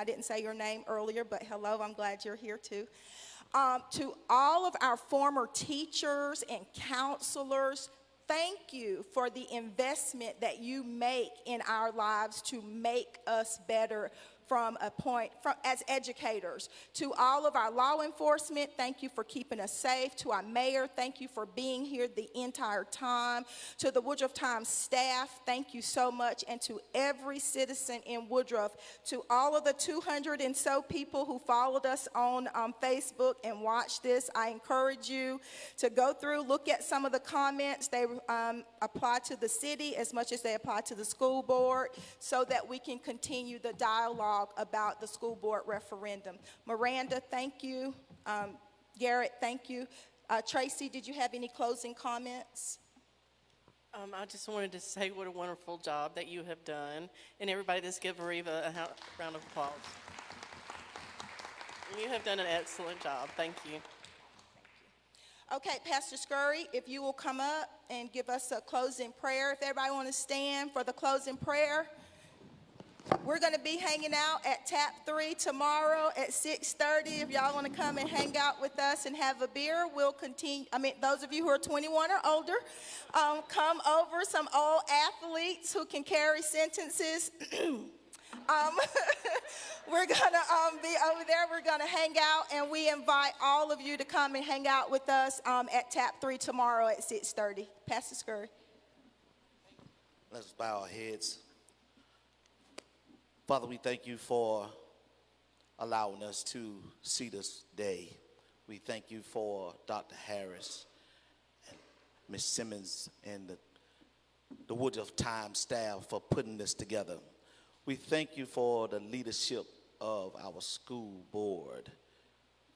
didn't say your name earlier, but hello, I'm glad you're here too. To all of our former teachers and counselors, thank you for the investment that you make in our lives to make us better as educators. To all of our law enforcement, thank you for keeping us safe. To our mayor, thank you for being here the entire time. To the Woodruff Times staff, thank you so much. And to every citizen in Woodruff, to all of the 200 and so people who followed us on Facebook and watched this, I encourage you to go through, look at some of the comments. They apply to the city as much as they apply to the school board, so that we can continue the dialogue about the school board referendum. Miranda, thank you. Garrett, thank you. Tracy, did you have any closing comments? I just wanted to say what a wonderful job that you have done. And everybody, just give Mariva a round of applause. You have done an excellent job. Thank you. Okay, Pastor Scurry, if you will come up and give us a closing prayer. If everybody want to stand for the closing prayer. We're going to be hanging out at Tap 3 tomorrow at 6:30. If y'all want to come and hang out with us and have a beer, we'll continue. Those of you who are 21 or older, come over. Some old athletes who can carry sentences. We're going to be over there. We're going to hang out, and we invite all of you to come and hang out with us at Tap 3 tomorrow at 6:30. Pastor Scurry. Let's bow our heads. Father, we thank you for allowing us to see this day. We thank you for Dr. Harris and Ms. Simmons and the Woodruff Times staff for putting this together. We thank you for the leadership of our school board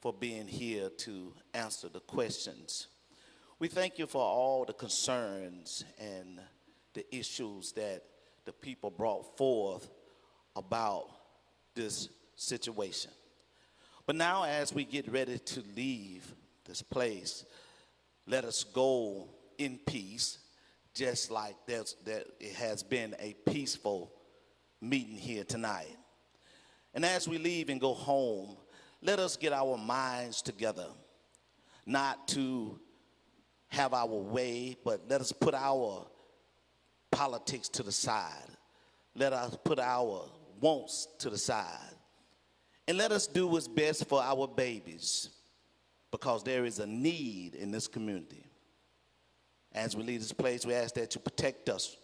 for being here to answer the questions. We thank you for all the concerns and the issues that the people brought forth about this situation. But now, as we get ready to leave this place, let us go in peace, just like that it has been a peaceful meeting here tonight. And as we leave and go home, let us get our minds together, not to have our way, but let us put our politics to the side. Let us put our wants to the side. And let us do what's best for our babies, because there is a need in this community. As we leave this place, we ask that you protect us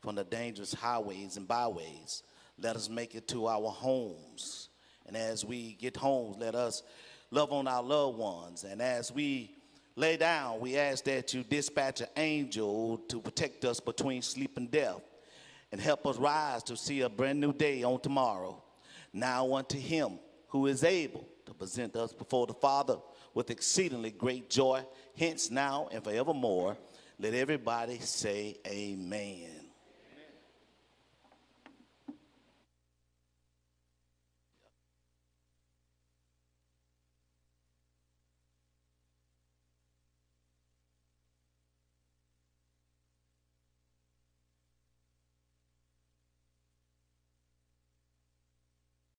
from the dangerous highways and byways. Let us make it to our homes. And as we get home, let us love on our loved ones. And as we lay down, we ask that you dispatch an angel to protect us between sleep and death, and help us rise to see a brand new day on tomorrow. Now unto him who is able to present us before the Father with exceedingly great joy, hence now and forevermore. Let everybody say amen.